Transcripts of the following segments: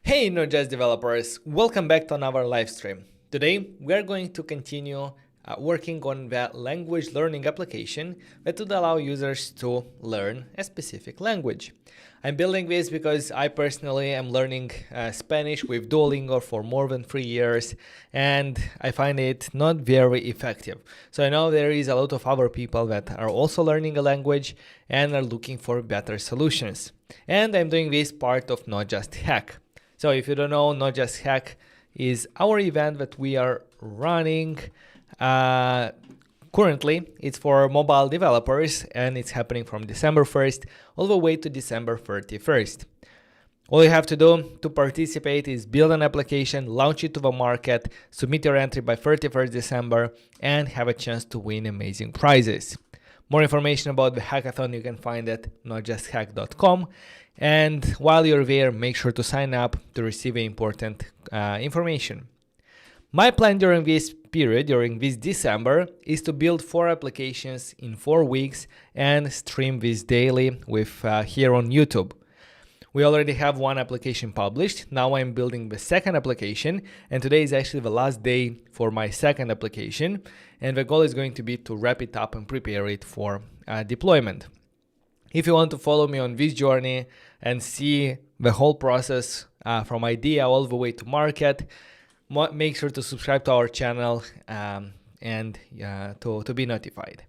Hey Node.js developers, welcome back to another live stream. Today we are going to continue working on the language learning application that would allow users to learn a specific language. I'm building this because I personally am learning Spanish with Duolingo for more than 3 years and I find it not very effective. So I know there is a lot of other people that are also learning a language and are looking for better solutions. And I'm doing this part of Not Just Hack. So if you don't know, Not Just Hack is our event that we are running. Currently, it's for mobile developers and it's happening from December 1st all the way to December 31st. All you have to do to participate is build an application, launch it to the market, submit your entry by 31st December, and have a chance to win amazing prizes. More information about the hackathon you can find at notjusthack.com. And while you're there, make sure to sign up to receive important information. My plan during this period, during this December, is to build 4 applications in 4 weeks and stream this daily with here on YouTube. We already have 1 application published. Now I'm building the second application, and today is actually the last day for my second application. And the goal is going to be to wrap it up and prepare it for deployment. If you want to follow me on this journey and see the whole process from idea all the way to market, make sure to subscribe to our channel and to be notified.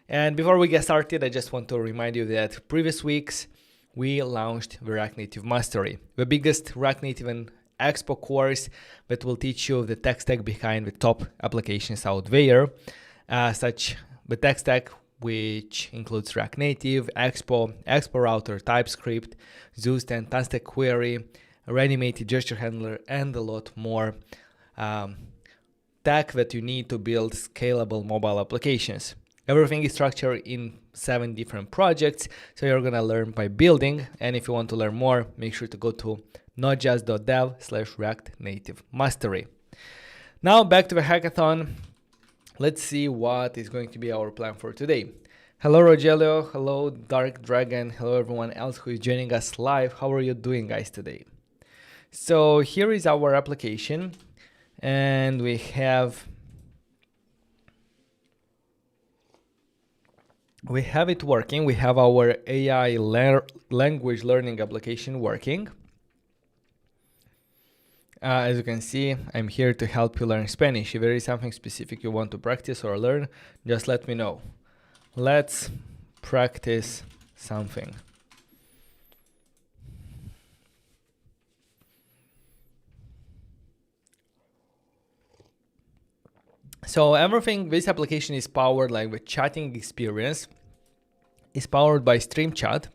And before we get started, I just want to remind you that previous weeks we launched the React Native Mastery, the biggest React Native and Expo course that will teach you the tech stack behind the top applications out there, such the tech stack which includes React Native, Expo Router, TypeScript, Zeus and Tanstack Query, reanimated gesture handler, and a lot more tech that you need to build scalable mobile applications. Everything is structured in 7 different projects, so you're gonna learn by building. And if you want to learn more, make sure to go to notjust.dev/React Native Mastery. Now back to the hackathon. Let's see what is going to be our plan for today. Hello Rogelio, hello Dark Dragon, hello everyone else who is joining us live. How are you doing guys today? So here is our application and we have it working. We have our AI language learning application working. As you can see, I'm here to help you learn Spanish. If there is something specific you want to practice or learn, just let me know. Let's practice something. So everything, this application is powered, like the chatting experience is powered by Stream Chat,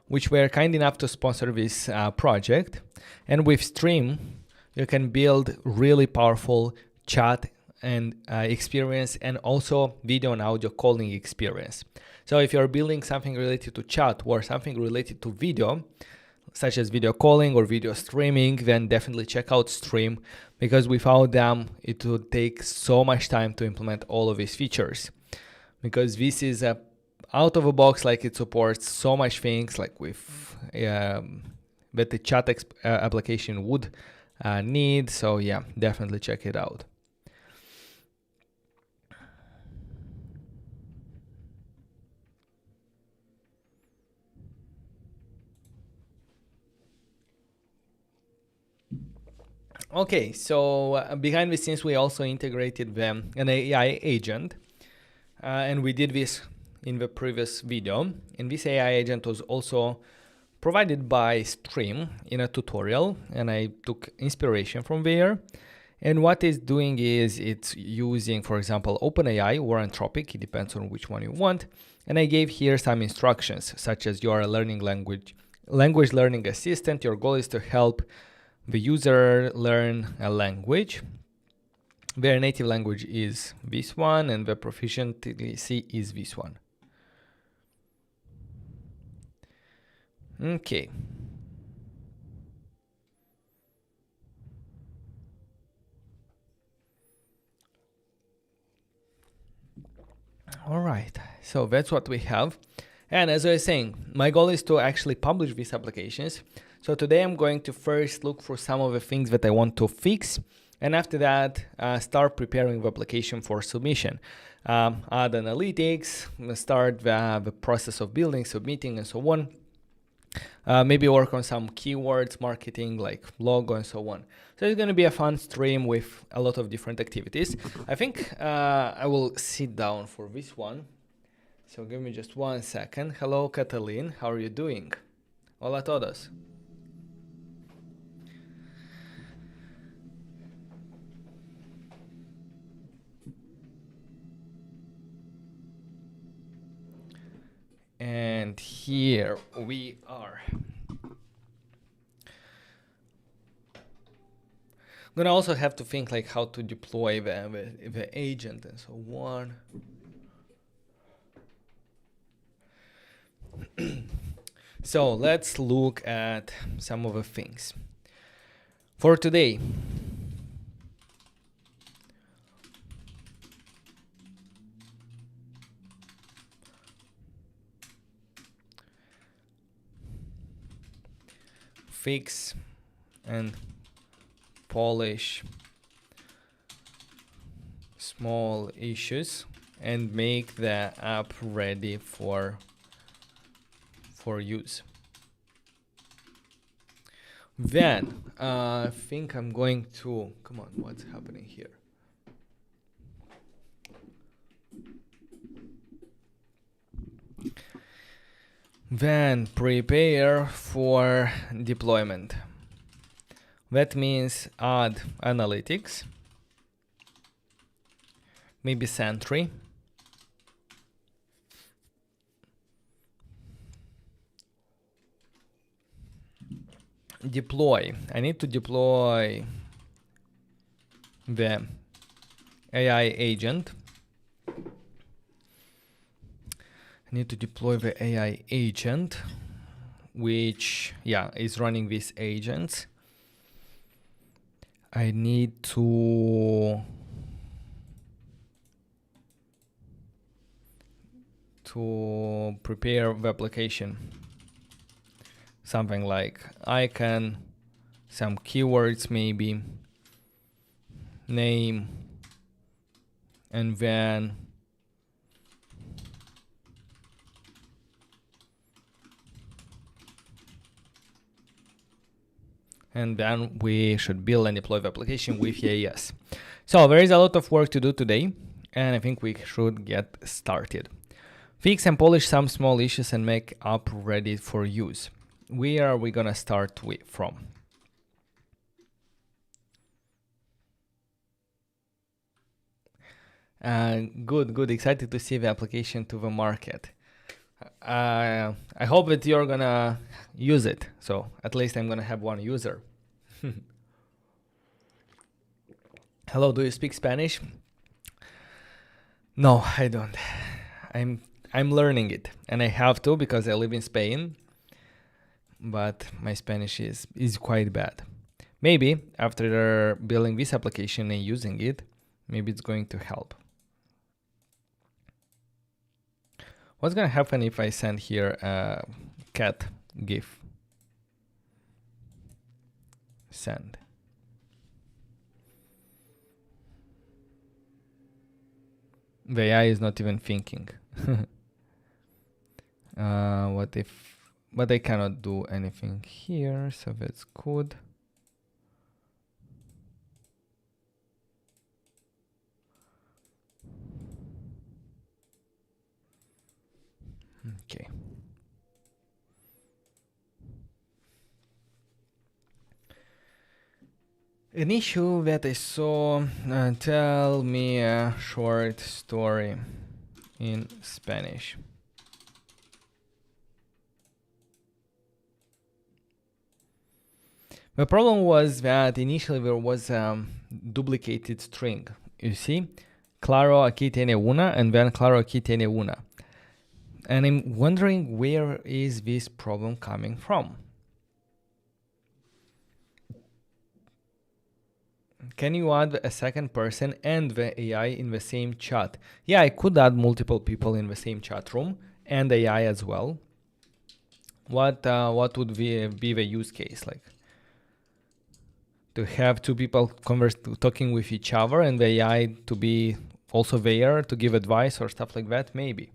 which were kind enough to sponsor this project. And with Stream, you can build really powerful chat and experience and also video and audio calling experience. So if you're building something related to chat or something related to video, such as video calling or video streaming, then definitely check out Stream, because without them, it would take so much time to implement all of these features. Because this is a out of the box, like it supports so much things like with that the chat application would need. So yeah, definitely check it out. Okay, so behind the scenes we also integrated an AI agent and we did this in the previous video, and this AI agent was also provided by Stream in a tutorial, and I took inspiration from there. And what it's doing is it's using, for example, OpenAI or Anthropic, it depends on which one you want. And I gave here some instructions, such as you are a language learning assistant. Your goal is to help the user learn a language. Their native language is this one, and the proficiency is this one. Okay. All right, so that's what we have. And as I was saying, my goal is to actually publish these applications So today I'm going to first look for some of the things that I want to fix, and after that start preparing the application for submission. Add analytics, start the process of building, submitting, and so on. Maybe work on some keywords, marketing, like logo and so on. So it's going to be a fun stream with a lot of different activities. I think I will sit down for this one. So give me just 1 second. Hello, Catalin. How are you doing? Hola a todos. And here we are. I'm gonna also have to think like how to deploy the agent and so on. So let's look at some of the things for today. Fix and polish small issues and make the app ready for use. Then I think I'm going to, come on, what's happening here? Then prepare for deployment. That means add analytics, maybe Sentry, deploy. I need to deploy the AI agent. I need to deploy the AI agent, which, yeah, is running these agents. I need to prepare the application. Something like icon, some keywords maybe, name, and then we should build and deploy the application with EAS. So there is a lot of work to do today, and I think we should get started. Fix and polish some small issues and make app ready for use. Where are we gonna start from? Good, excited to see the application to the market. I hope that you're gonna use it. So at least I'm gonna have one user. Hello, do you speak Spanish? No, I don't. I'm learning it, and I have to because I live in Spain. But my Spanish is quite bad. Maybe after building this application and using it, maybe it's going to help. What's gonna happen if I send here a cat GIF? Send. The AI is not even thinking. What if? But I cannot do anything here, so that's good. Okay. An issue that I saw, tell me a short story in Spanish. The problem was that initially there was a duplicated string. You see, Claro aquí tiene una, and then Claro aquí tiene una. And I'm wondering where is this problem coming from? Can you add a second person and the AI in the same chat? Yeah, I could add multiple people in the same chat room and AI as well. What would be the use case? Like to have two people talking with each other and the AI to be also there to give advice or stuff like that, maybe.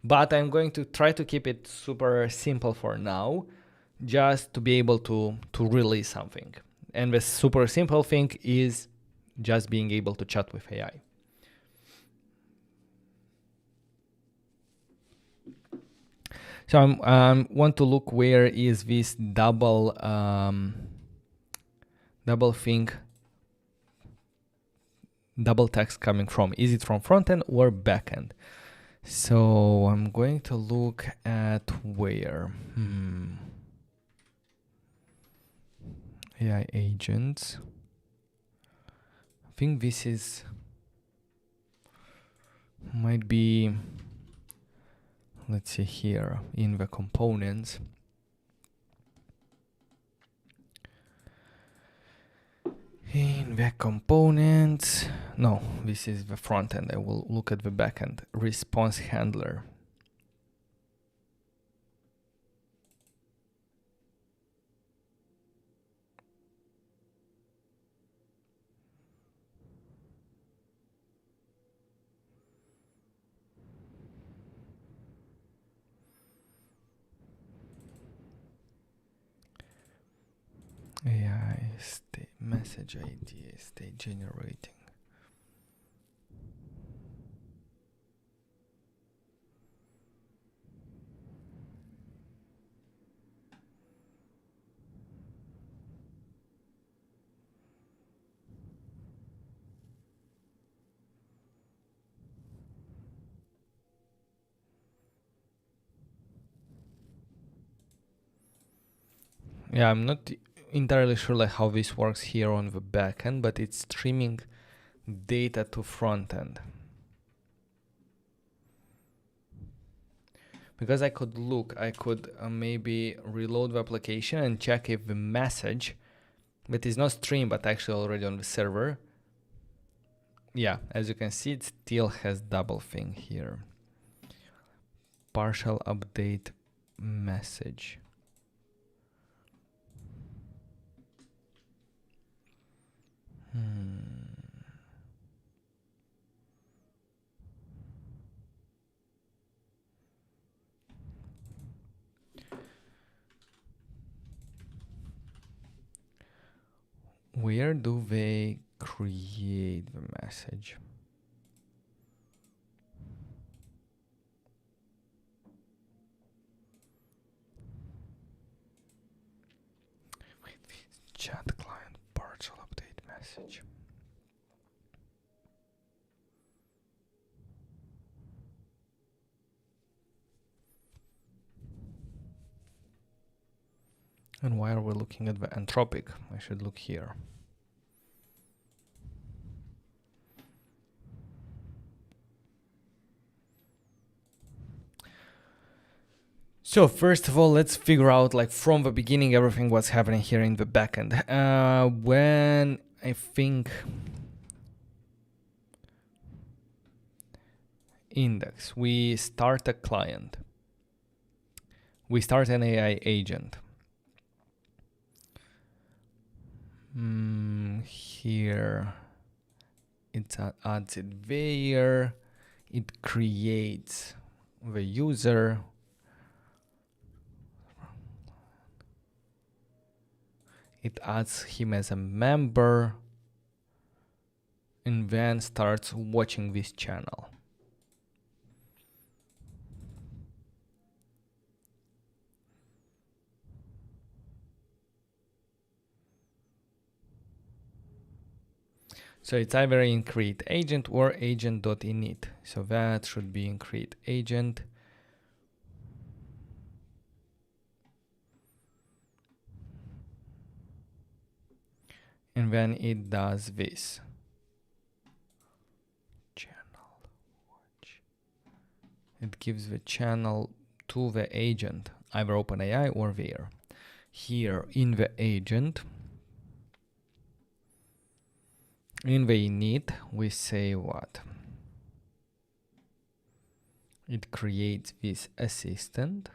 But I'm going to try to keep it super simple for now, just to be able to release something. And the super simple thing is just being able to chat with AI. So I want to look where is this double thing, double text coming from. Is it from frontend or backend? So I'm going to look at where. AI agents. I think this is might be, let's see here in the components. In the components, no, this is the front end. I will look at the backend. Response handler. AI state message ID state generating. Yeah, I'm not entirely sure like how this works here on the backend, but it's streaming data to front end. Because I could maybe reload the application and check if the message that is not streamed but actually already on the server. Yeah, as you can see, it still has double thing here. Partial update message. Where do they create the message? Chat client partial update message. And why are we looking at the Anthropic? I should look here. So first of all, let's figure out like from the beginning everything what's happening here in the backend. When I think index, we start a client. We start an AI agent. Here it adds it there. It creates the user. It adds him as a member and then starts watching this channel. So it's either in create agent or agent.init. So that should be in create agent. And then it does this. Channel watch. It gives the channel to the agent, either OpenAI or there. Here in the agent, in the init, we say what? It creates this assistant.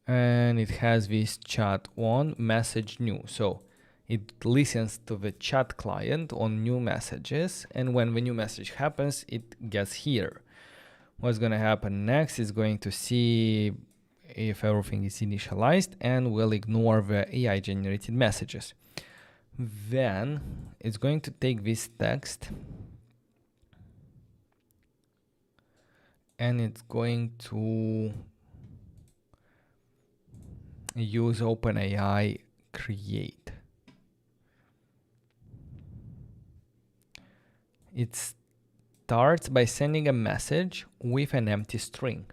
and it has this chat on message new. So it listens to the chat client on new messages, and when the new message happens, it gets here. What's going to happen next is going to see if everything is initialized and will ignore the AI generated messages. Then it's going to take this text and it's going to use OpenAI create. It starts by sending a message with an empty string.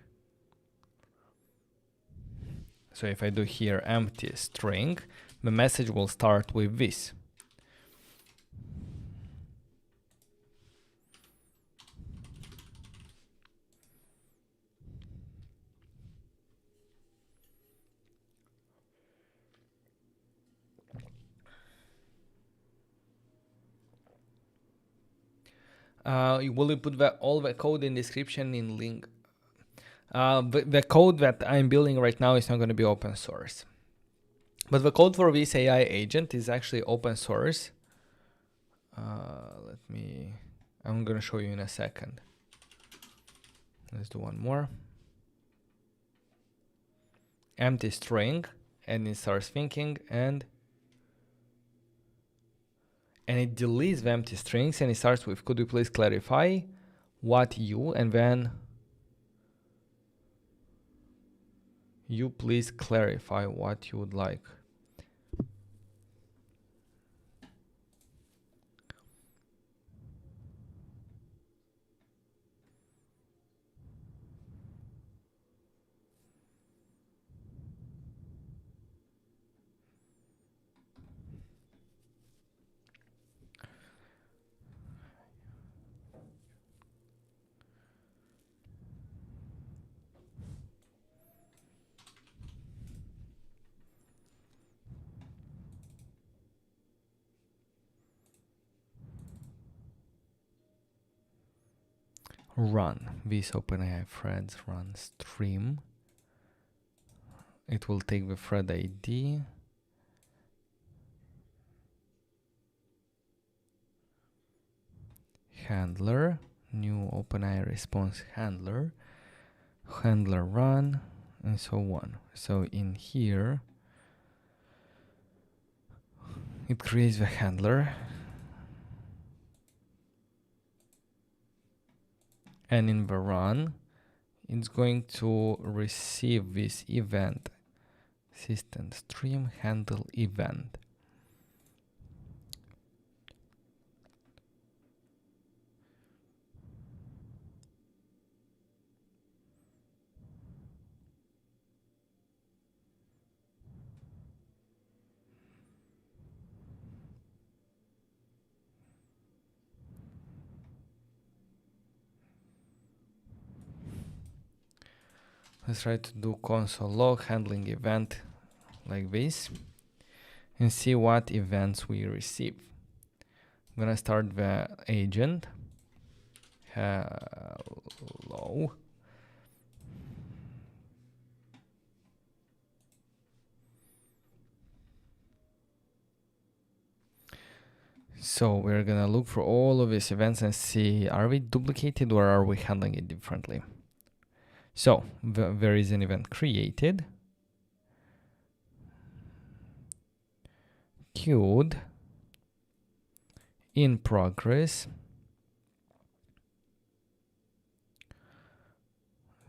So if I do here empty string, the message will start with this. Will you put all the code in description in link? The code that I'm building right now is not going to be open source. But the code for this AI agent is actually open source. I'm going to show you in a second. Let's do one more. Empty string, and it starts thinking, and it deletes the empty strings, and it starts with, could you please clarify what you, and then you please clarify what you would like. Run this OpenAI threads run stream. It will take the thread ID, handler, new OpenAI response handler, handler run, and so on. So in here, it creates the handler, and in the run, it's going to receive this event, system stream handle event. Let's try to do console log handling event like this and see what events we receive. I'm gonna start the agent. Hello. So we're gonna look for all of these events and see, are we duplicated or are we handling it differently? So there is an event created, queued, in progress,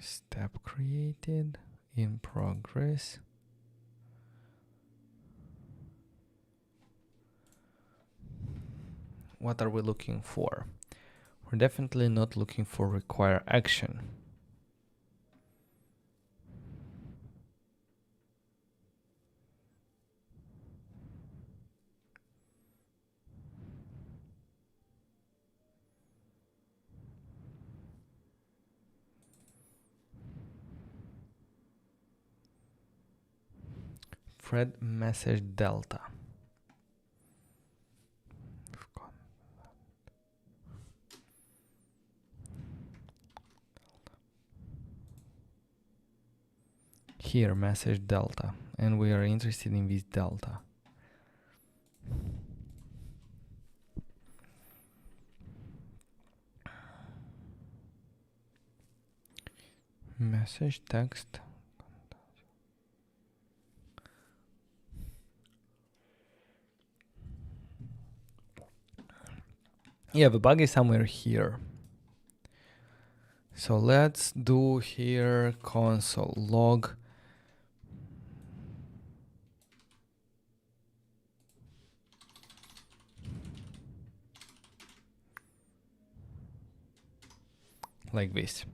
step created, in progress. What are we looking for? We're definitely not looking for require action. Thread message delta. here message delta, and we are interested in this delta. Message text. Yeah, the bug is somewhere here. So let's do here console log. Like this.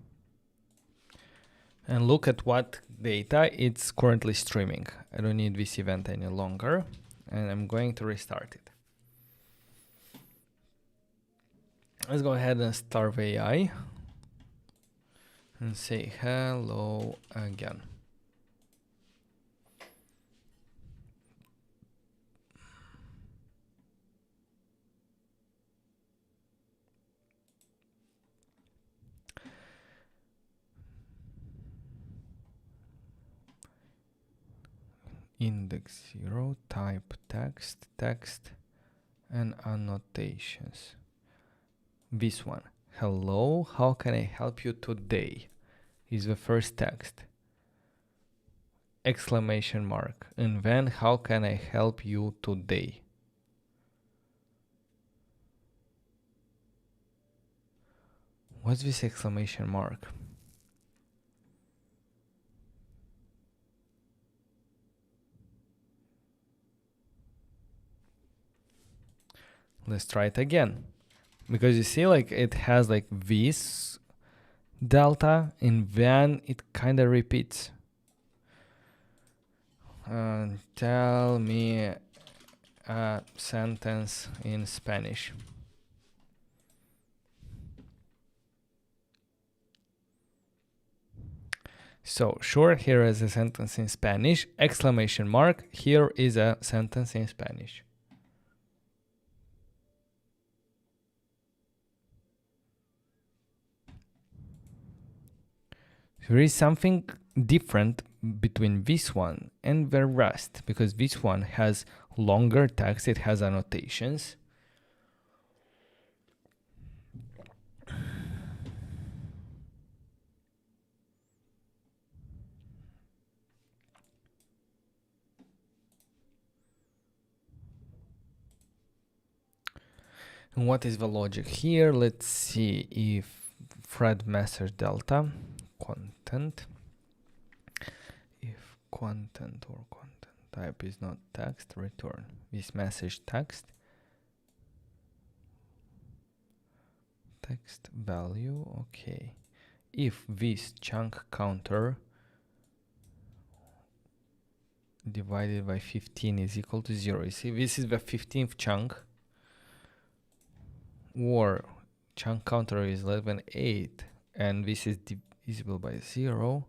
And look at what data it's currently streaming. I don't need this event any longer, and I'm going to restart it. Let's go ahead and start AI and say hello again. Index 0, type text, text, and annotations. This one, hello, how can I help you today? Is the first text. Exclamation mark. And then, how can I help you today? What's this exclamation mark? Let's try it again. Because you see, like, it has like this delta, and then it kind of repeats. Tell me a sentence in Spanish. So sure, here is a sentence in Spanish, exclamation mark, here is a sentence in Spanish. There is something different between this one and the rest, because this one has longer text, it has annotations. And what is the logic here? Let's see if thread message delta content, if content or content type is not text, return this message text, text value, okay. If this chunk counter divided by 15 is equal to 0, you see this is the 15th chunk, or chunk counter is less than 8, and this is divisible by 0,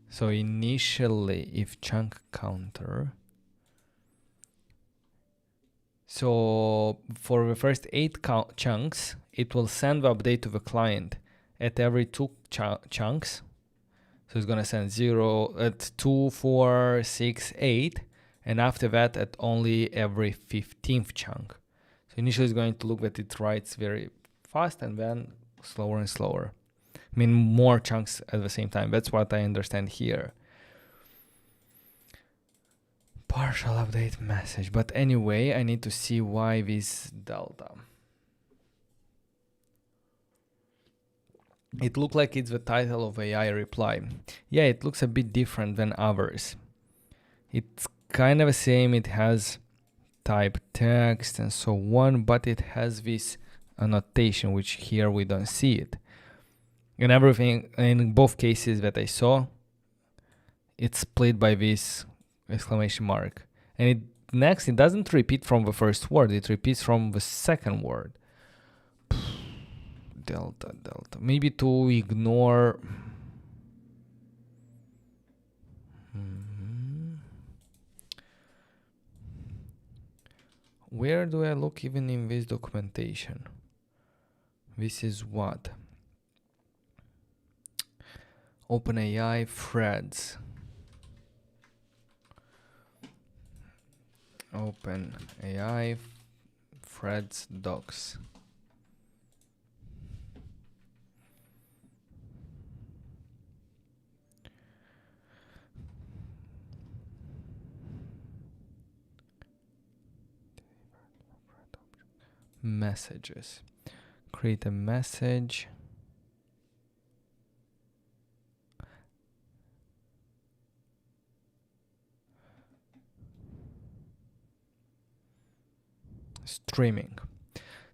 so initially if chunk counter, so for the first 8 chunks, it will send the update to the client at every 2 chunks. So it's gonna send 0 at 2, 4, 6, 8, and after that at only every 15th chunk. So initially it's going to look that it writes very fast and then slower and slower. I mean, more chunks at the same time. That's what I understand here. Partial update message. But anyway, I need to see why this delta. It looks like it's the title of AI reply. Yeah, it looks a bit different than others. It's kind of the same. It has type text and so on, but it has this annotation, which here we don't see it. And everything, in both cases that I saw, it's split by this exclamation mark. And it doesn't repeat from the first word, it repeats from the second word. Delta. Maybe to ignore. where do I look even in this documentation? This is what? OpenAI threads. OpenAI threads docs. Messages. Create a message. Streaming.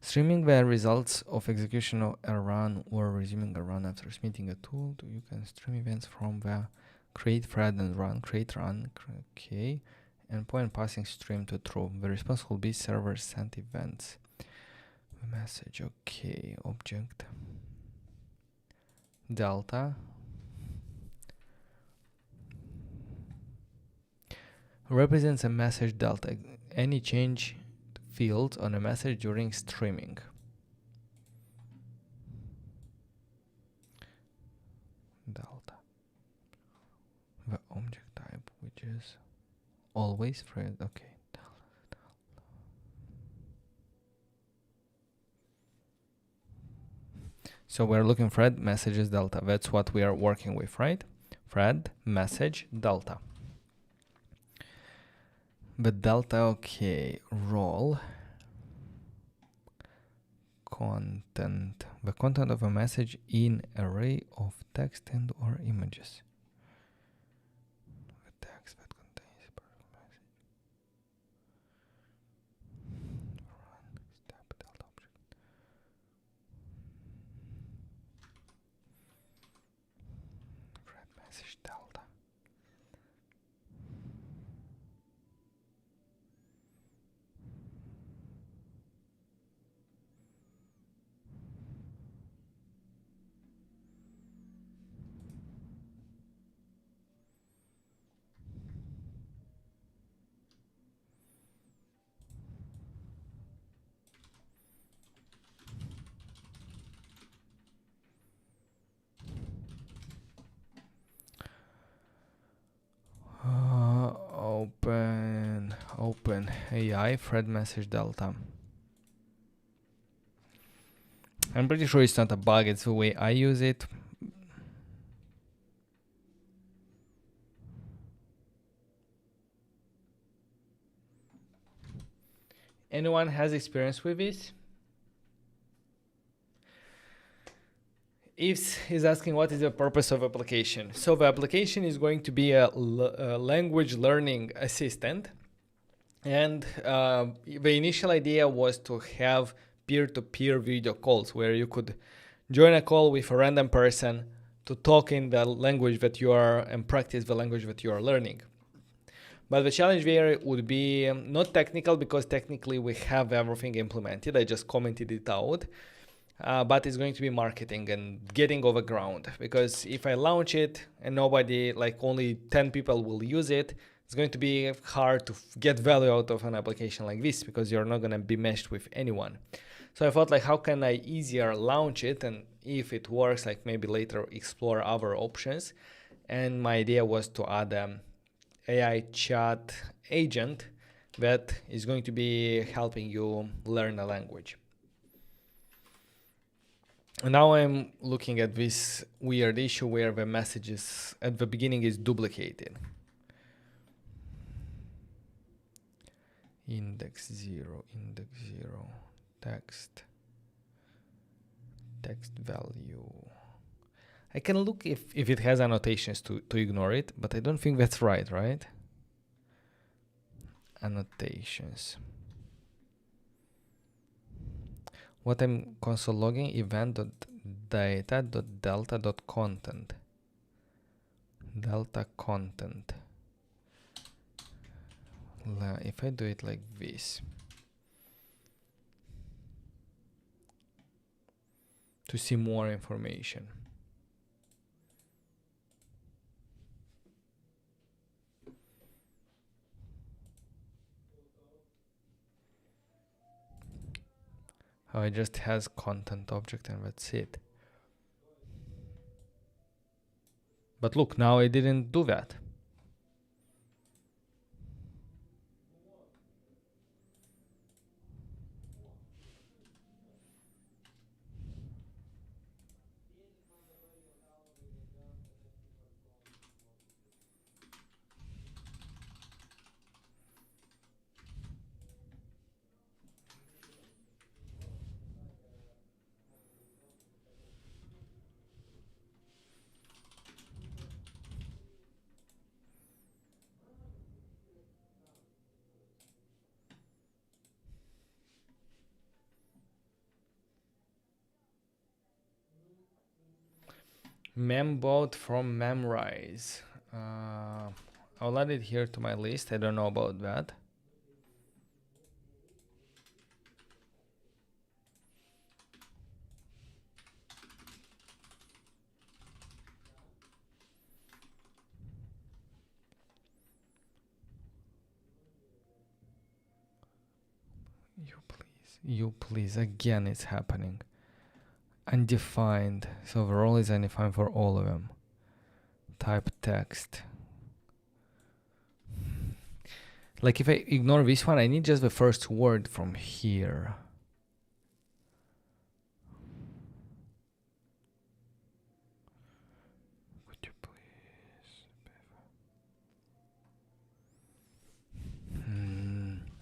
Streaming the results of execution of a run or resuming a run after submitting a tool. You can stream events from the create thread and run, create run, okay. Endpoint passing stream to true. The response will be server sent events. Message, okay. Object. Delta. Represents a message delta. Any change fields on a message during streaming. Delta. The object type, which is always thread, okay. So we're looking thread messages delta. That's what we are working with, right? Thread message delta. The delta, okay. Role. Content. The content of a message in array of text and or images. The text that contains part of the message. Run step delta object. Thread message delta. Open AI thread message delta. I'm pretty sure it's not a bug, it's the way I use it. Anyone has experience with this? Yves is asking what is the purpose of application. So the application is going to be a language learning assistant. And the initial idea was to have peer-to-peer video calls where you could join a call with a random person to talk in the language that you are and practice the language that you are learning. But the challenge there would be not technical, because technically we have everything implemented. I just commented it out. But it's going to be marketing and getting over ground, because if I launch it and nobody, like only 10 people will use it, it's going to be hard to get value out of an application like this, because you're not going to be meshed with anyone. So I thought, like, how can I easier launch it, and if it works, like maybe later explore other options. And my idea was to add an AI chat agent that is going to be helping you learn a language. And now I'm looking at this weird issue where the messages at the beginning is duplicated. Index 0, text value. I can look if it has annotations to ignore it, but I don't think that's right? Annotations. What I'm console logging event.data.delta.content. Delta content. If I do it like this, to see more information. Oh, it just has content object and that's it. But look, now I didn't do that. Membot from Memrise. I'll add it here to my list. I don't know about that. You please, again it's happening. Undefined, so overall is undefined for all of them. Type text. Like if I ignore this one, I need just the first word from here. Would you please?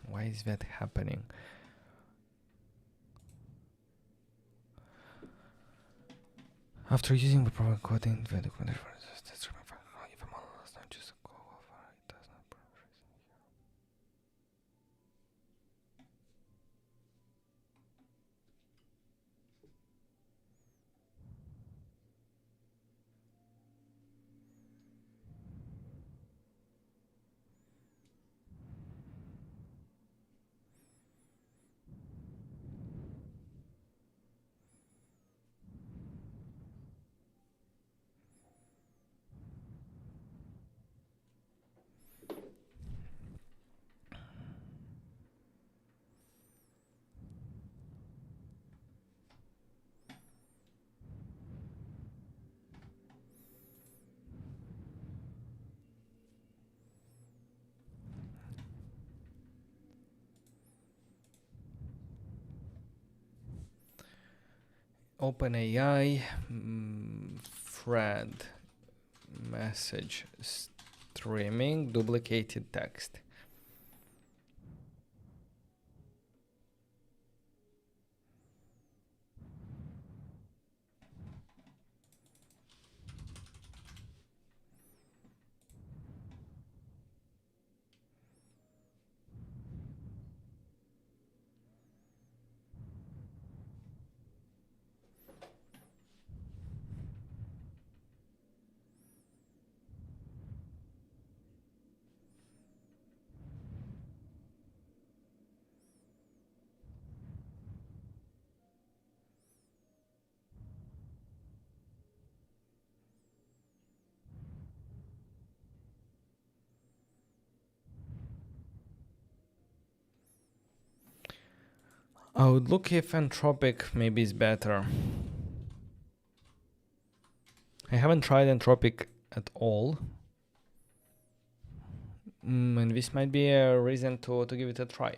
Why is that happening? After using the proper coding, the document for this, if a model does not just go over, it does not paraphrase. OpenAI thread message streaming duplicated text. I would look if Anthropic maybe is better. I haven't tried Anthropic at all. And this might be a reason to give it a try.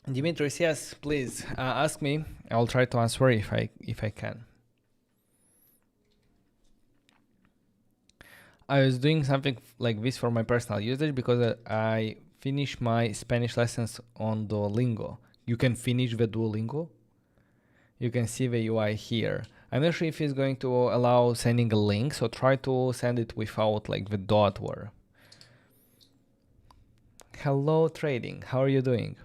Dimitris, yes, please ask me. I'll try to answer if I can. I was doing something like this for my personal usage because I finished my Spanish lessons on Duolingo. You can finish the Duolingo. You can see the UI here. I'm not sure if it's going to allow sending a link, so try to send it without like the dot word. Hello trading, how are you doing?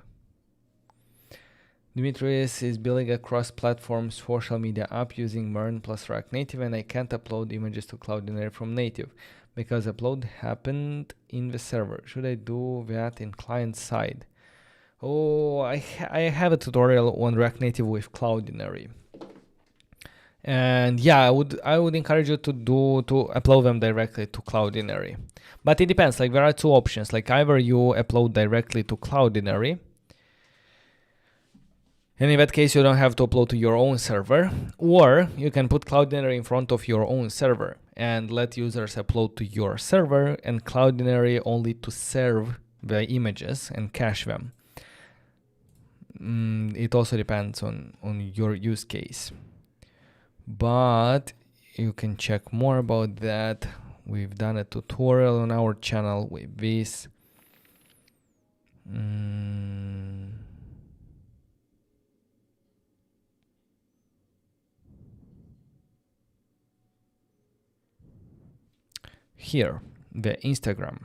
Dimitris is building a cross-platform social media app using Mern plus React Native, and I can't upload images to Cloudinary from native because upload happened in the server. Should I do that in client side? Oh, I have a tutorial on React Native with Cloudinary. And yeah, I would encourage you to upload them directly to Cloudinary. But it depends, like there are two options, like either you upload directly to Cloudinary And in that case, you don't have to upload to your own server, or you can put Cloudinary in front of your own server and let users upload to your server and Cloudinary only to serve the images and cache them. It also depends on your use case. But you can check more about that. We've done a tutorial on our channel with this. Here, the Instagram.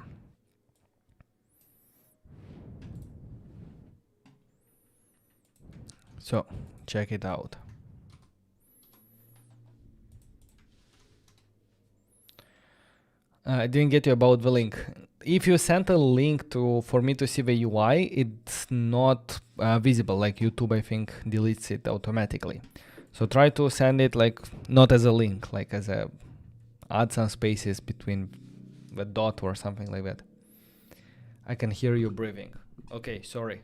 So check it out. I didn't get you about the link. If you sent a link for me to see the UI, it's not visible. Like YouTube, I think, deletes it automatically. So try to send it like not as a link, like as a add some spaces between the dot or something like that. I can hear you breathing. Okay, sorry.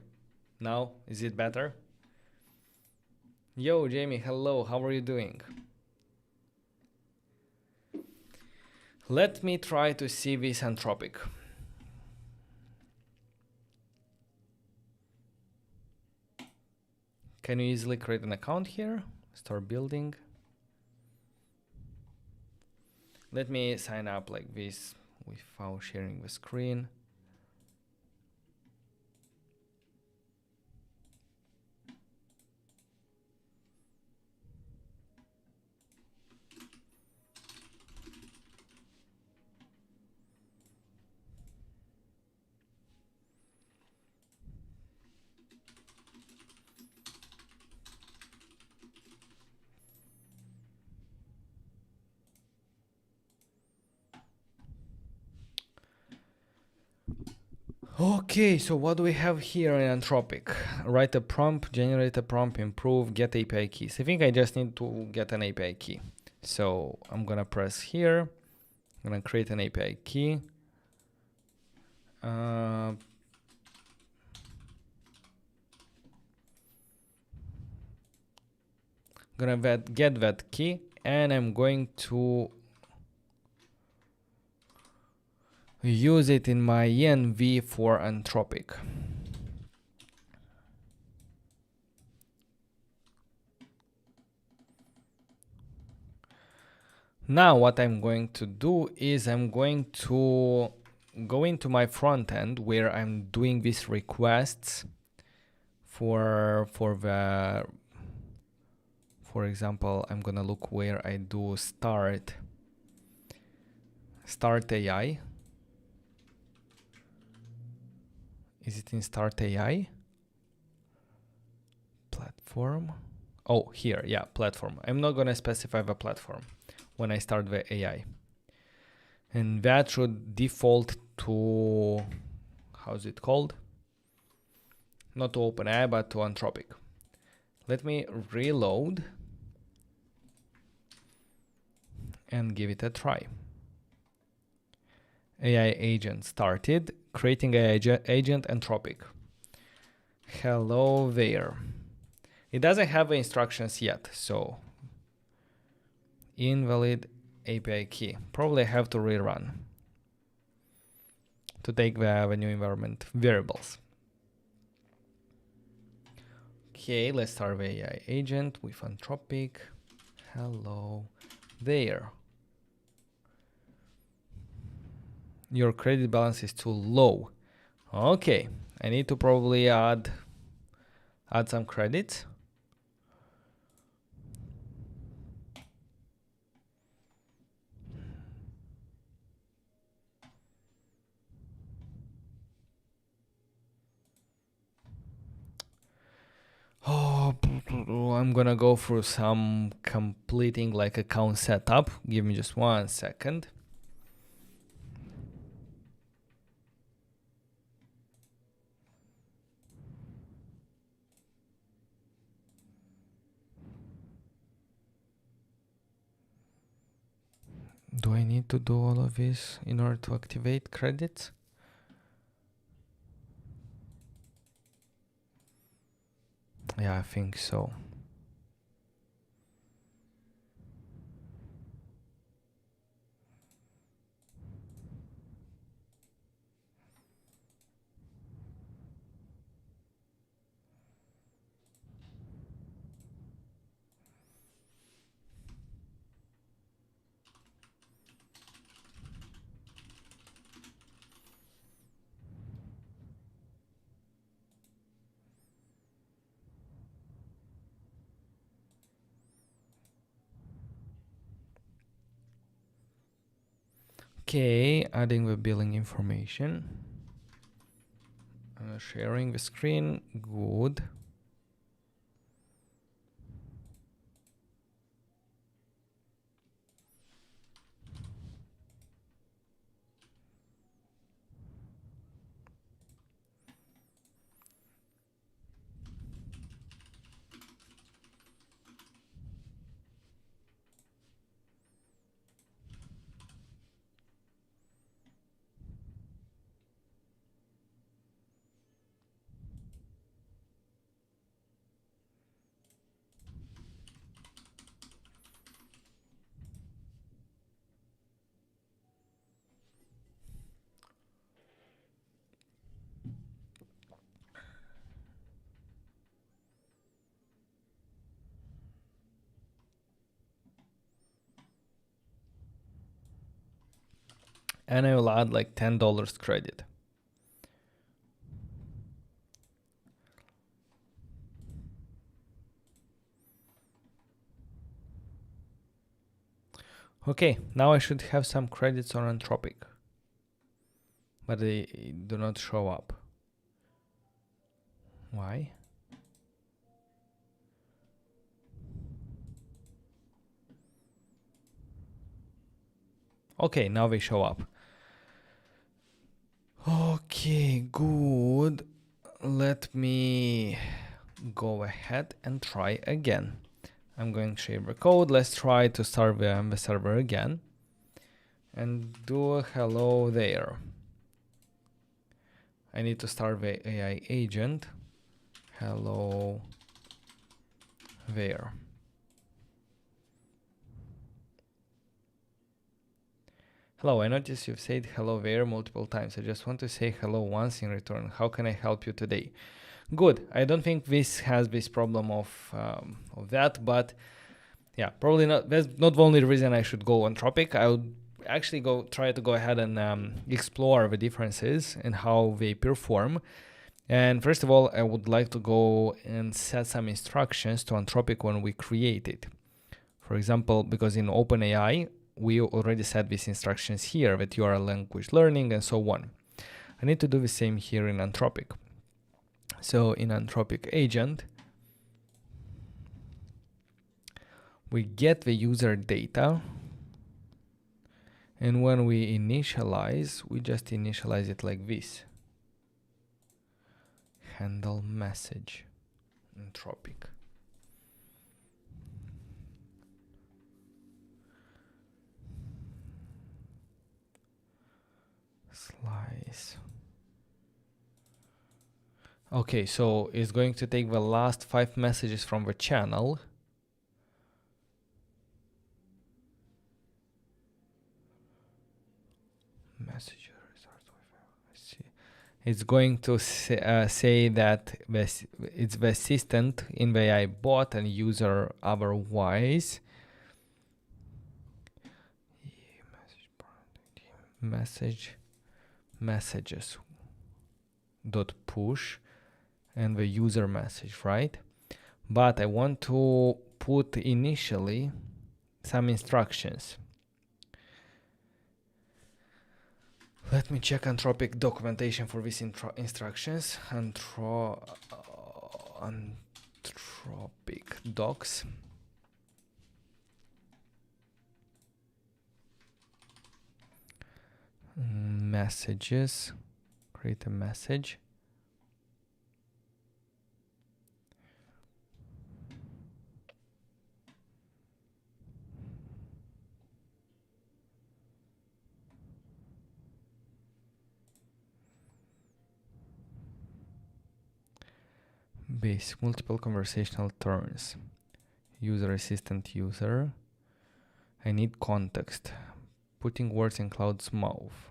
Now, is it better? Yo, Jamie, hello. How are you doing? Let me try to see this Anthropic. Can you easily create an account here? Start building. Let me sign up like this without sharing the screen. Okay, so what do we have here in Anthropic? Write a prompt, generate a prompt, improve, get API keys. I think I just need to get an API key. So I'm gonna press here. I'm gonna create an API key. Gonna get that key, and I'm going to use it in my env for Anthropic. Now what I'm going to do is I'm going to go into my front end where I'm doing these requests for example, I'm gonna look where I do start AI. Is it in Start AI? Platform? Oh, here, yeah, platform. I'm not gonna specify the platform when I start the AI. And that should default to, how's it called? Not to OpenAI, but to Anthropic. Let me reload and give it a try. AI agent started, creating AI agent Anthropic. Hello there. It doesn't have the instructions yet, so invalid API key. Probably have to rerun to take the new environment variables. Okay, let's start the AI agent with Anthropic. Hello there. Your credit balance is too low. Okay, I need to probably add some credits. Oh, I'm gonna go through some completing like account setup. Give me just 1 second. Do I need to do all of this in order to activate credits? Yeah, I think so. Okay, adding the billing information. Sharing the screen, good. And I will add like $10 credit. Okay, now I should have some credits on Anthropic, but they do not show up. Why? Okay, now they show up. Okay, good. Let me go ahead and try again. I'm going to share the code. Let's try to start the server again and do a hello there. I need to start the AI agent. Hello there. Hello, I noticed you've said hello there multiple times. I just want to say hello once in return. How can I help you today? Good. I don't think this has this problem of that, but yeah, probably not. That's not the only reason I should go Anthropic. I would actually try to go ahead and explore the differences and how they perform. And first of all, I would like to go and set some instructions to Anthropic when we create it. For example, because in OpenAI, we already set these instructions here that you are language learning and so on. I need to do the same here in Anthropic. So in Anthropic agent, we get the user data. And when we initialize, we just initialize it like this. Handle message, Anthropic. Slice. Okay, so it's going to take the last 5 messages from the channel. Message. It's going to say that it's the assistant in the AI bot and user otherwise. Messages dot push and the user message, right? But I want to put initially some instructions. Let me check Anthropic documentation for these instructions. Anthropic docs. Messages. Create a message. Basic multiple conversational turns. User assistant user. I need context. Putting words in cloud's mouth.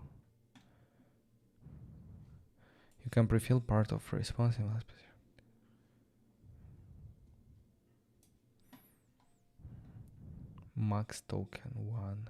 You can prefill part of response in last position. Max token 1.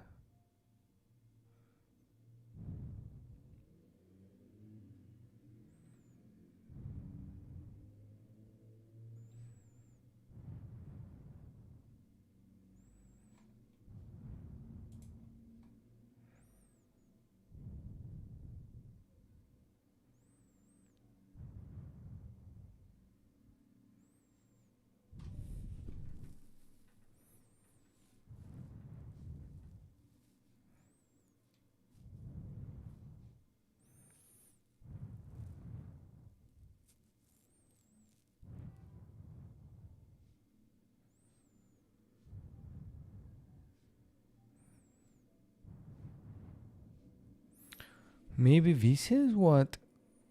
Maybe this is what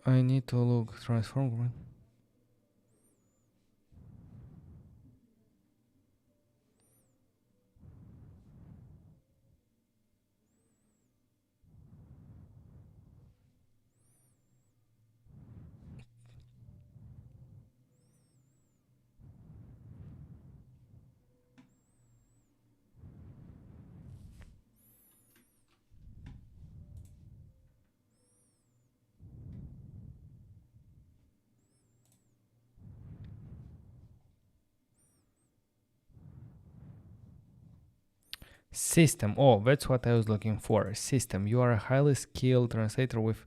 I need to look transform. System. Oh, that's what I was looking for. System. You are a highly skilled translator with...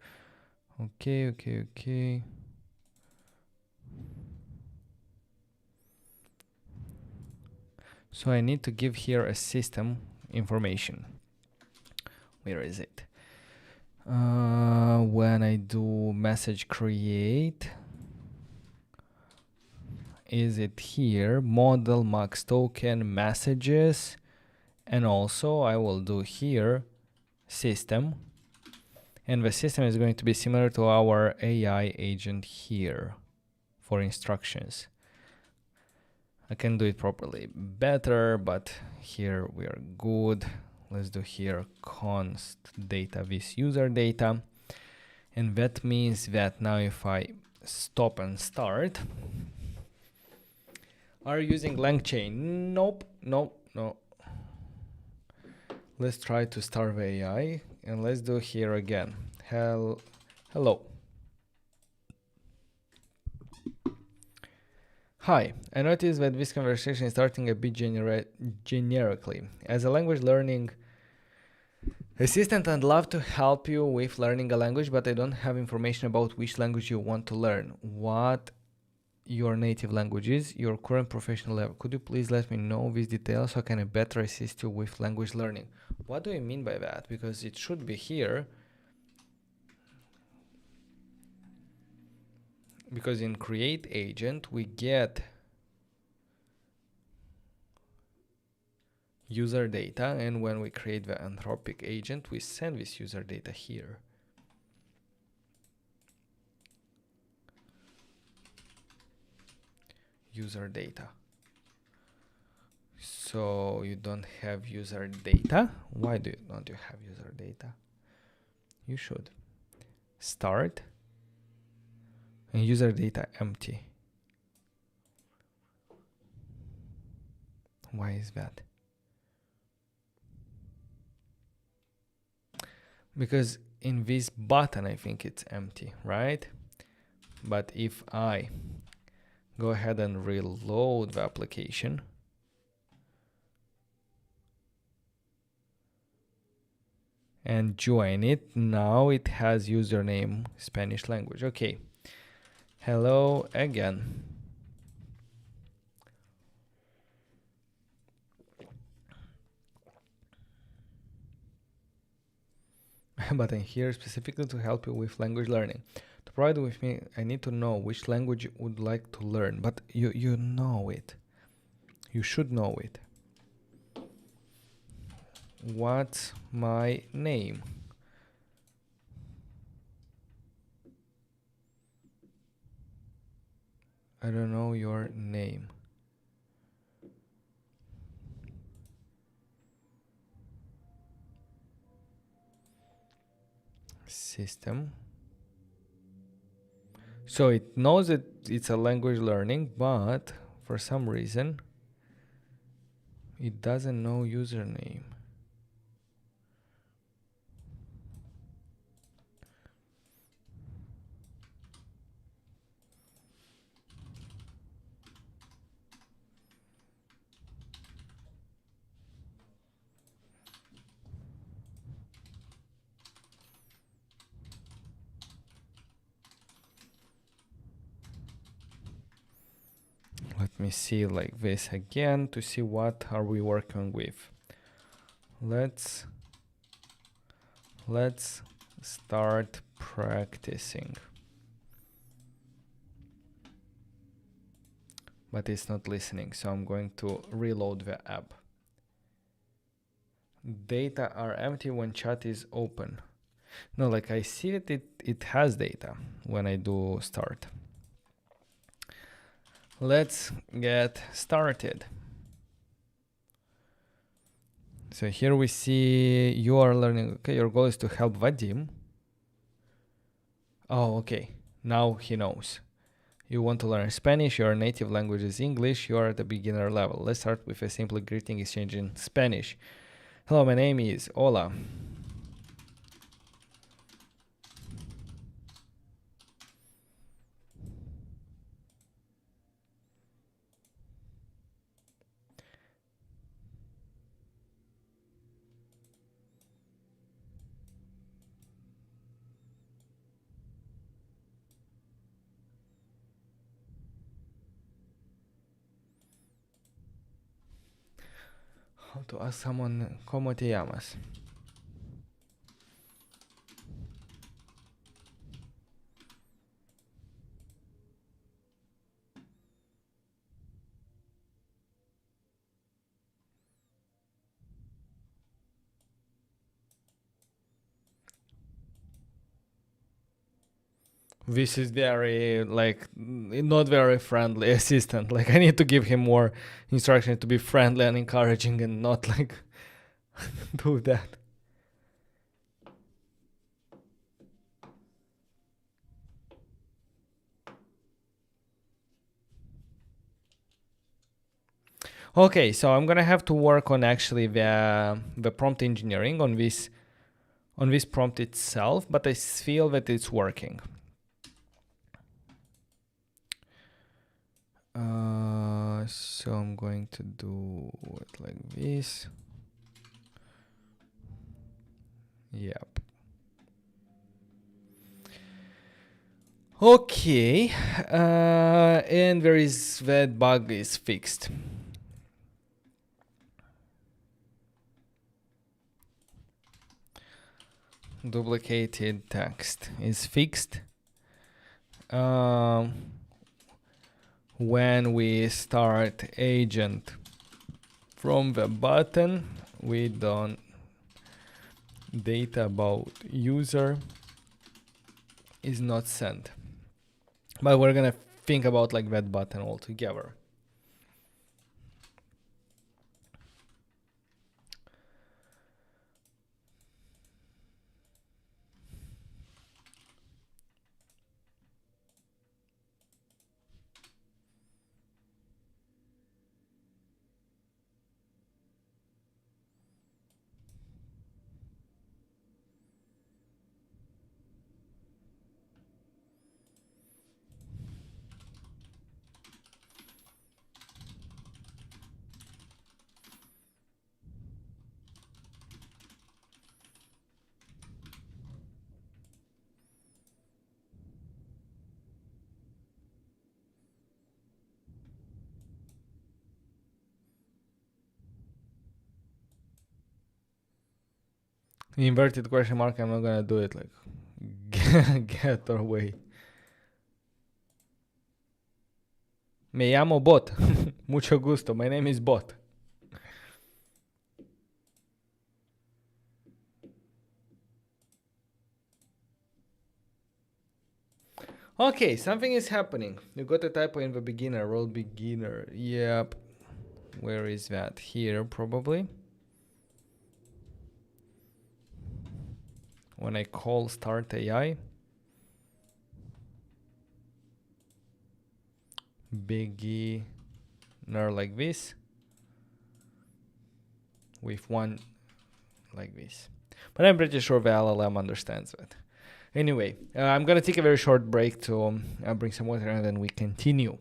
Okay. So I need to give here a system information. Where is it? When I do message create, is it here? Model, max token, messages, and also I will do here system, and the system is going to be similar to our AI agent here for instructions. I can do it properly better, but here we are good. Let's do here const data with user data. And that means that now if I stop and start, are you using LangChain? Nope. Let's try to start AI and let's do here again. Hello. Hi, I noticed that this conversation is starting a bit generically. As a language learning assistant, I'd love to help you with learning a language, but I don't have information about which language you want to learn. What your native language is, your current professional level. Could you please let me know these details so I can better assist you with language learning? What do you mean by that? Because it should be here. Because in create agent, we get user data, and when we create the Anthropic agent, we send this user data here. User data. So you don't have user data? Why don't you have user data? You should. Start. And user data empty. Why is that? Because in this button, I think it's empty, right? But if I go ahead and reload the application, and join it, now it has username Spanish language. Okay. Hello again. But I'm here specifically to help you with language learning. To provide with me, I need to know which language you would like to learn, but you know it. You should know it. What's my name? I don't know your name. System. So it knows that it's a language learning, but for some reason it doesn't know username. Let me see like this again to see what are we working with. Let's start practicing. But it's not listening, so I'm going to reload the app. Data are empty when chat is open. No, like I see that it has data when I do start. Let's get started. So here we see you are learning. Okay, your goal is to help Vadim. Oh, okay. Now he knows. You want to learn Spanish, your native language is English, you are at the beginner level. Let's start with a simple greeting exchange in Spanish. Hello, my name is Hola. How to ask someone, ¿Cómo te llamas? This is very, like, not very friendly assistant. Like, I need to give him more instruction to be friendly and encouraging and not, like, do that. Okay, so I'm gonna have to work on actually the prompt engineering on this prompt itself, but I feel that it's working. So I'm going to do it like this. Yep. Okay, and there is that bug is fixed. Duplicated text is fixed. When we start agent from the button, we don't data about user is not sent. But we're gonna think about like that button altogether. Inverted question mark, I'm not gonna do it like get or wait. Me llamo Bot. Mucho gusto. My name is Bot. Okay, something is happening. You got a typo in the beginner, role beginner. Yep. Where is that? Here, probably. When I call start AI. Beginner like this. With one like this. But I'm pretty sure the LLM understands that. Anyway, I'm gonna take a very short break to bring some water and then we continue.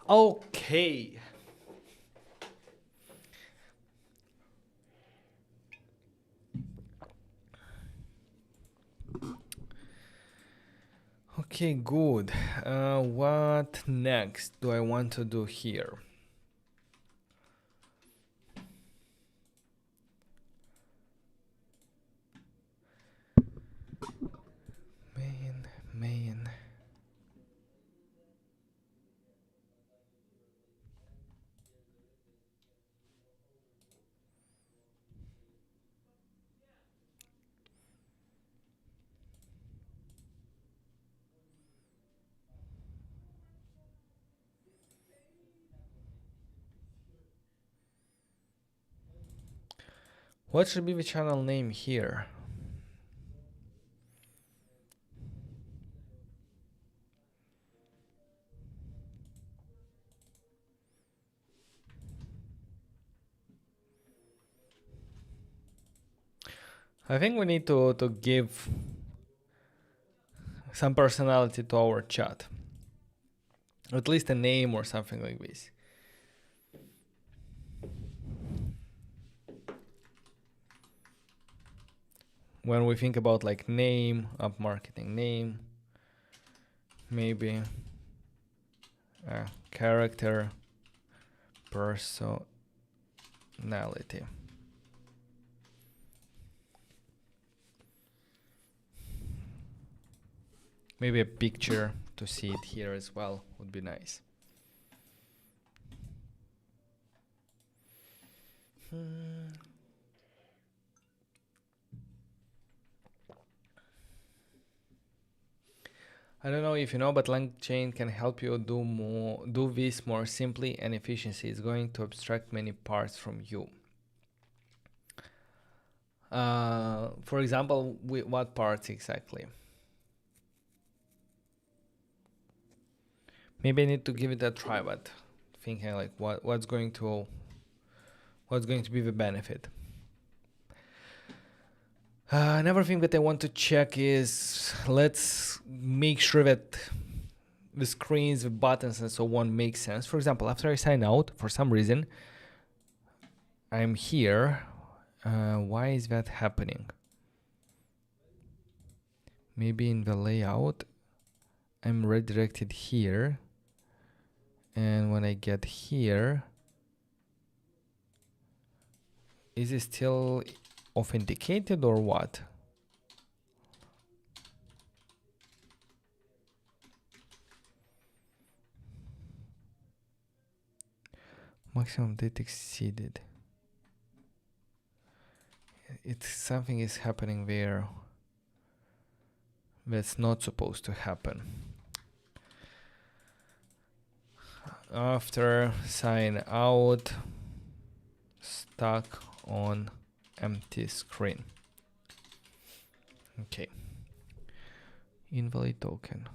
Okay. Okay, good. What next do I want to do here? Main. What should be the channel name here? I think we need to give some personality to our chat. At least a name or something like this. When we think about like name, up marketing name, maybe a character, personality. Maybe a picture to see it here as well would be nice. I don't know if you know, but LangChain can help you do this more simply and efficiently. It's going to abstract many parts from you. For example, what parts exactly? Maybe I need to give it a try, but thinking like what's going to be the benefit. Another thing that I want to check is, let's make sure that the screens, the buttons and so on make sense. For example, after I sign out, for some reason, I'm here. Why is that happening? Maybe in the layout, I'm redirected here. And when I get here, is it still authenticated or what? Maximum date exceeded. It's something is happening there that's not supposed to happen. After sign out, stuck on empty screen. Okay. Invalid token.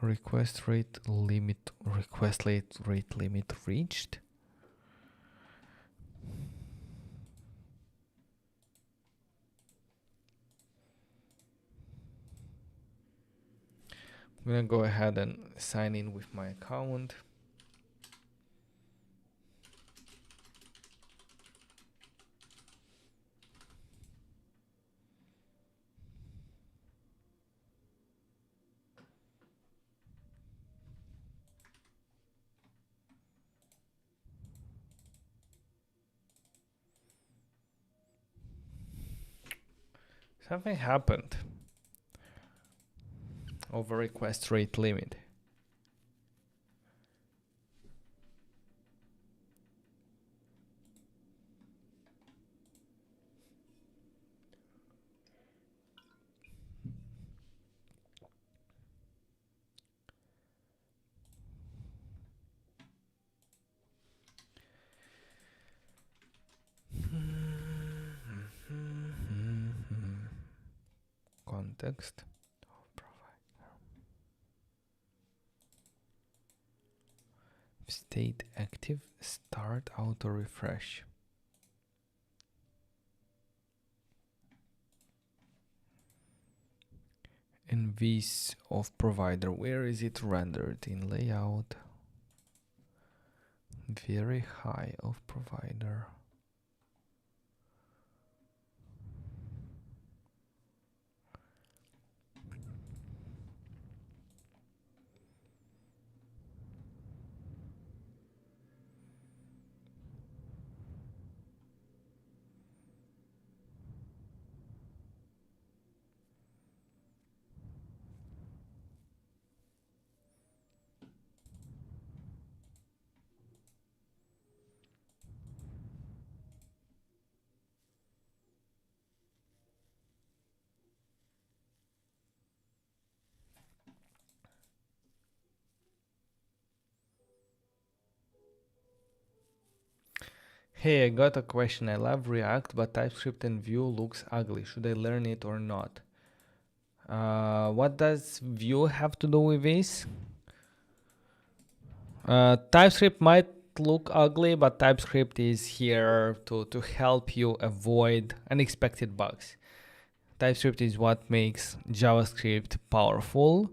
Request rate limit reached. I'm gonna go ahead and sign in with my account. Something happened over request rate limit. Context. State active, start auto refresh. And this of provider, where is it rendered? In layout. Very high of provider. Hey, I got a question. I love React, but TypeScript and Vue looks ugly. Should I learn it or not? What does Vue have to do with this? TypeScript might look ugly, but TypeScript is here to help you avoid unexpected bugs. TypeScript is what makes JavaScript powerful.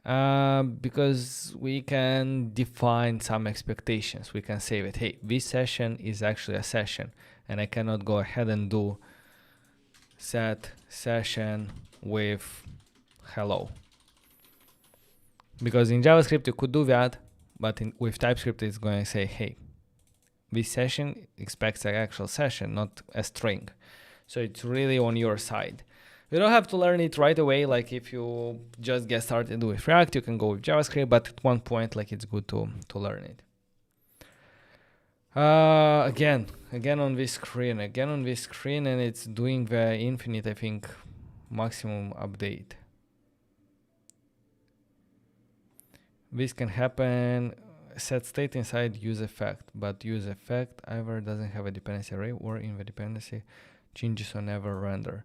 Because we can define some expectations. We can say that, hey, this session is actually a session, and I cannot go ahead and do set session with hello. Because in JavaScript you could do that, but with TypeScript it's going to say, hey, this session expects an actual session, not a string. So it's really on your side. You don't have to learn it right away. Like if you just get started with React, you can go with JavaScript, but at one point, like it's good to learn it. Again on this screen, and it's doing the infinite, I think, maximum update. This can happen. Set state inside use effect, but use effect either doesn't have a dependency array or in the dependency Changes on never render.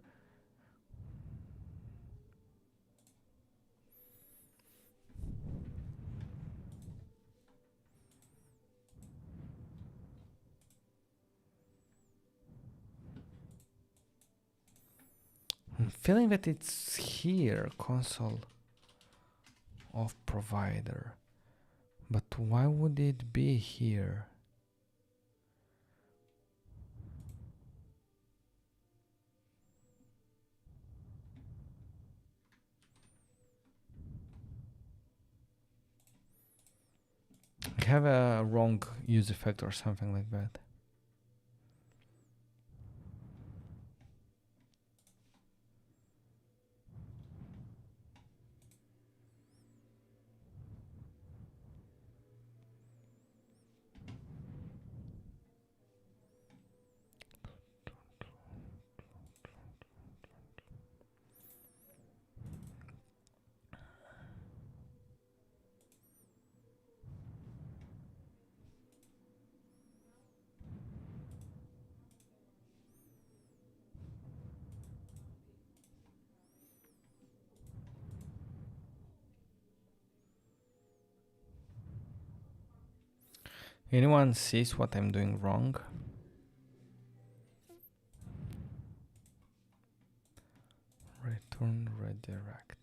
I'm feeling that it's here, console of provider. But why would it be here? I have a wrong use effect or something like that. Anyone sees what I'm doing wrong? Return redirect.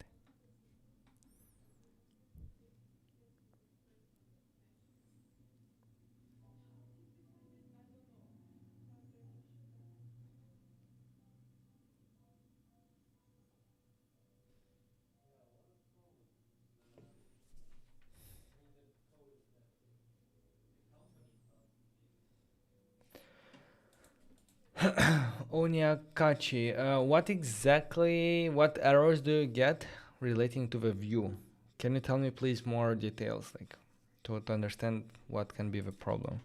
Onyakachi, what errors do you get relating to the view? Can you tell me please more details, like to understand what can be the problem?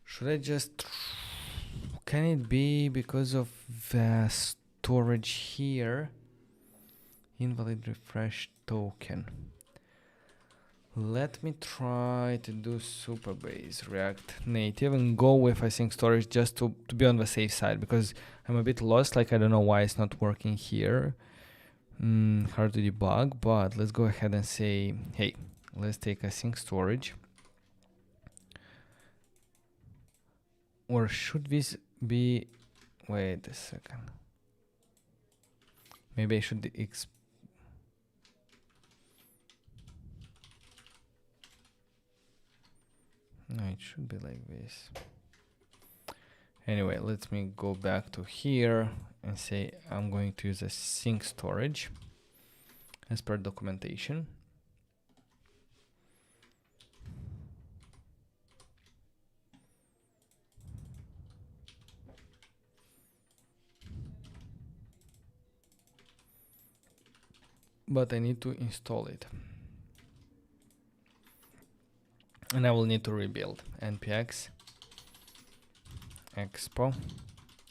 Should I just... Can it be because of the storage here? Invalid refresh token. Let me try to do Superbase React Native and go with async storage just to be on the safe side, because I'm a bit lost, like I don't know why it's not working here. Hard to debug, but let's go ahead and say, hey, let's take async storage. Or should this be... Wait a second. Maybe I should no, it should be like this. Anyway, let me go back to here and say I'm going to use a sync storage as per documentation. But I need to install it. And I will need to rebuild npx expo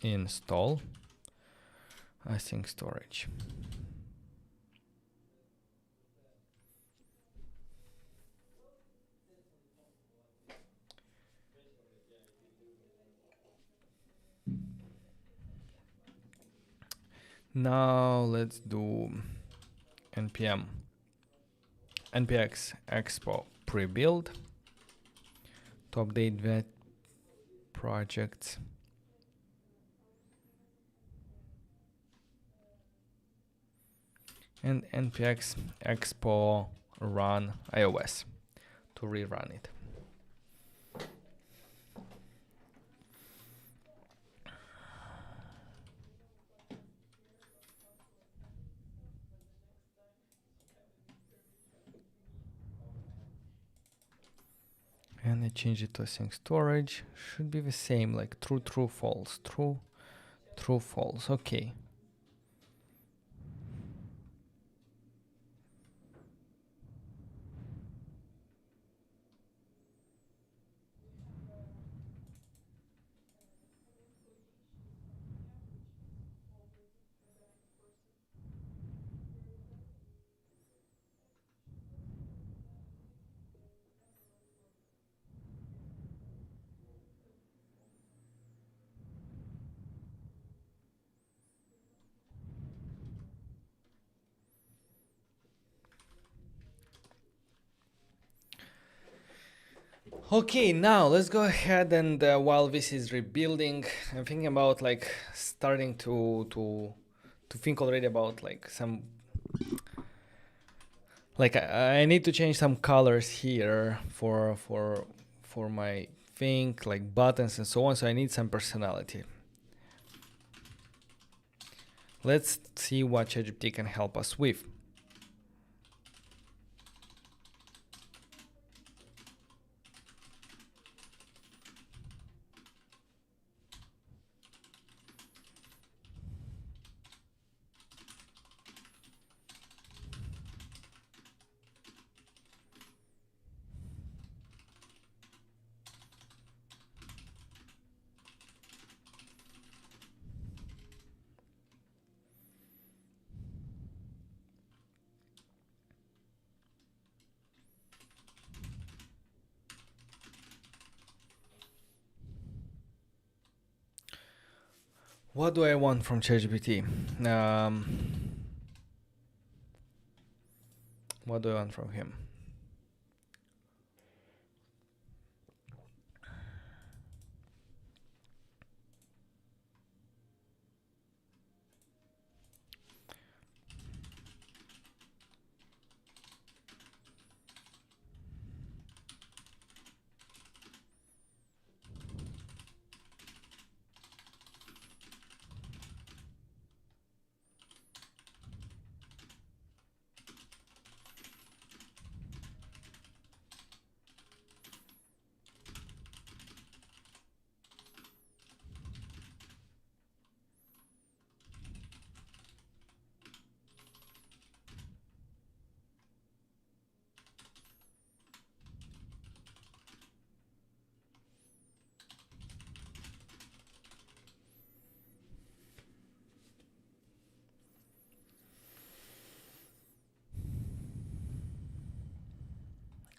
install async storage. Now let's do npm npx expo pre-build to update that projects. And npx expo run iOS to rerun it. I change it to async storage. Should be the same, like true, true, false, true, true, false. Okay. Okay, now let's go ahead and while this is rebuilding, I'm thinking about like starting to think already about like some like I need to change some colors here for my thing, like buttons and so on. So I need some personality. Let's see what ChatGPT can help us with. What do I want from ChatGPT? What do I want from him?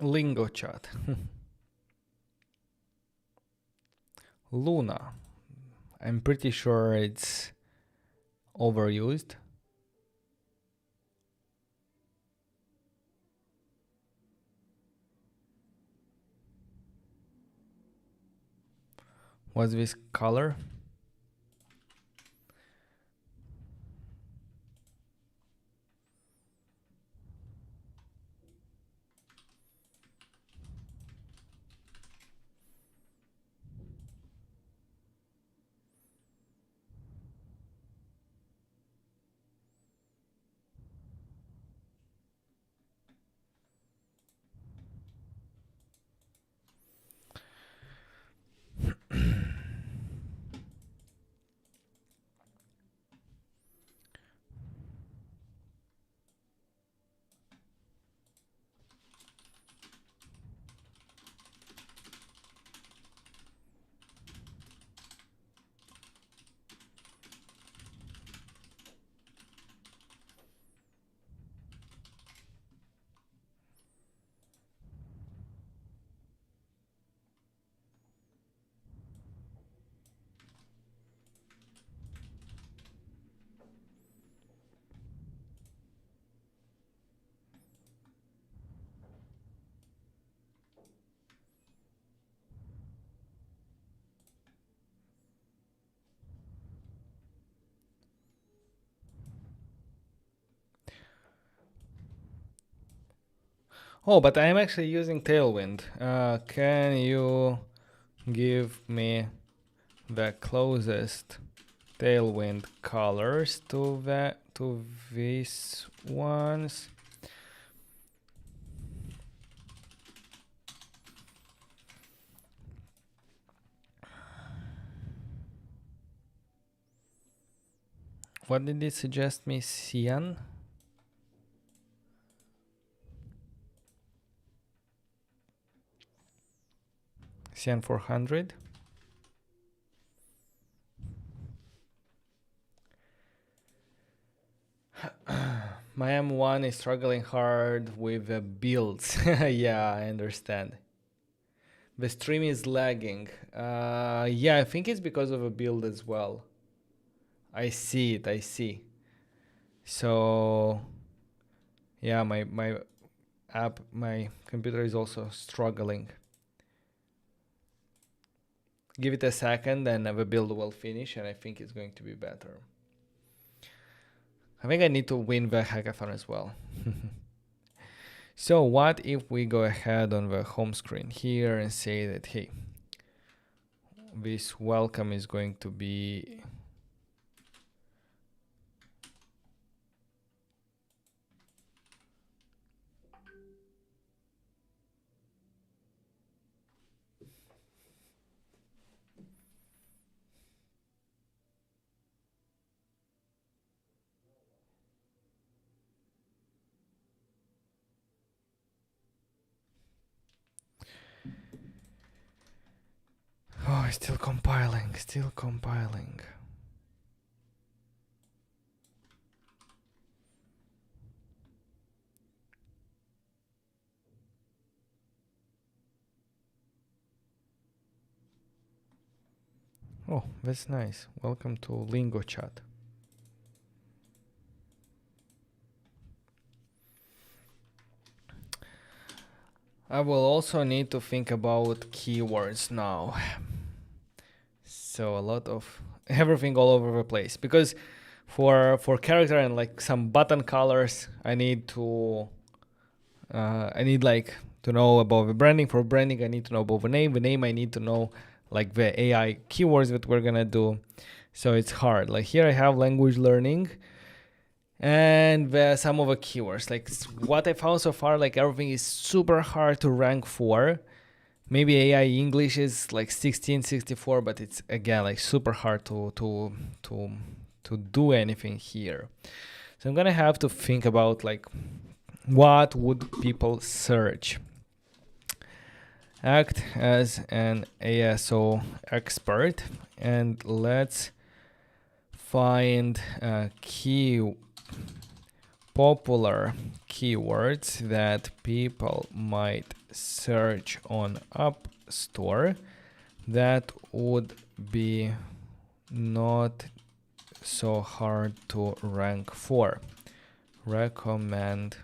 Lingo chat. Luna. I'm pretty sure it's overused. What's this color? Oh, but I'm actually using Tailwind. Can you give me the closest Tailwind colors to these ones? What did it suggest me? Cyan? Cyan 400? My M1 is struggling hard with builds. Yeah, I understand. The stream is lagging. Yeah, I think it's because of a build as well. I see it, I see. So yeah, my my computer is also struggling. Give it a second and the build will finish and I think it's going to be better. I think I need to win the hackathon as well. So what if we go ahead on the home screen here and say that, hey, this welcome is going to be oh, still compiling, still compiling. Oh, that's nice. Welcome to Lingo chat. I will also need to think about keywords now. So a lot of everything all over the place, because for character and like some button colors, I need like to know about the branding. For branding, I need to know about the name. The name, I need to know like the AI keywords that we're gonna do. So it's hard. Like here I have language learning and some of the keywords. Like what I found so far, like everything is super hard to rank for. Maybe AI English is like 16, 64, but it's again like super hard to do anything here. So I'm gonna have to think about like what would people search. Act as an ASO expert and let's find popular keywords that people might search on App Store that would be not so hard to rank for. Recommend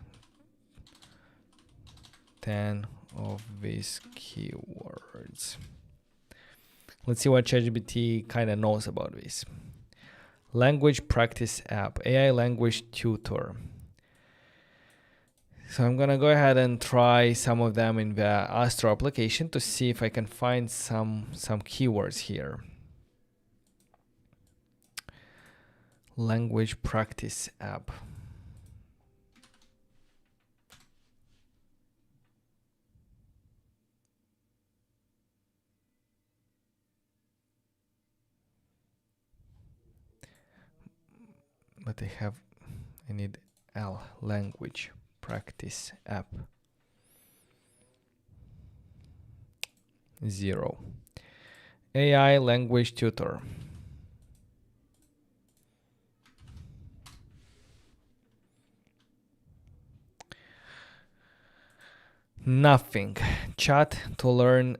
10 of these keywords. Let's see what ChatGPT kind of knows about this. Language practice app, AI language tutor. So I'm gonna go ahead and try some of them in the Astro application to see if I can find some keywords here. Language practice app. But I need L, language practice app. 0. AI language tutor. Nothing. Chat to learn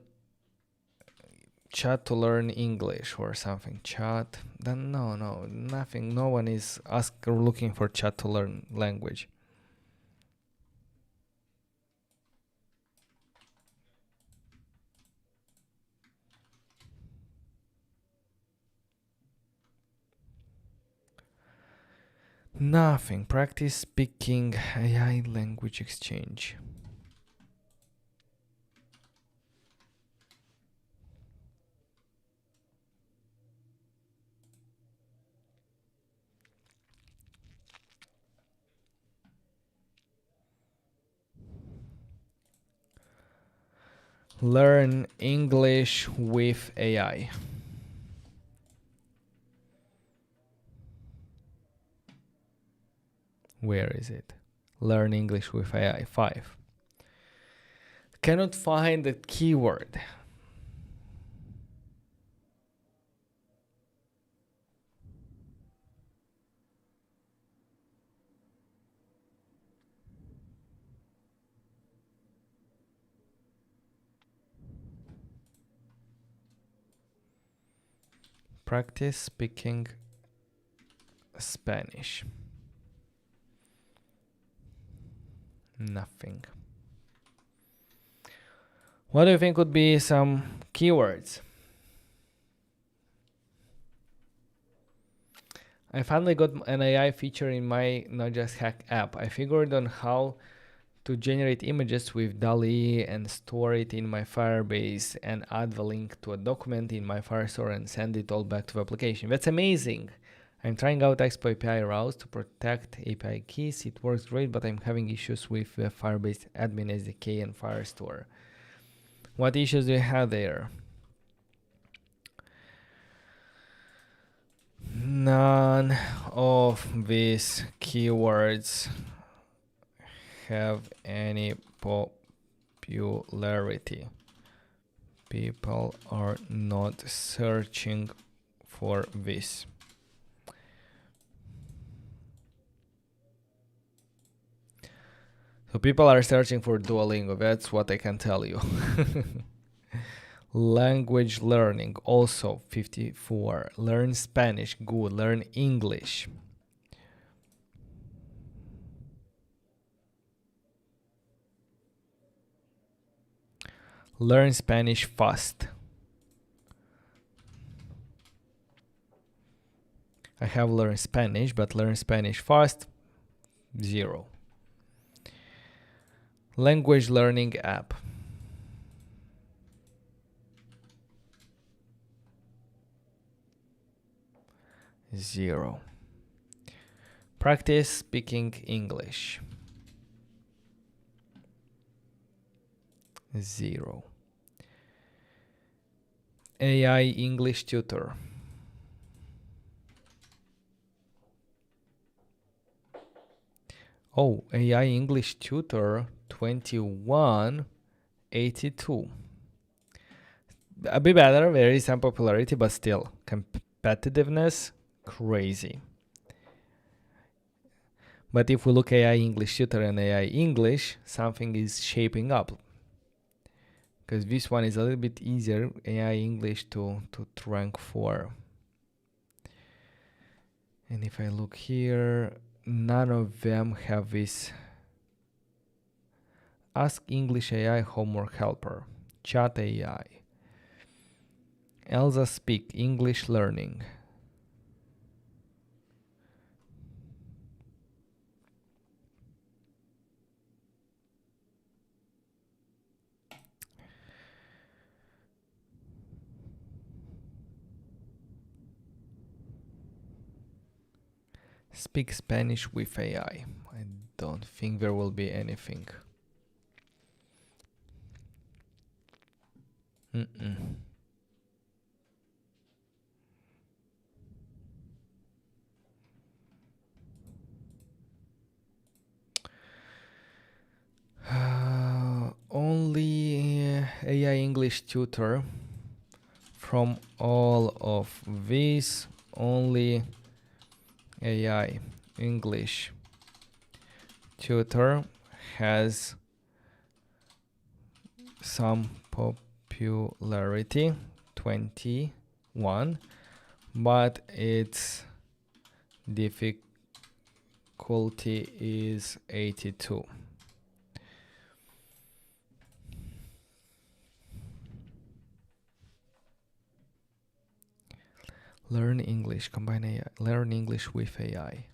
English or something. Chat. Then no, nothing. No one is looking for chat to learn language. Nothing. Practice speaking AI language exchange. Learn English with AI. Where is it? Learn English with AI 5. Cannot find the keyword. Practice speaking Spanish. Nothing. What do you think would be some keywords? I finally got an AI feature in my Notjust Hack app. I figured on how to generate images with DALL-E and store it in my Firebase and add the link to a document in my Firestore and send it all back to the application. That's amazing. I'm trying out Expo API routes to protect API keys. It works great, but I'm having issues with the Firebase admin SDK and Firestore. What issues do you have there? None of these keywords have any popularity. People are not searching for this. So people are searching for Duolingo, that's what I can tell you. Language learning, also 54. Learn Spanish, good. Learn English. Learn Spanish fast. I have learned Spanish, but learn Spanish fast, 0. Language learning app. Zero. Practice speaking English. 0. AI English tutor. Oh, AI English tutor 2182. A bit better, very some popularity, but still competitiveness crazy. But if we look AI English tutor and AI English, something is shaping up. Because this one is a little bit easier, AI English to rank for. And if I look here, none of them have this. Ask English AI homework helper, Chat AI, Elsa Speak English learning. Speak Spanish with AI. I don't think there will be anything. Only AI English tutor. From all of these, only AI English tutor has some popularity, 21, but its difficulty is 82. Learn English, combine AI, learn English with AI.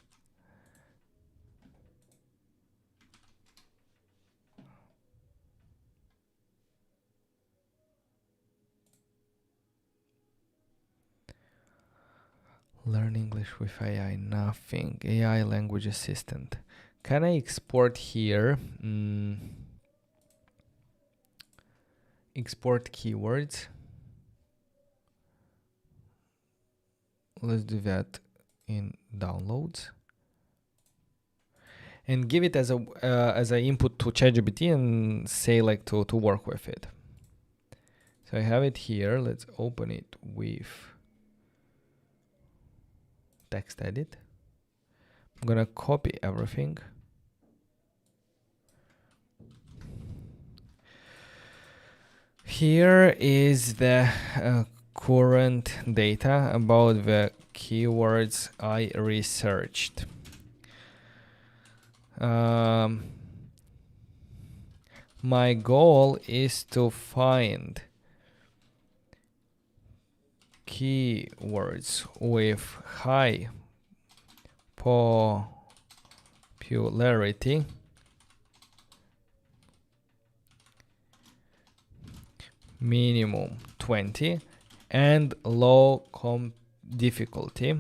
Learn English with AI, nothing. AI language assistant. Can I export here? Export keywords. Let's do that in downloads. and give it as a input to ChatGPT and say like to work with it. So I have it here. Let's open it with text edit. I'm gonna copy everything. Here is the current data about the keywords I researched. My goal is to find keywords with high popularity minimum 20 and low difficulty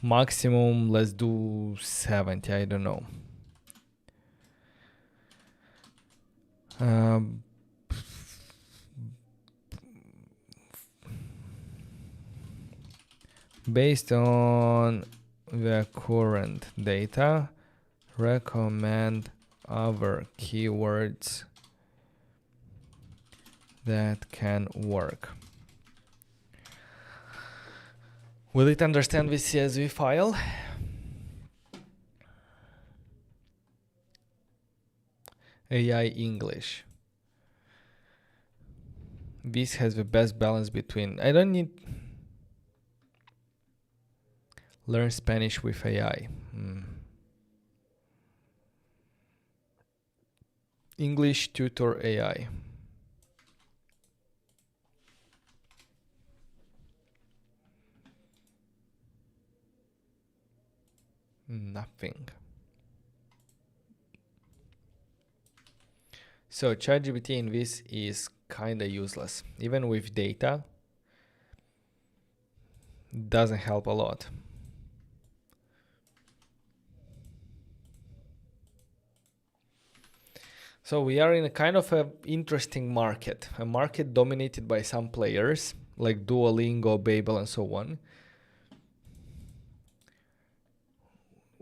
maximum, let's do 70, I don't know. Based on the current data, recommend other keywords that can work. Will it understand this CSV file? AI English. This has the best balance between, I don't need learn Spanish with AI. English tutor AI. Nothing. So ChatGPT in this is kind of useless. Even with data, doesn't help a lot. So we are in a kind of an interesting market, a market dominated by some players like Duolingo, Babel, and so on.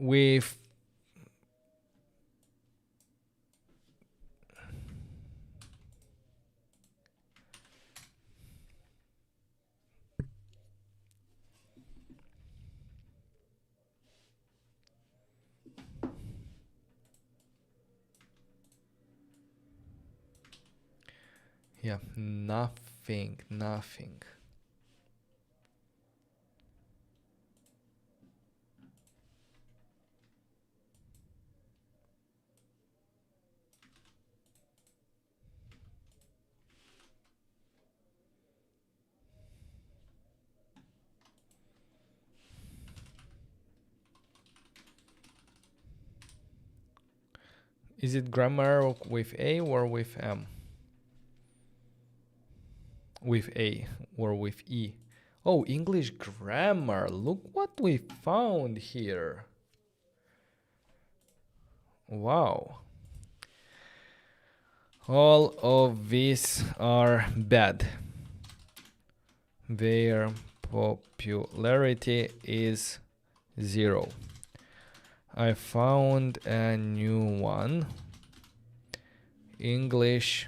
With nothing. Is it grammar with A or with M? With A or with E? Oh, English grammar. Look what we found here. Wow. All of these are bad. Their popularity is 0. I found a new one. English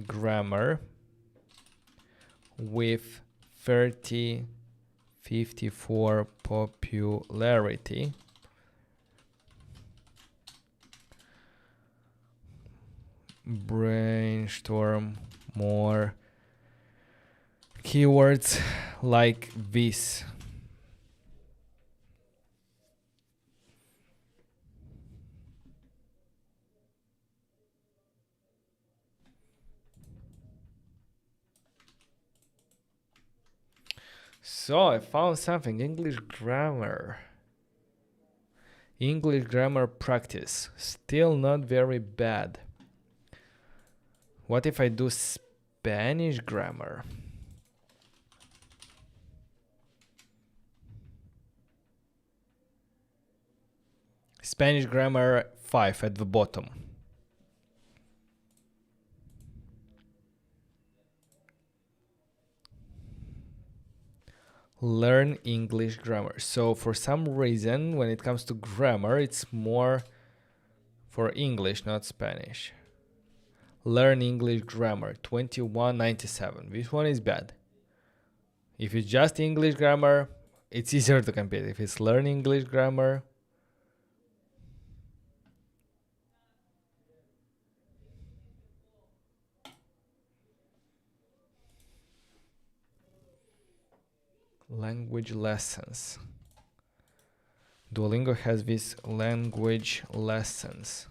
grammar with 54 popularity. Brainstorm more keywords like this. So I found something. English grammar practice. Still not very bad. What if I do Spanish grammar? Spanish grammar 5 at the bottom. Learn English grammar. So for some reason, when it comes to grammar, it's more for English, not Spanish. Learn English grammar, 2197. This one is bad. If it's just English grammar, it's easier to compete. If it's learn English grammar, language lessons. Duolingo has these language lessons.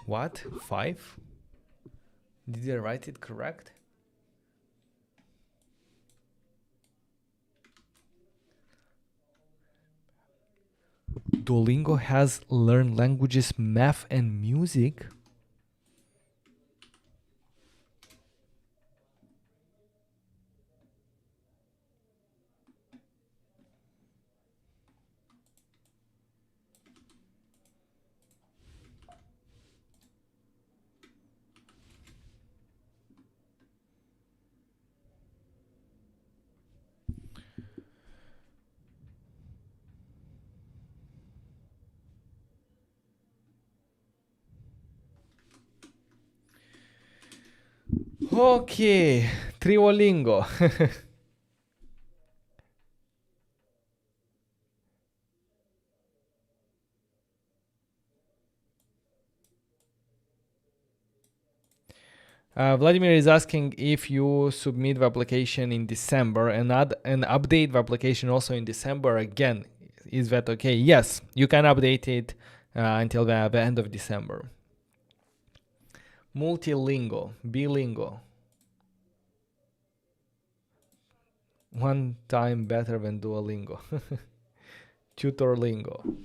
What? 5? Did I write it correct? Duolingo has learn languages, math, and music. Okay, Triolingo. Vladimir is asking if you submit the application in December and update the application also in December again. Is that okay? Yes, you can update it until the end of December. Multilingual, bilingual. One time better than Duolingo. Tutorlingo.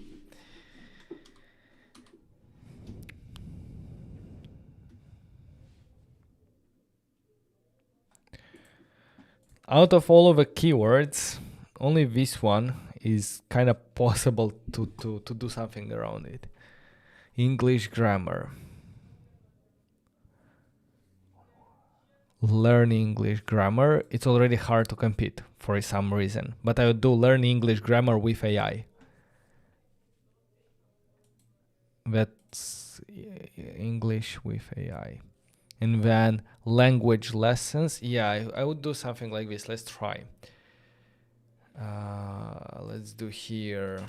Out of all of the keywords, only this one is kind of possible to do something around it. English grammar. Learn English grammar. It's already hard to compete for some reason, but I would do learn English grammar with AI. That's English with AI. And then language lessons. Yeah, I would do something like this. Let's try. Let's do here.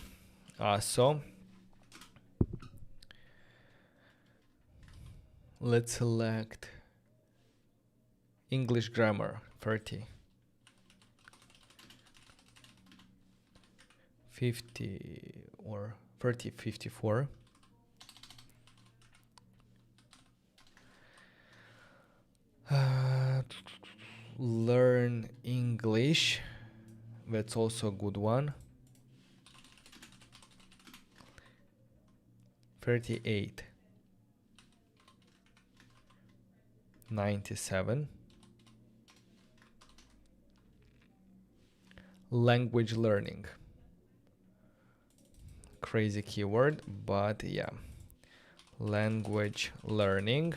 So let's select English grammar 30. 50 or 30, 54. Learn English. That's also a good one. 38. 97. Language learning. Crazy keyword, but yeah. Language learning.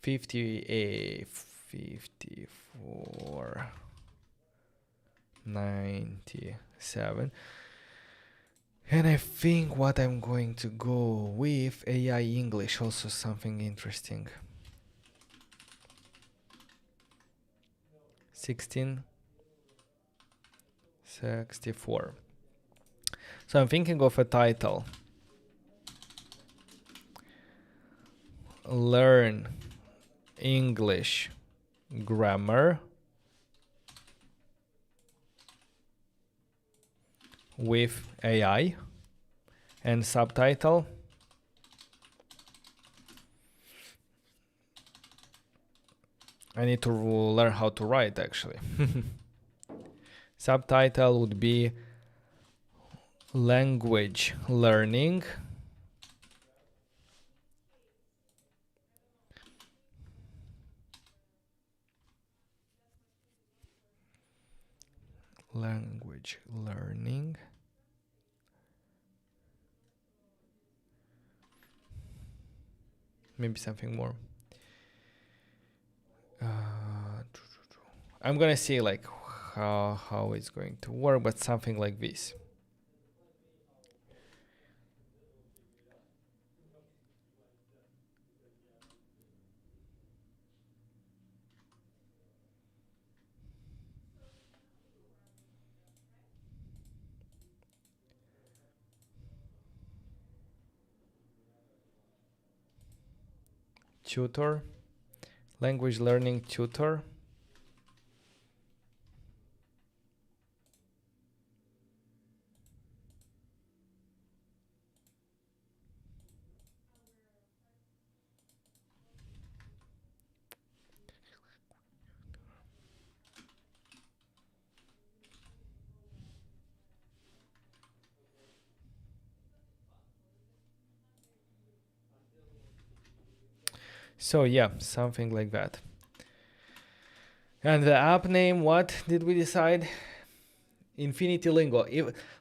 58, 54, 97. And I think what I'm going to go with AI English, also something interesting. 1664. So I'm thinking of a title. Learn English grammar with AI, and subtitle I need to learn how to write actually. Subtitle would be language learning maybe something more. I'm gonna see like how it's going to work, but something like this. Tutor, language learning tutor. So yeah, something like that. And the app name, what did we decide? Infinity Lingo.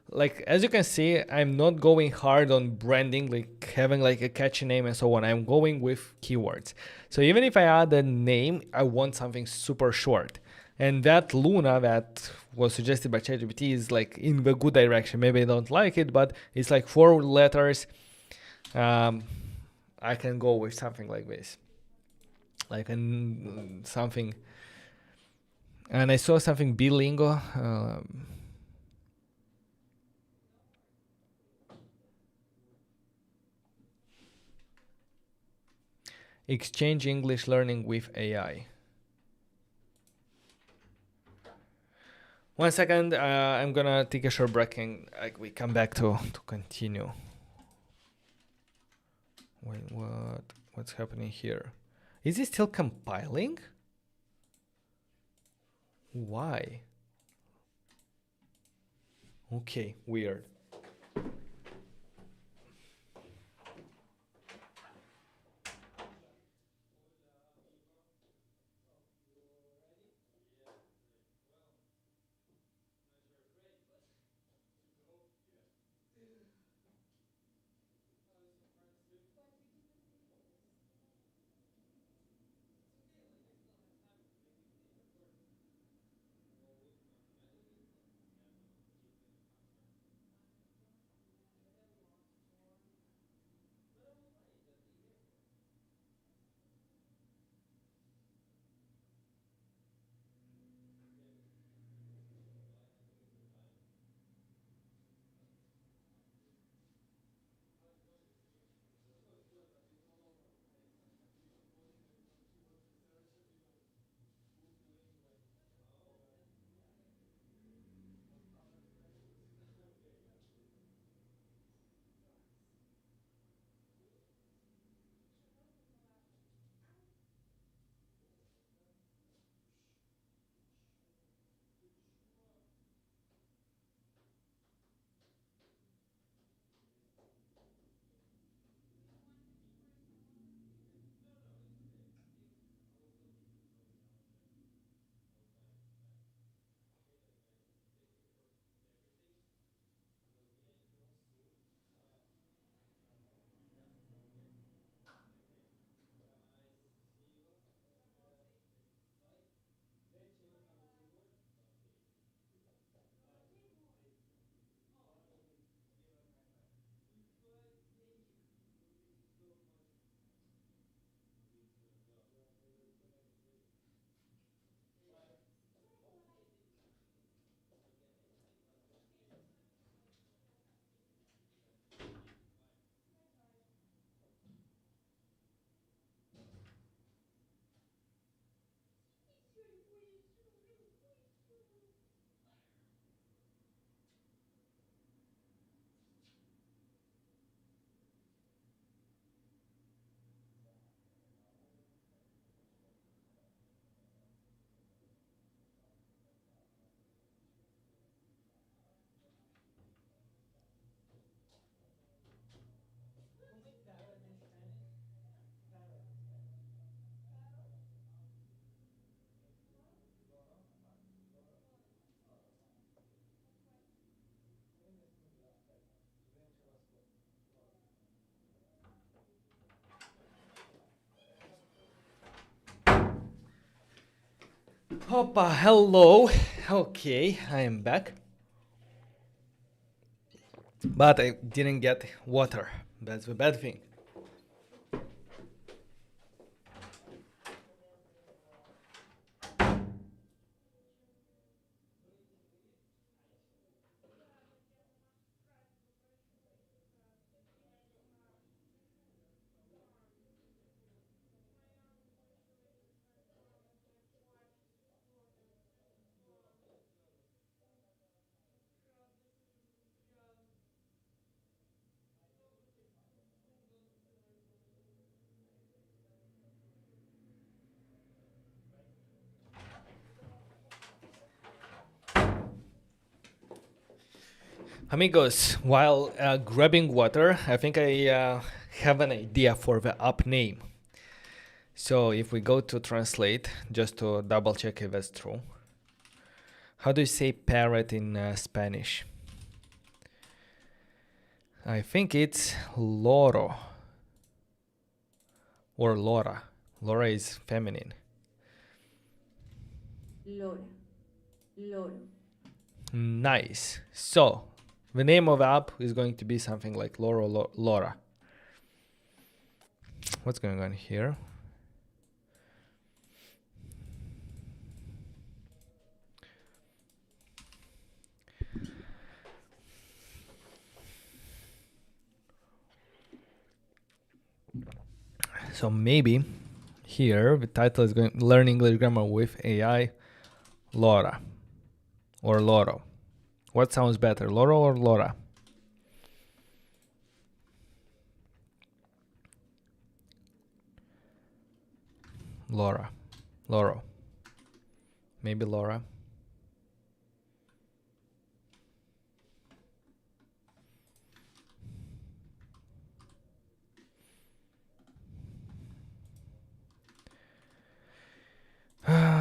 Like as you can see, I'm not going hard on branding, like having like a catchy name and so on. I'm going with keywords. So even if I add a name, I want something super short. And that Luna that was suggested by ChatGPT is like in the good direction. Maybe I don't like it, but it's like 4 letters. I can go with something like this, like something. And I saw something bilingual. Exchange English learning with AI. 1 second, I'm gonna take a short break and we come back to continue. Wait, what's happening here? Is it still compiling? Why? Okay, weird. Hoppa, hello. Okay, I am back. But I didn't get water. That's the bad thing. Amigos, while grabbing water, I think I have an idea for the app name. So if we go to translate, just to double check if that's true. How do you say parrot in Spanish? I think it's loro or Laura. Laura is feminine. Lora. Loro. Nice. So the name of the app is going to be something like Laura. What's going on here? So maybe here the title is going Learn English Grammar with AI, Laura or Loro. What sounds better, Loro or Laura? Laura. Loro. Maybe Laura.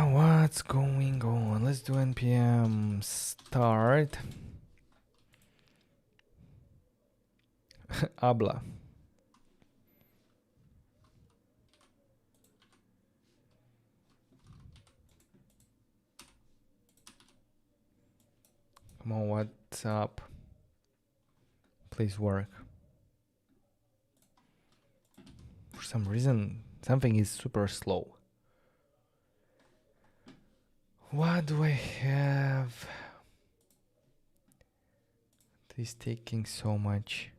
What's going on? Let's do npm start. Habla. Come on, what's up? Please work. For some reason, something is super slow. What do I have? It is taking so much.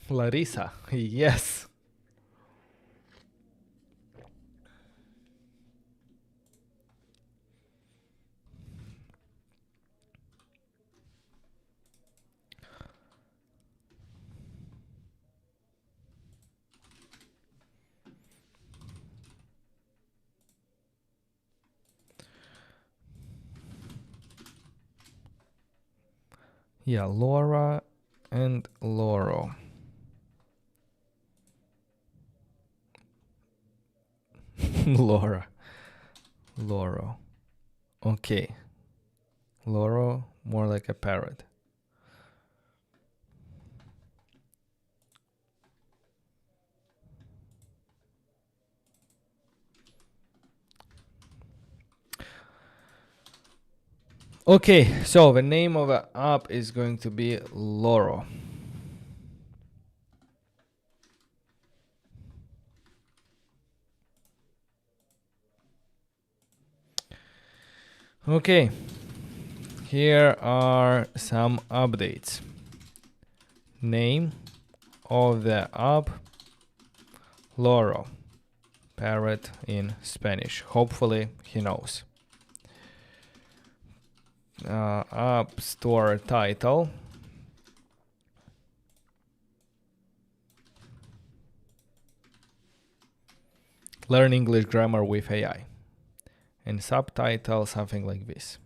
Larissa, yes. Yeah, Laura and Loro. Laura. Loro. Okay. Loro, more like a parrot. Okay, so the name of the app is going to be Loro. Okay, here are some updates. Name of the app, Loro. Parrot in Spanish. Hopefully he knows. App Store title. Learn English Grammar with AI. And subtitle, something like this.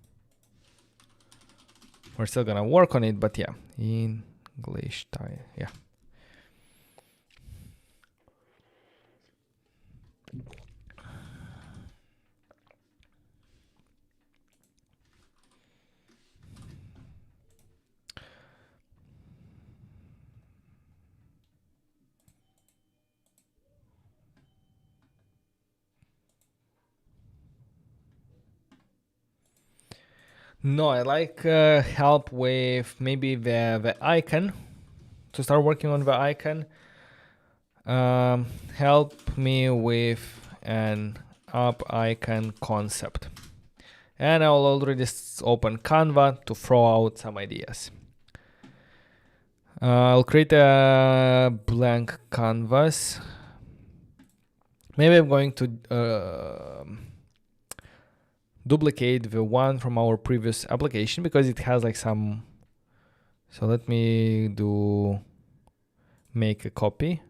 We're still gonna work on it, but yeah. English title, yeah. No, I like help with maybe the icon, to start working on the icon. Help me with an up icon concept. And I'll already open Canva to throw out some ideas. I'll create a blank canvas. Maybe I'm going to duplicate the one from our previous application because it has like some. So let me make a copy.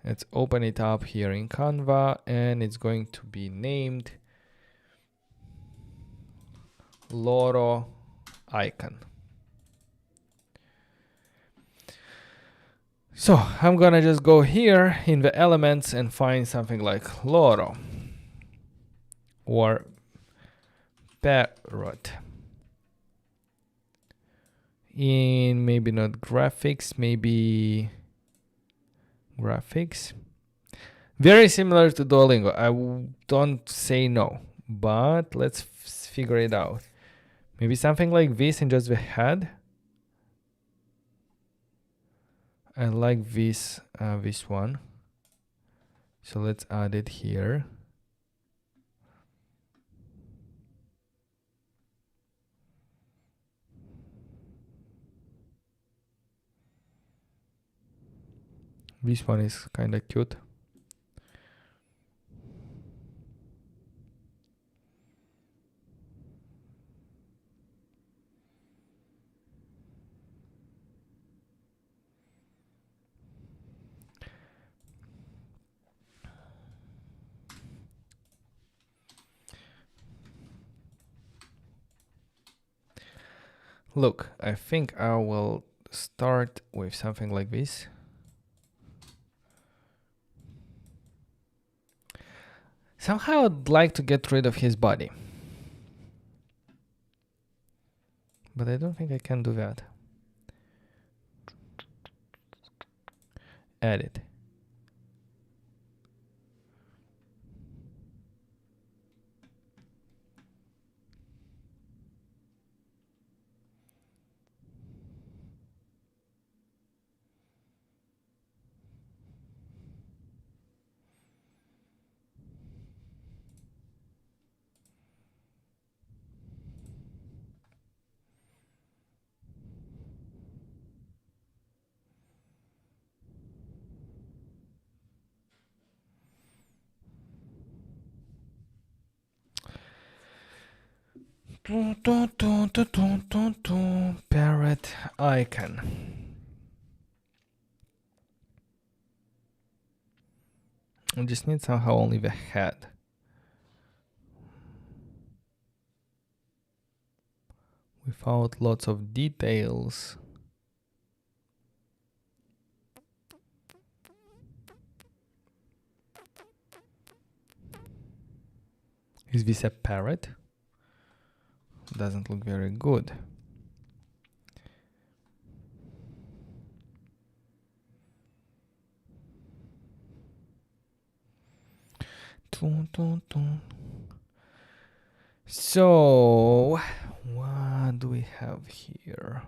Let's open it up here in Canva, and it's going to be named Loro icon. So I'm gonna just go here in the elements and find something like Loro or parrot. In maybe not graphics, maybe graphics. Very similar to Duolingo. I don't say no, but let's figure it out. Maybe something like this in just the head. I like this one. So let's add it here. This one is kind of cute. Look, I think I will start with something like this. Somehow I'd like to get rid of his body. But I don't think I can do that. Edit. Parrot icon. I just need somehow only the head. Without lots of details. Is this a parrot? Doesn't look very good. So, what do we have here?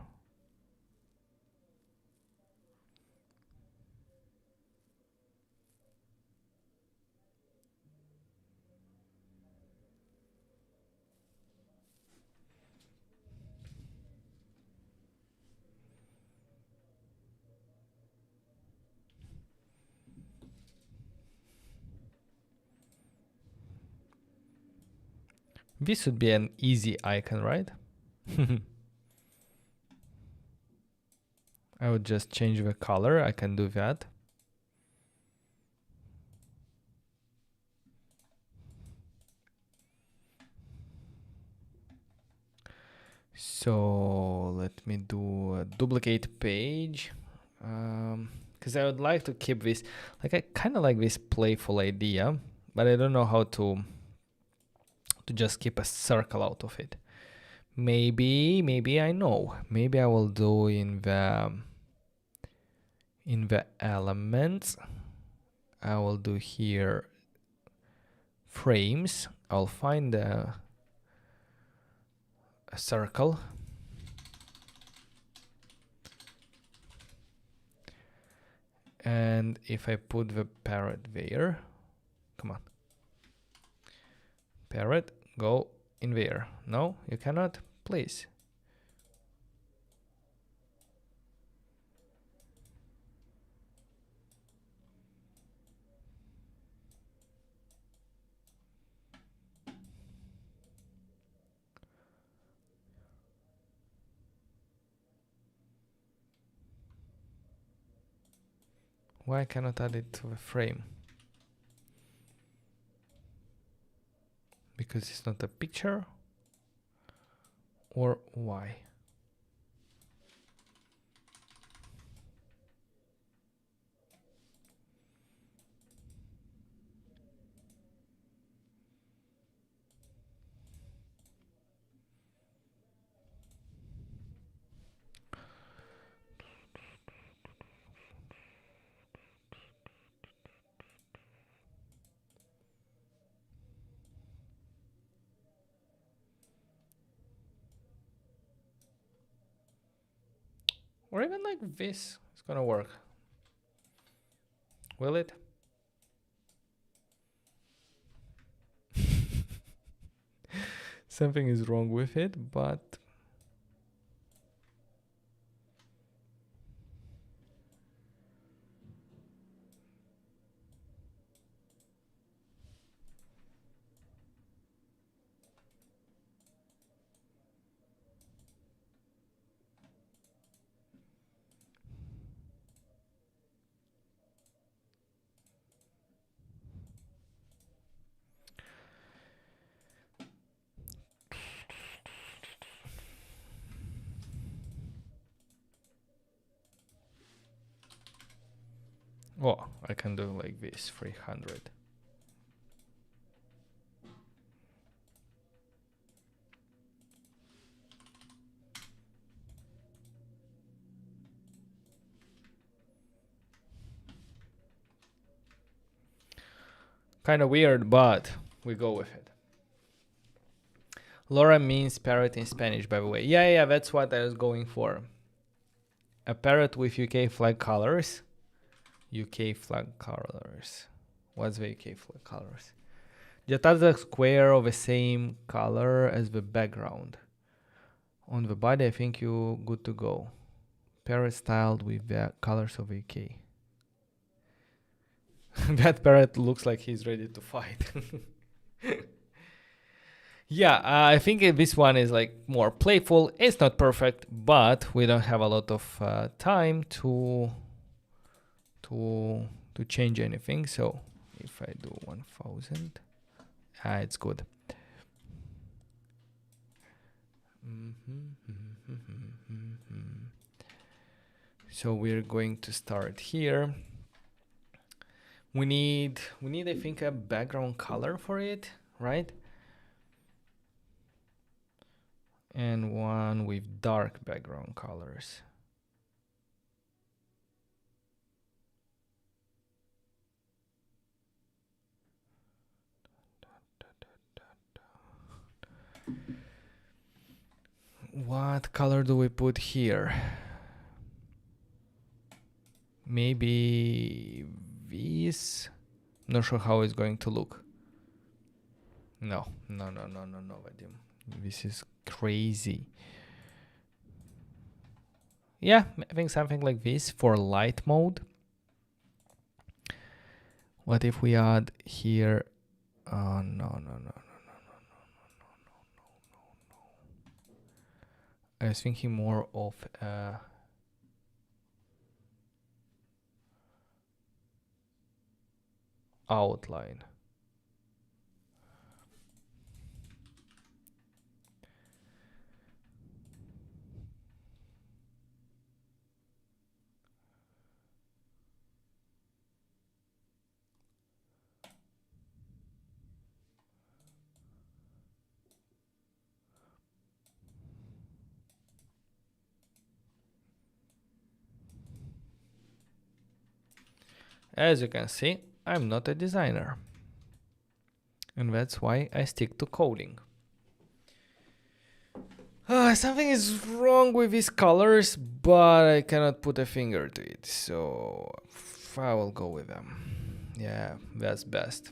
This would be an easy icon, right? I would just change the color. I can do that. So let me do a duplicate page. Because I would like to keep this, like I kind of like this playful idea, but I don't know how to just keep a circle out of it. Maybe I know. Maybe I will do in the elements. I will do here frames. I'll find a circle. And if I put the parrot there, come on. Parrot, go in there. No, you cannot, please. Why I cannot add it to the frame? Because it's not a picture? Or why? Or even like this, it's gonna work. Will it? Something is wrong with it, but oh, I can do like this, 300. Kind of weird, but we go with it. Laura means parrot in Spanish, by the way. Yeah, that's what I was going for. A parrot with UK flag colors. UK flag colors. What's the UK flag colors? Just add a square of the same color as the background. On the body, I think you're good to go. Parrot styled with the colors of UK. That parrot looks like he's ready to fight. Yeah, I think this one is like more playful. It's not perfect, but we don't have a lot of time to change anything. So if I do 1000, it's good. So we're going to start here. We need I think a background color for it, right? And one with dark background colors. What color do we put here? Maybe this. Not sure how it's going to look. No, Vadim. This is crazy. Yeah, I think something like this for light mode. What if we add here? Oh, no. I was thinking more of outline. As you can see, I'm not a designer. And that's why I stick to coding. Something is wrong with these colors, but I cannot put a finger to it, so I will go with them. Yeah, that's best.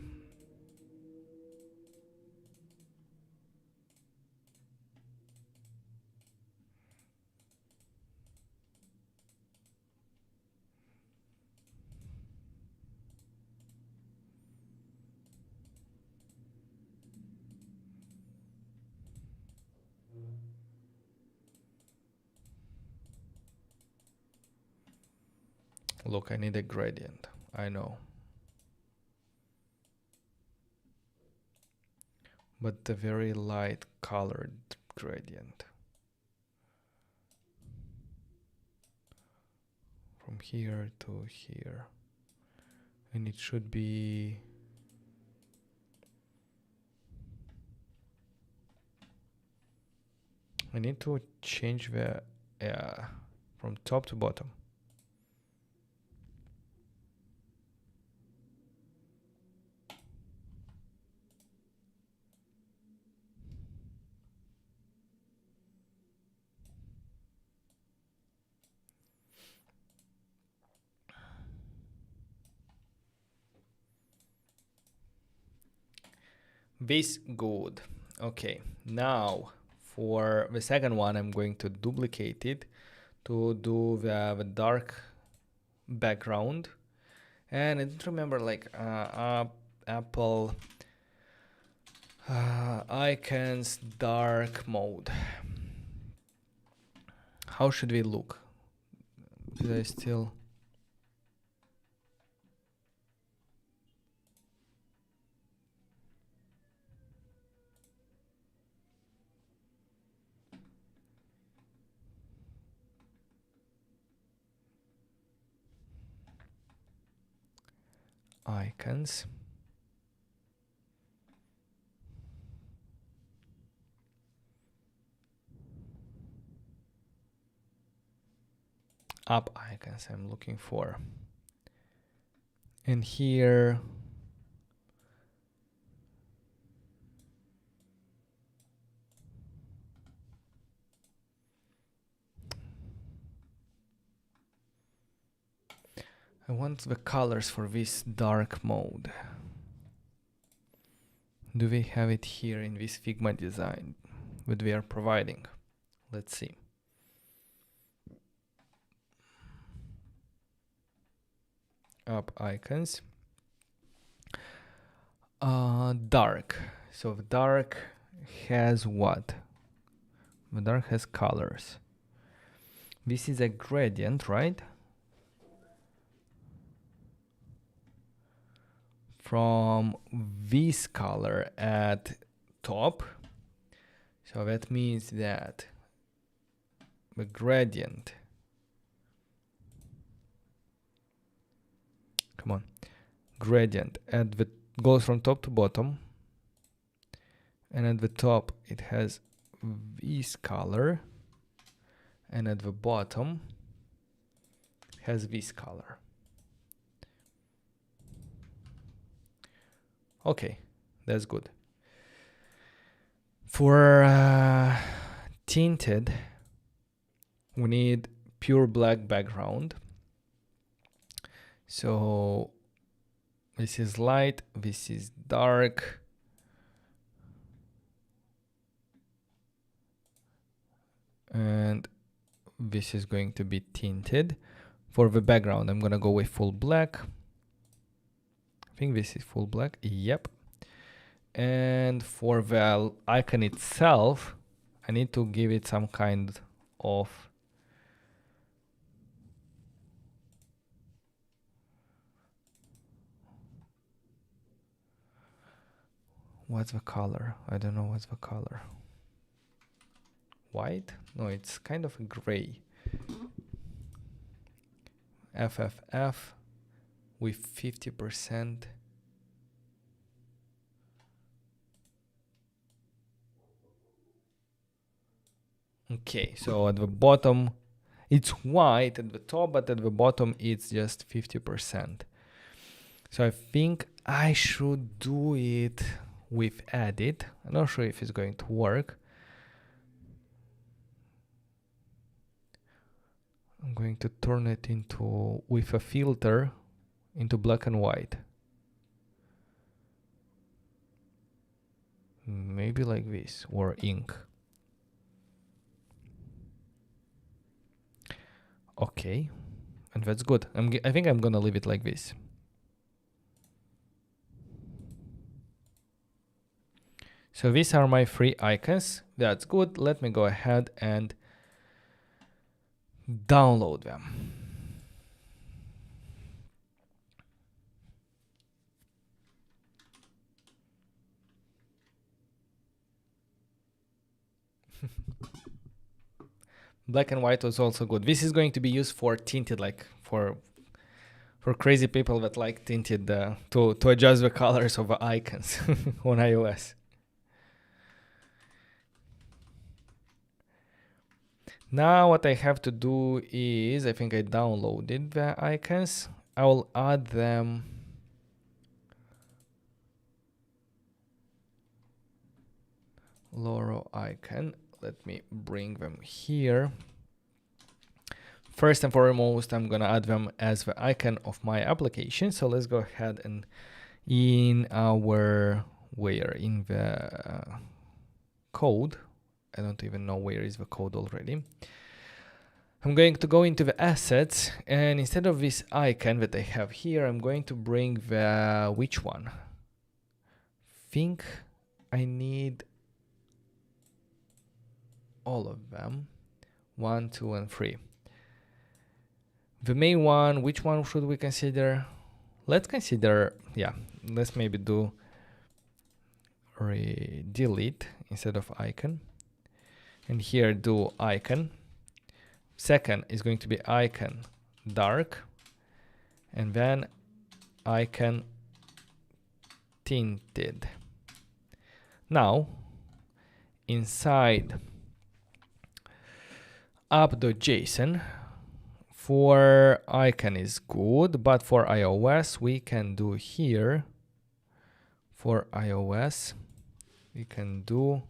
Look, I need a gradient, I know. But a very light colored gradient. From here to here. And it should be... I need to change the... from top to bottom. This good. Okay, now for the second one, I'm going to duplicate it to do the dark background. And I don't remember like Apple icons dark mode. How should we look? Because I still... icons. Up icons I'm looking for. And here I want the colors for this dark mode. Do we have it here in this Figma design that we are providing? Let's see. Up icons. Dark. So the dark has what? The dark has colors. This is a gradient, right? From this color at top. So that means that the gradient, come on, gradient at the goes from top to bottom, and at the top it has this color, and at the bottom has this color. Okay, that's good. For tinted, we need pure black background. So this is light, this is dark. And this is going to be tinted. For the background, I'm gonna go with full black. I think this is full black, yep. And for the icon itself, I need to give it some kind of what's the color? I don't know what's the color. White? No, it's kind of a gray. FFF with 50%. Okay, so at the bottom it's white at the top, but at the bottom it's just 50%. So I think I should do it we've added. I'm not sure if it's going to work. I'm going to turn it into, with a filter, into black and white. Maybe like this, or ink. Okay, and that's good. I think I'm gonna leave it like this. So these are my 3 icons. That's good. Let me go ahead and download them. Black and white was also good. This is going to be used for tinted, like for crazy people that like tinted, to adjust the colors of the icons on iOS. Now what I have to do is, I think I downloaded the icons. I will add them. Loro icon. Let me bring them here. First and foremost, I'm gonna add them as the icon of my application. So let's go ahead and in our, in the code, I don't even know where is the code already. I'm going to go into the assets, and instead of this icon that I have here, I'm going to bring the, which one? Think I need all of them, 1, 2, and 3. The main one, which one should we consider? Let's consider, yeah, let's maybe do delete instead of icon. And here do icon. Second is going to be icon dark, and then icon tinted. Now, inside app.json, for icon is good, but for iOS we can do here, for iOS we can do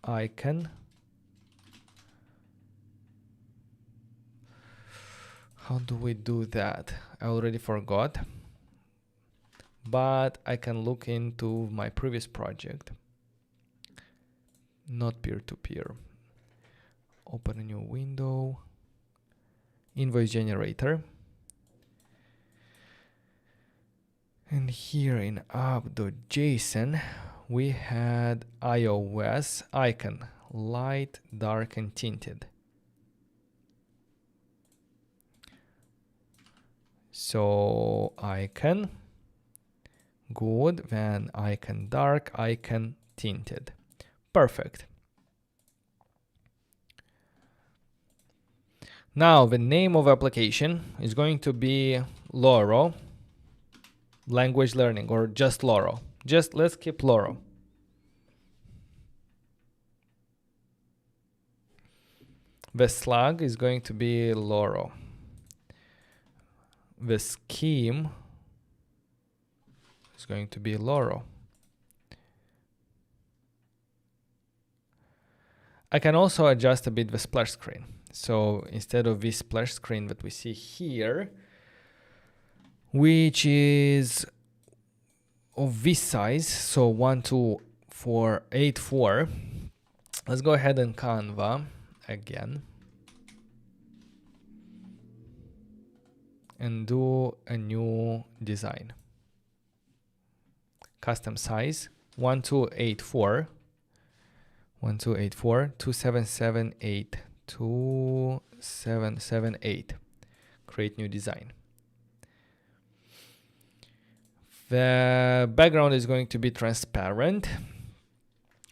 icon. How do we do that? I already forgot, but I can look into my previous project. Not peer-to-peer. Open a new window. Invoice generator. And here in app.json, we had iOS icon, light, dark, and tinted. So icon, good, then icon dark, icon tinted. Perfect. Now the name of application is going to be Loro language learning, or just Loro. Just let's keep Loro. The slug is going to be Loro. The scheme is going to be Loro. I can also adjust a bit the splash screen. So instead of this splash screen that we see here, which is of this size, so 12484, let's go ahead and Canva again and do a new design. Custom size 1284, 2778, 2778. Create new design. The background is going to be transparent.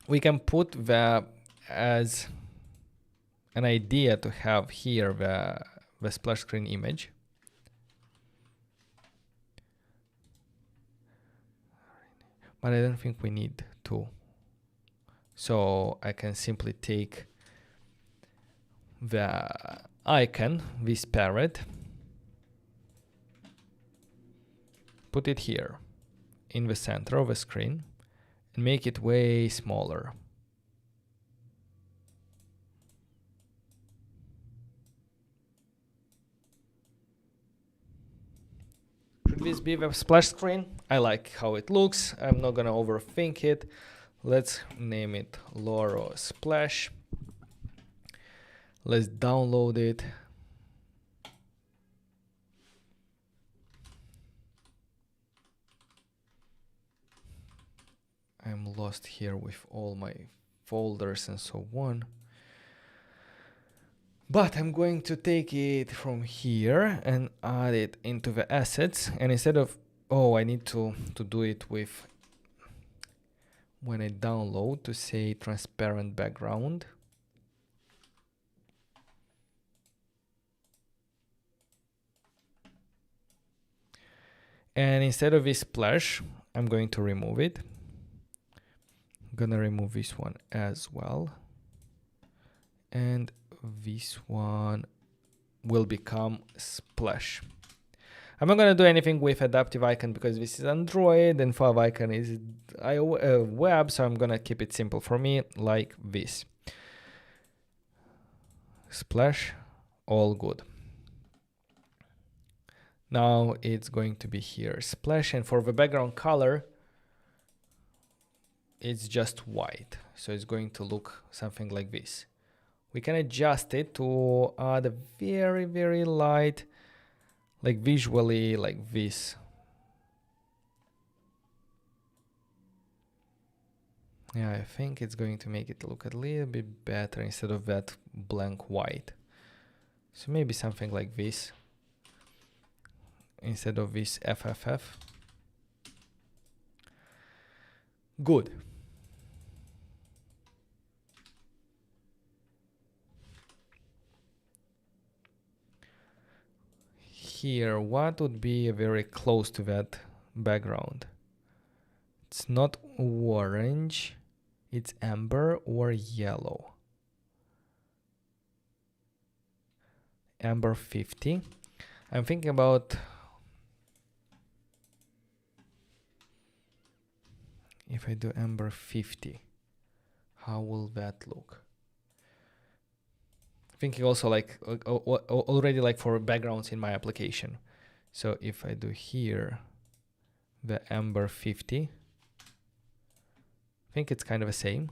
We can put the, as an idea to have here the splash screen image. But I don't think we need to. So I can simply take the icon, this parrot, put it here in the center of the screen, and make it way smaller. Should this be a splash screen? I like how it looks. I'm not gonna overthink it. Let's name it Loro Splash. Let's download it. I'm lost here with all my folders and so on. But I'm going to take it from here and add it into the assets. And instead of, oh, I need to do it with, when I download, to say transparent background. And instead of this splash, I'm going to remove it. I'm gonna remove this one as well. And this one will become splash. I'm not gonna do anything with adaptive icon because this is Android and fav icon is web, so I'm gonna keep it simple for me like this. Splash, all good. Now it's going to be here, splash, and for the background color, it's just white. So it's going to look something like this. We can adjust it to add a very, very light, like visually like this. Yeah, I think it's going to make it look a little bit better instead of that blank white. So maybe something like this instead of this FFF. Good. Here, what would be very close to that background? It's not orange, it's amber or yellow. Amber 50. I'm thinking about if I do amber 50, how will that look? Thinking also like already like for backgrounds in my application. So if I do here the amber 50, I think it's kind of the same.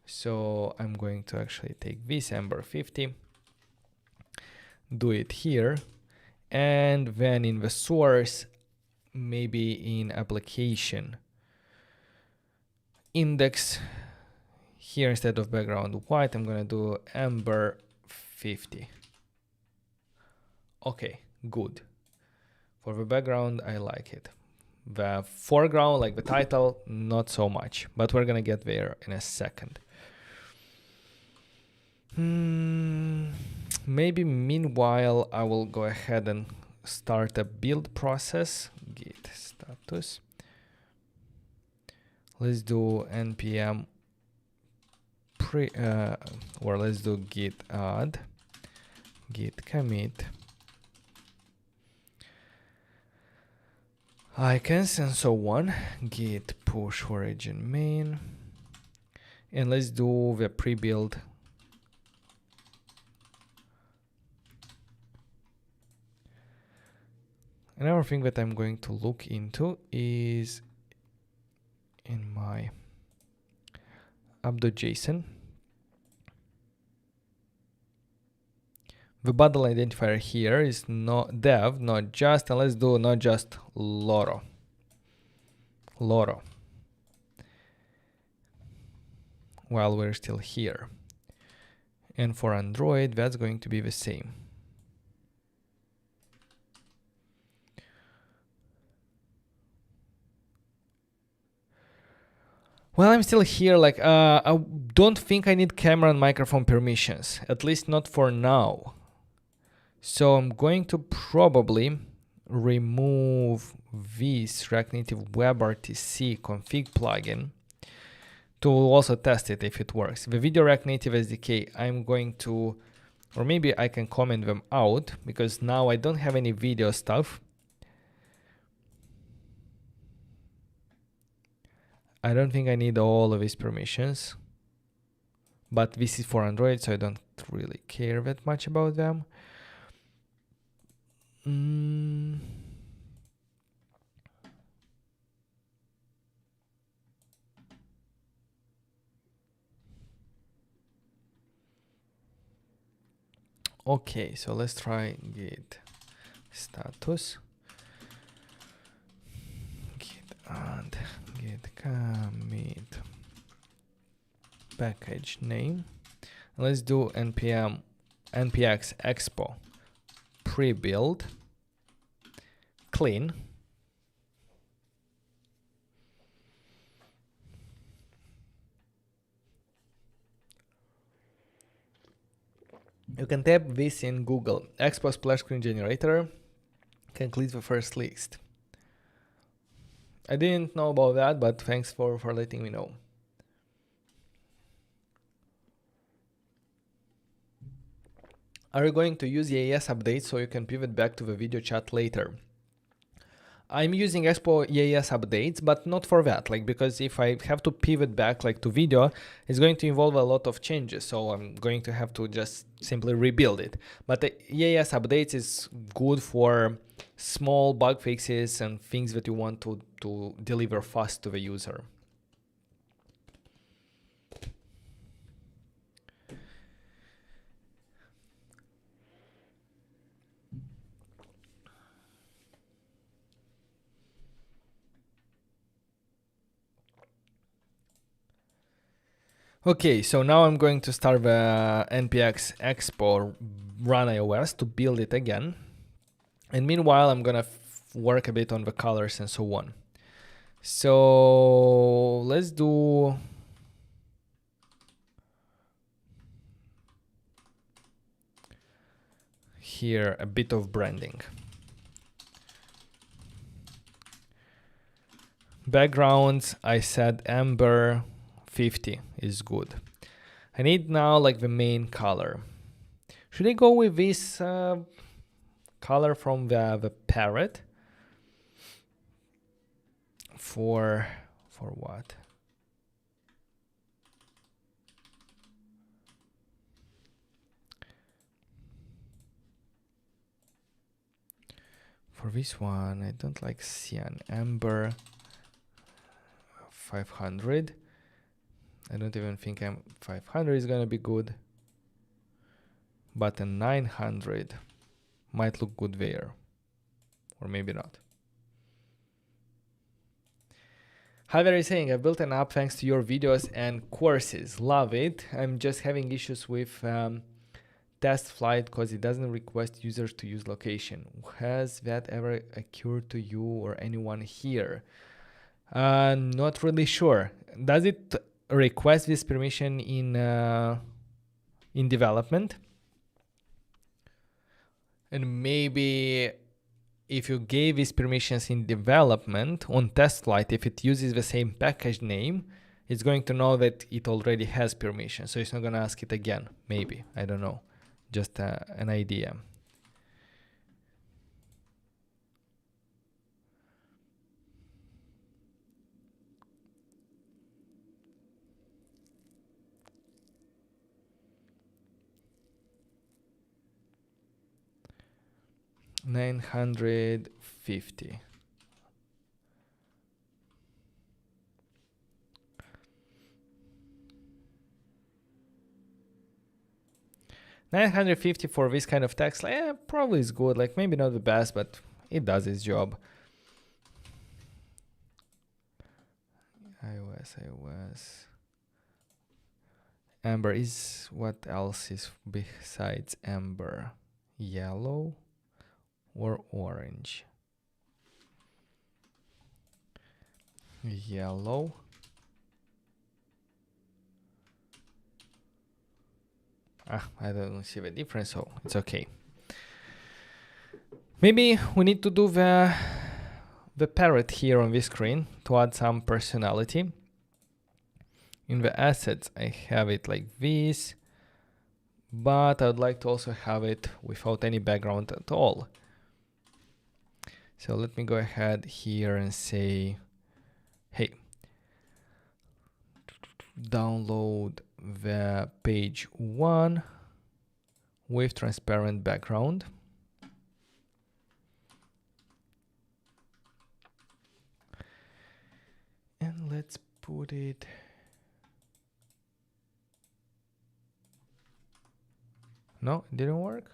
So I'm going to actually take this amber 50, do it here, and then in the source, maybe in application, index. Here instead of background white, I'm gonna do amber 50. Okay, good. For the background, I like it. The foreground, like the title, not so much, but we're gonna get there in a second. Maybe meanwhile, I will go ahead and start a build process. Git status. Let's do npm or let's do git add, git commit icons and so on, git push origin main, and let's do the pre-build. Another thing that I'm going to look into is in my app.json. The bundle identifier here is not dev, not just, and let's do not just Loro. Loro. While we're still here. And for Android, that's going to be the same. Well, I'm still here, like, I don't think I need camera and microphone permissions, at least not for now. So I'm going to probably remove this React Native WebRTC config plugin to also test it if it works. The video React Native SDK, I'm going to, or maybe I can comment them out because now I don't have any video stuff. I don't think I need all of these permissions, but this is for Android, so I don't really care that much about them. Okay, so let's try git status, git add, git commit package name. Let's do npm npx expo pre-build clean. You can tap this in Google. Expo splash screen generator can click the first list. I didn't know about that, but thanks for letting me know. Are you going to use EAS updates so you can pivot back to the video chat later? I'm using Expo EAS updates, but not for that, like, because if I have to pivot back like to video, it's going to involve a lot of changes. So I'm going to have to just simply rebuild it. But the EAS updates is good for small bug fixes and things that you want to deliver fast to the user. Okay, so now I'm going to start the npx expo run iOS to build it again. And meanwhile, I'm gonna work a bit on the colors and so on. So let's do here a bit of branding. Backgrounds, I said amber 50 is good. I need now like the main color. Should I go with this color from the parrot? For what? For this one, I don't like cyan. Amber 500. I don't even think 500 is gonna be good, but a 900 might look good there, or maybe not. Javier is saying, I've built an app thanks to your videos and courses. Love it. I'm just having issues with test flight because it doesn't request users to use location. Has that ever occurred to you or anyone here? Not really sure. Does it request this permission in development? And maybe if you gave these permissions in development on test flight, if it uses the same package name, it's going to know that it already has permission. So it's not going to ask it again. Maybe, I don't know. Just an idea. $950. $950 for this kind of text, probably is good. Like maybe not the best, but it does its job. iOS. Amber is, what else is besides amber? Yellow or orange? Yellow. I don't see the difference, so it's okay. Maybe we need to do the parrot here on this screen to add some personality. In the assets, I have it like this, but I would like to also have it without any background at all. So let me go ahead here and say, hey, download the page 1 with transparent background. And let's put it no, it didn't work.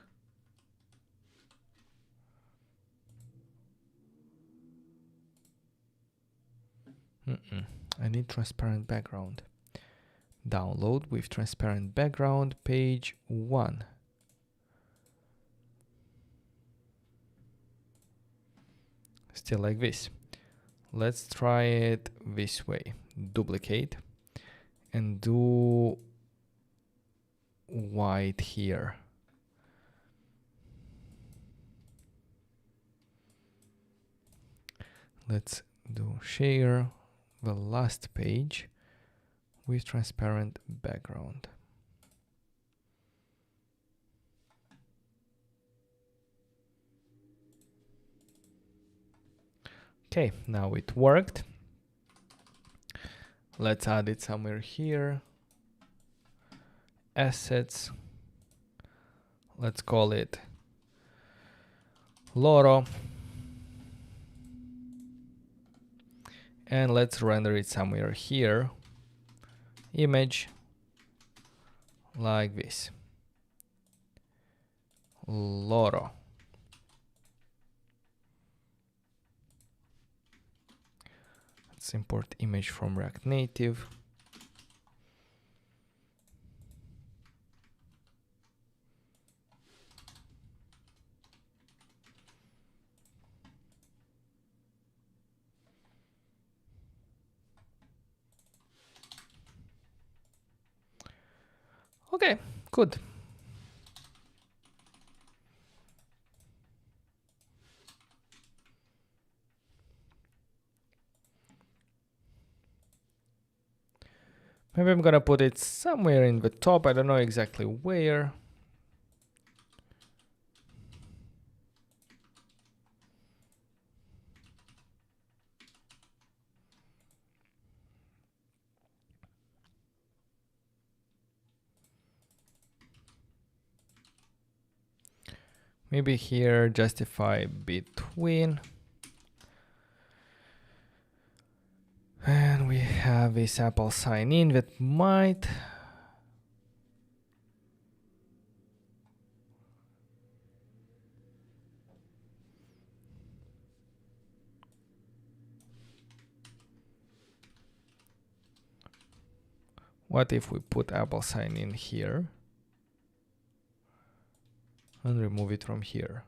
I need transparent background. Download with transparent background page 1. Still like this. Let's try it this way. Duplicate and do white here. Let's do share the last page with transparent background. Okay, now it worked. Let's add it somewhere here. Assets. Let's call it Loro. And let's render it somewhere here. Image like this. Loro. Let's import image from React Native. Okay, good. Maybe I'm gonna put it somewhere in the top. I don't know exactly where. Maybe here, justify between. And we have this Apple sign in that might. What if we put Apple sign in here and remove it from here?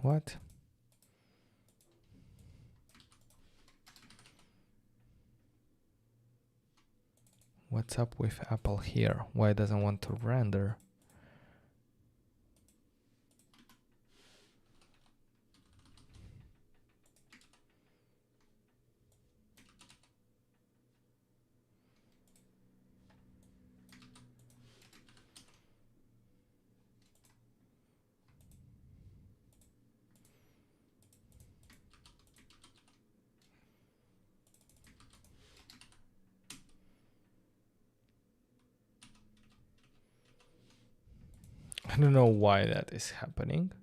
What? What's up with Apple here? Why it doesn't want to render? I don't know why that is happening,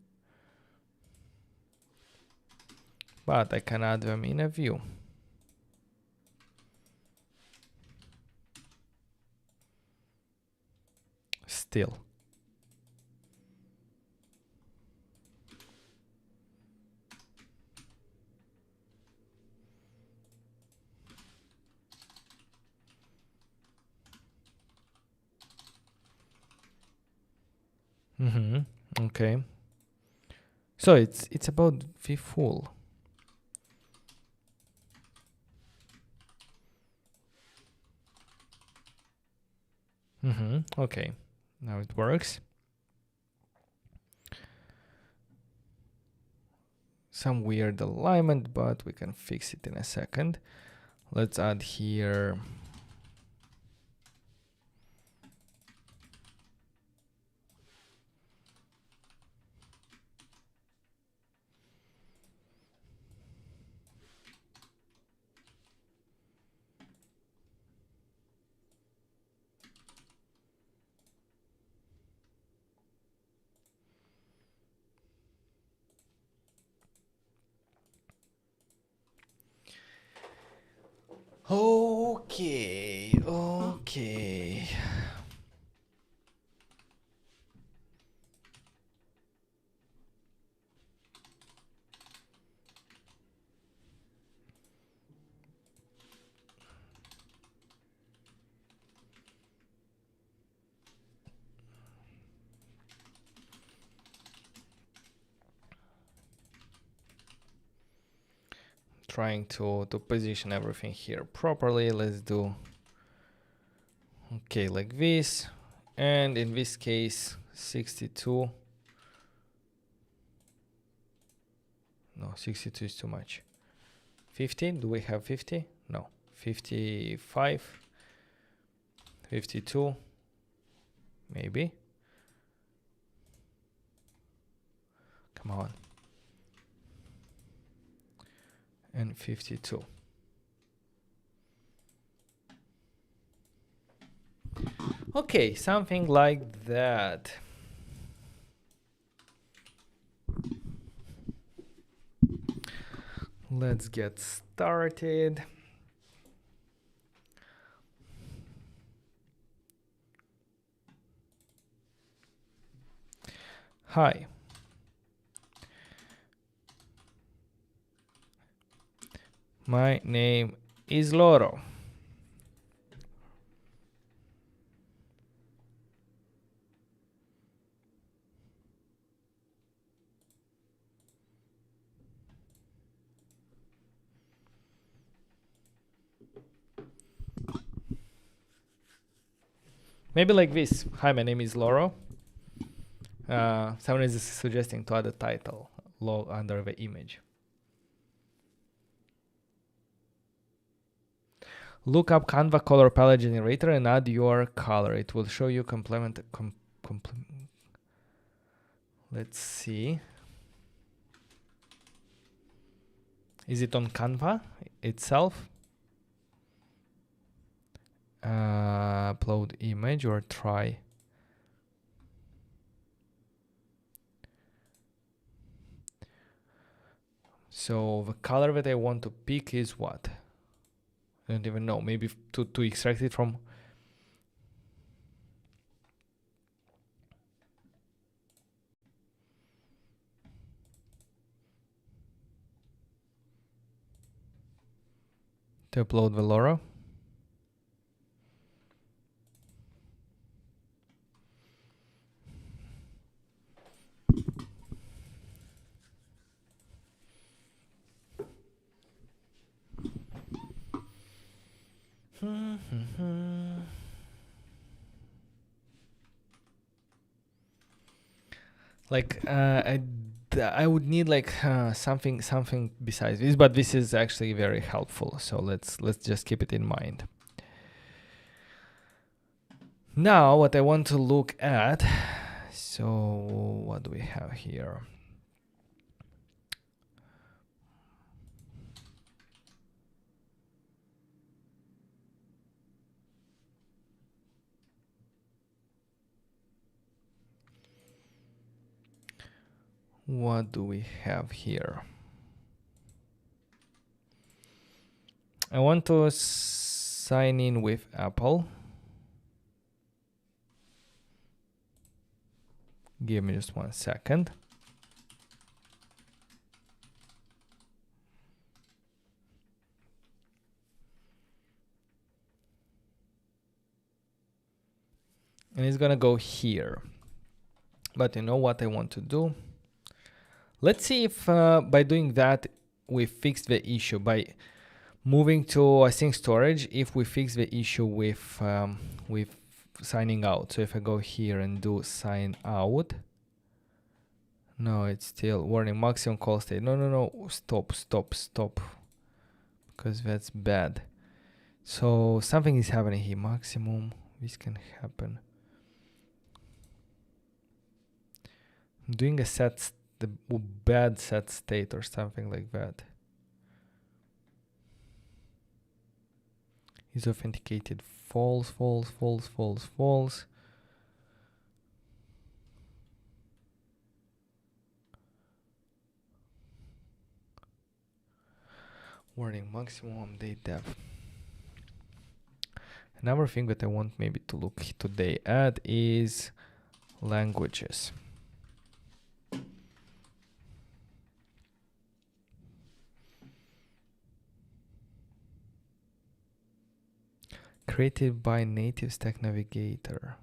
but I can add them in a view. Still. Okay. So it's about the full. Okay. Now it works. Some weird alignment, but we can fix it in a second. Let's add here okay. Trying to position everything here properly. Let's do okay like this, and in this case 62. No, 62 is too much. 50, do we have 50? No. 55, 52, maybe. Come on. And 52. Okay, something like that. Let's get started. Hi. My name is Loro. Maybe like this. Hi, my name is Loro. Someone is suggesting to add a title under the image. Look up Canva color palette generator and add your color. It will show you complement. Let's see. Is it on Canva itself? Upload image or try. So the color that I want to pick is what? I don't even know. Maybe to extract it from. To upload the Loro. Like I would need like something besides this, but this is actually very helpful. So let's just keep it in mind. Now what I want to look at. So what do we have here? What do we have here? I want to sign in with Apple. Give me just 1 second. And it's gonna go here. But you know what I want to do? Let's see if by doing that we fix the issue. By moving to async storage, if we fix the issue with signing out. So if I go here and do sign out, no, it's still warning maximum call state. No, stop, because that's bad. So something is happening here. Maximum, this can happen. I'm doing a the bad set state or something like that. Is authenticated false, false, false, false, false. Warning, maximum update dev. Another thing that I want maybe to look today at is languages. Created by native stack navigator.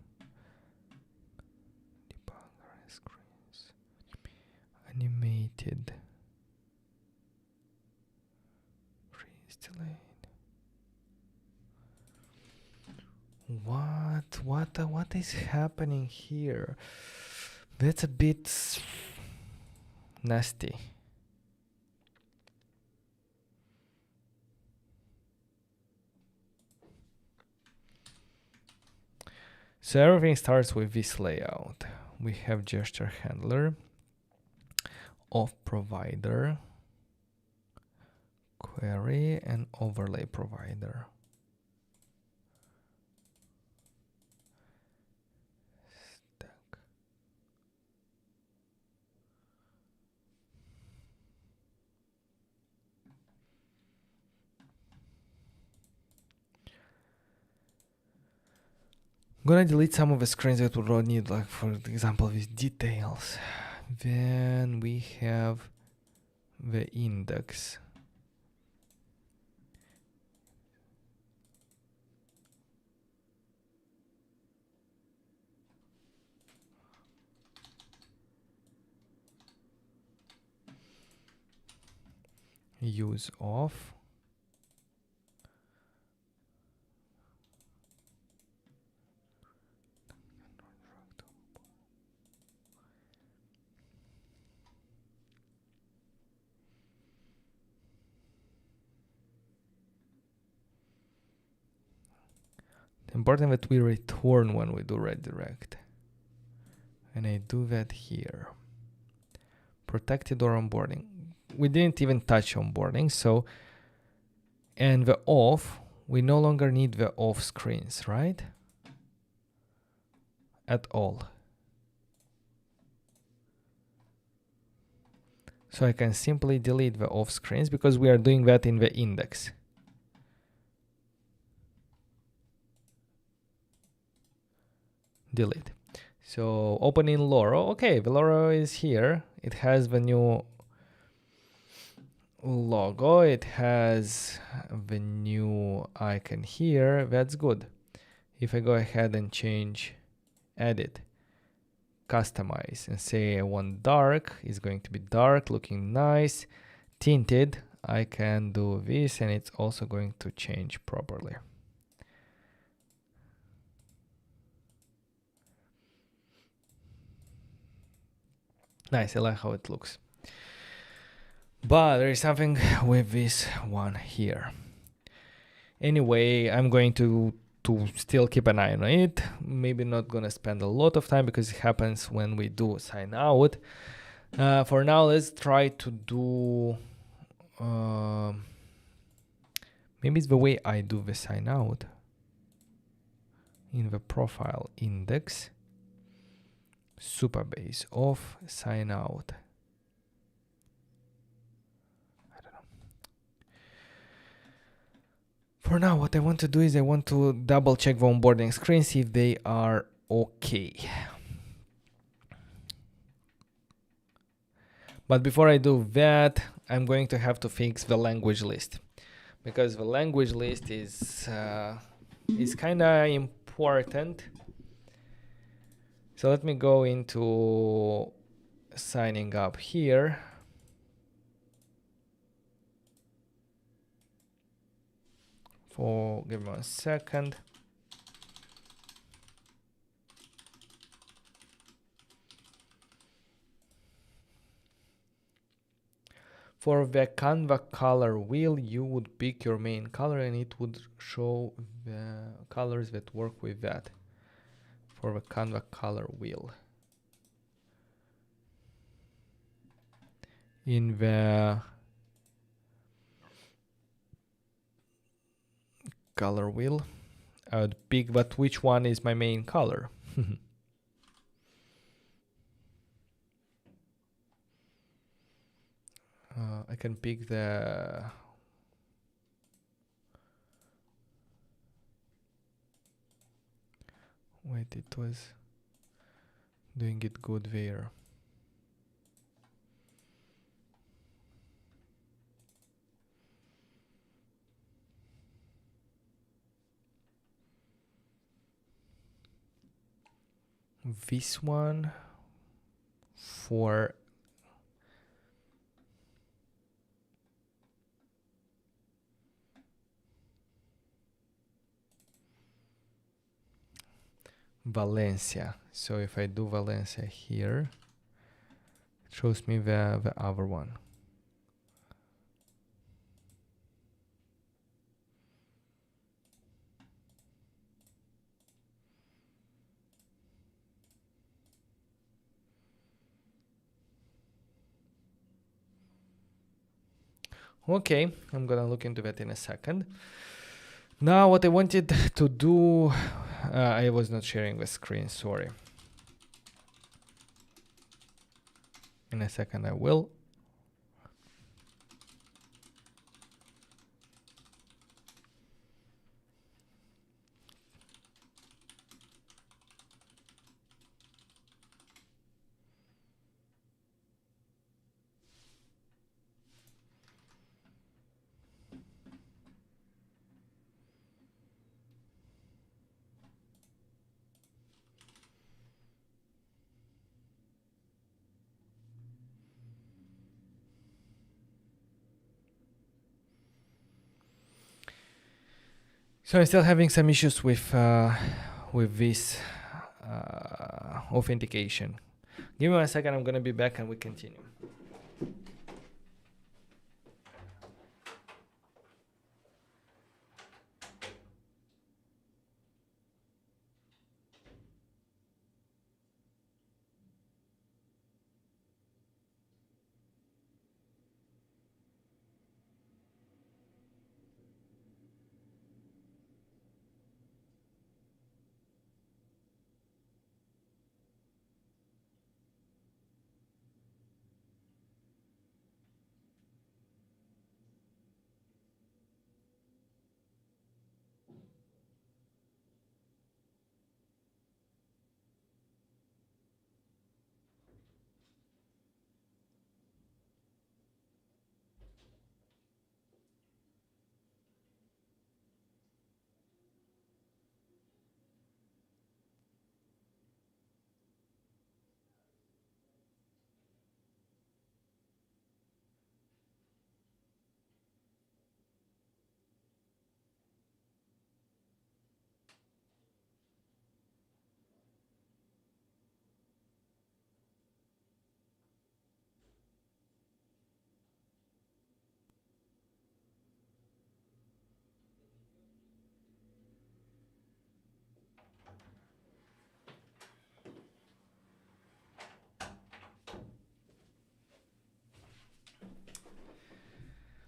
Debugger screens. Animated. Freeze delayed. What is happening here? That's a bit nasty. So everything starts with this layout. We have gesture handler, of provider, query, and overlay provider. Stack. I'm gonna delete some of the screens that we don't need, like for example with details. Then we have the index. Use of. Important that we return when we do redirect. And I do that here. Protected or onboarding. We didn't even touch onboarding, so, and the off, we no longer need the off screens, right? At all. So I can simply delete the off screens because we are doing that in the index. Delete. So opening Loro. Okay, the Loro is here. It has the new logo. It has the new icon here. That's good. If I go ahead and change, edit, customize, and say I want dark, it's going to be dark, looking nice. Tinted, I can do this, and it's also going to change properly. Nice, I like how it looks. But there is something with this one here. Anyway, I'm going to still keep an eye on it. Maybe not gonna spend a lot of time because it happens when we do sign out. For now, let's try to do, maybe it's the way I do the sign out. In the profile index, Supabase of sign out. I don't know. For now, what I want to do is I want to double check the onboarding screen, see if they are okay. But before I do that, I'm going to have to fix the language list, because the language list is kind of important. So let me go into signing up here. Give me 1 second. For the Canva color wheel, you would pick your main color and it would show the colors that work with that. For the Canva color wheel. In the color wheel, I would pick, but which one is my main color? I can pick the wait, it was doing it good there. This one for Valencia. So if I do Valencia here, it shows me the other one. Okay, I'm gonna look into that in a second. Now what I wanted to do, I was not sharing the screen, sorry. In a second I will. So I'm still having some issues with this authentication. Give me 1 second, I'm gonna be back and we continue.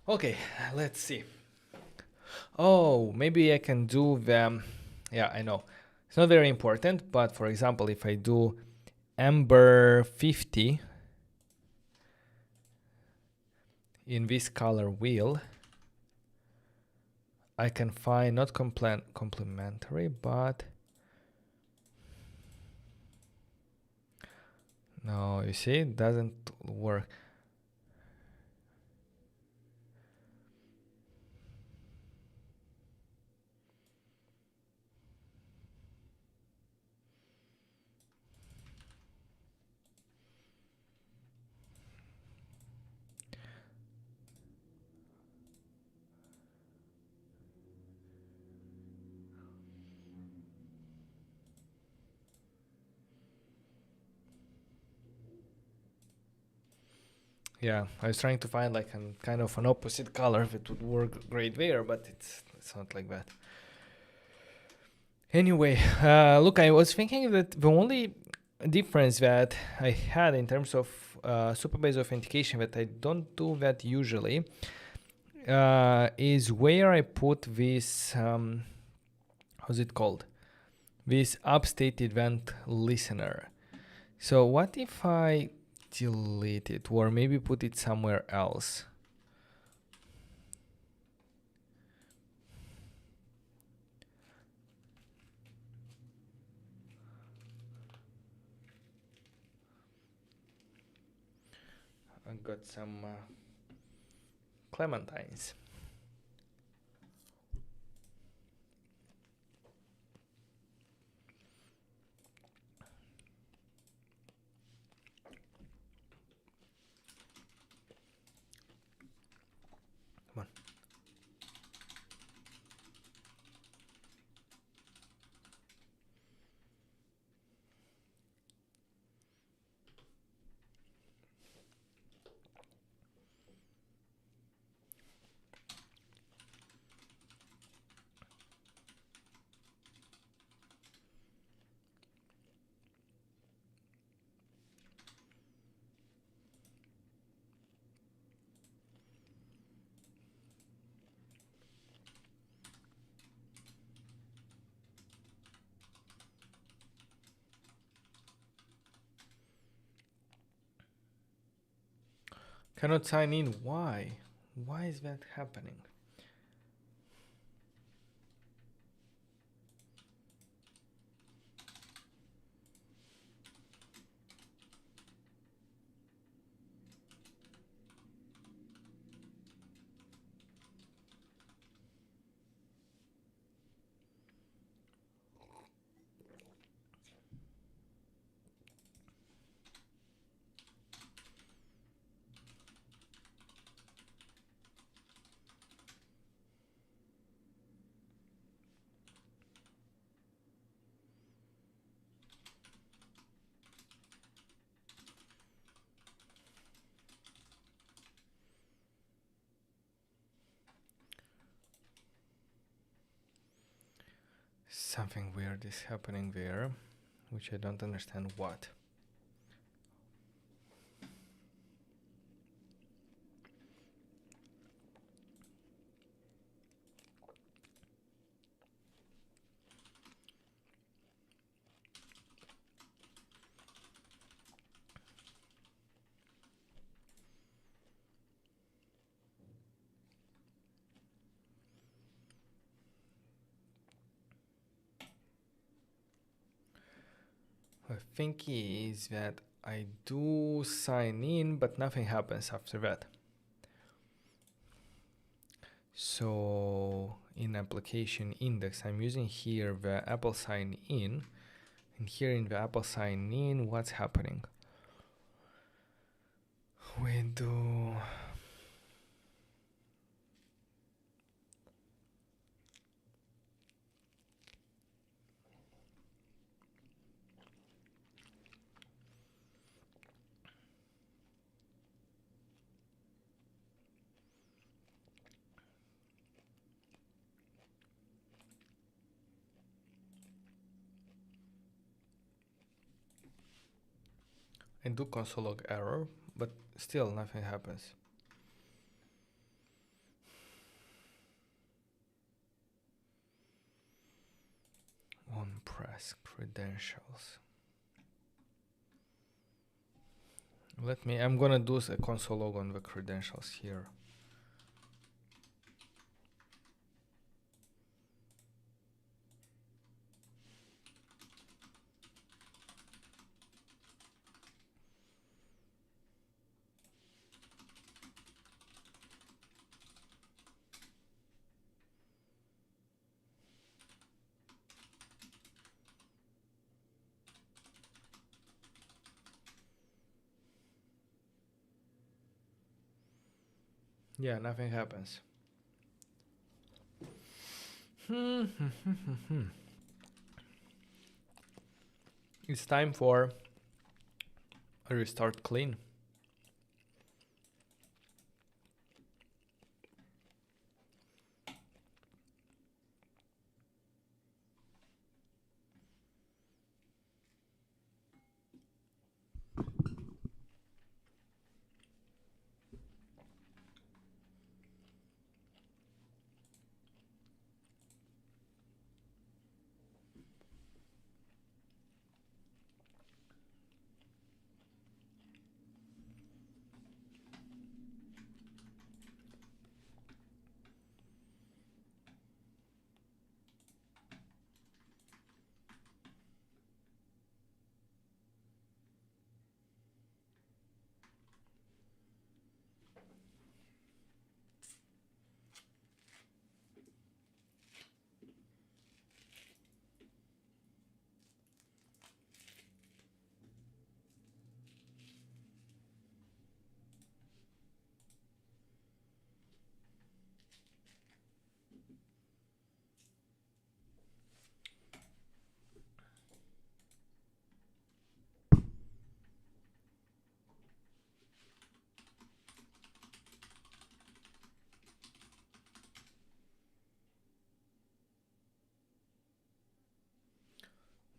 Okay, let's see. Oh, maybe I can do them. Yeah, I know. It's not very important, but for example, if I do Amber 50 in this color wheel, I can find not complementary, but no, you see, it doesn't work. Yeah, I was trying to find like an kind of an opposite color that would work great there, but it's not like that. Anyway, look, I was thinking that the only difference that I had in terms of supervised authentication that I don't do that usually is where I put this, how's it called? This upstate event listener. So what if I delete it or maybe put it somewhere else? I got some clementines. Come on. Cannot sign in. Why? Why is that happening? Something weird is happening there, which I don't understand what. I think is that I do sign in, but nothing happens after that. So in application index, I'm using here the Apple sign in, and here in the Apple sign in, what's happening? We do. I do console log error, but still nothing happens. On press credentials. I'm gonna do a console log on the credentials here. Yeah, nothing happens. It's time for a restart clean.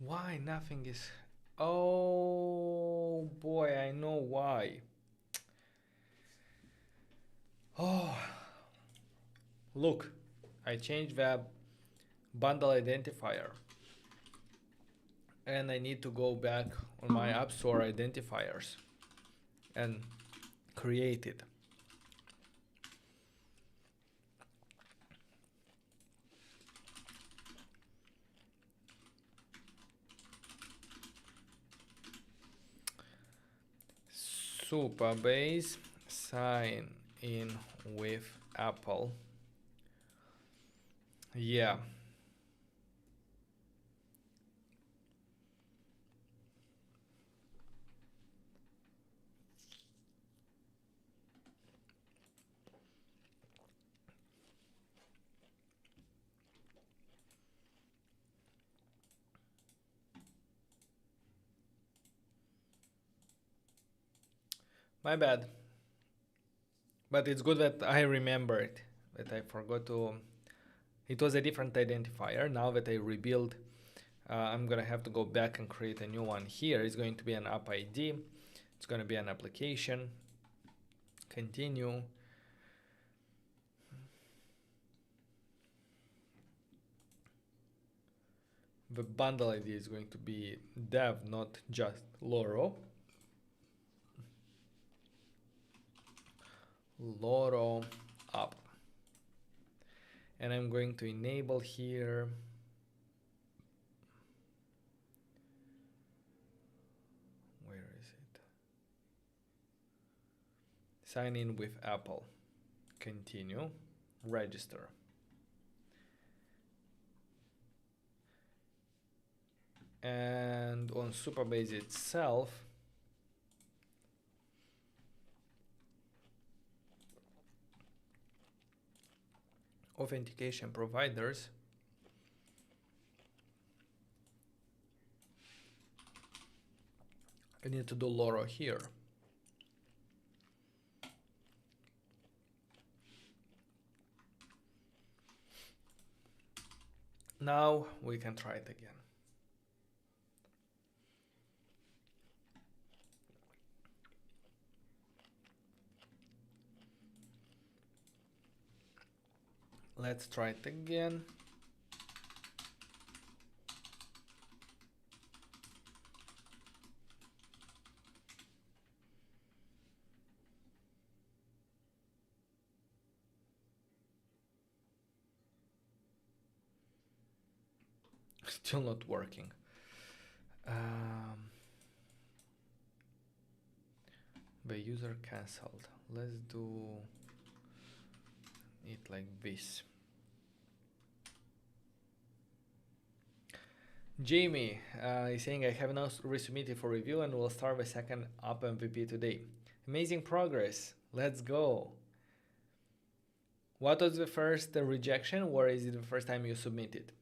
Why nothing is... Oh boy, I know why. Oh, look, I changed the bundle identifier. And I need to go back on my App Store identifiers and create it. Supabase sign in with Apple. Yeah. My bad. But it's good that I remembered that I forgot to... It was a different identifier. Now that I rebuild, I'm gonna have to go back and create a new one. Here is going to be an app ID. It's gonna be an application. Continue. The bundle ID is going to be dev, not just Loro. Loro app. And I'm going to enable here where is it? Sign in with Apple. Continue. Register. And on Supabase itself, authentication providers, I need to do Loro here. Now we can try it again. Let's try it again. Still not working. The user cancelled. Let's do it like this. Jamie is saying I have now resubmitted for review and will start the second app MVP today. Amazing progress. Let's go. What was the first rejection, or is it the first time you submitted?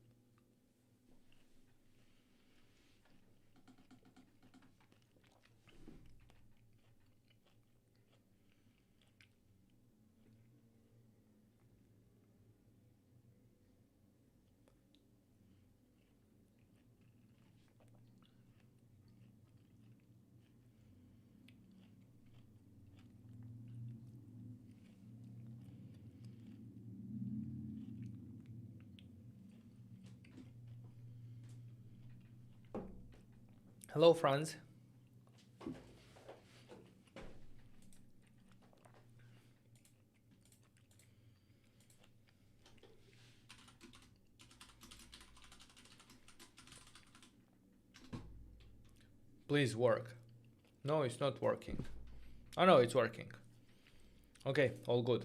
Hello, Franz. Please work. No, it's not working. Oh no, it's working. Okay, all good.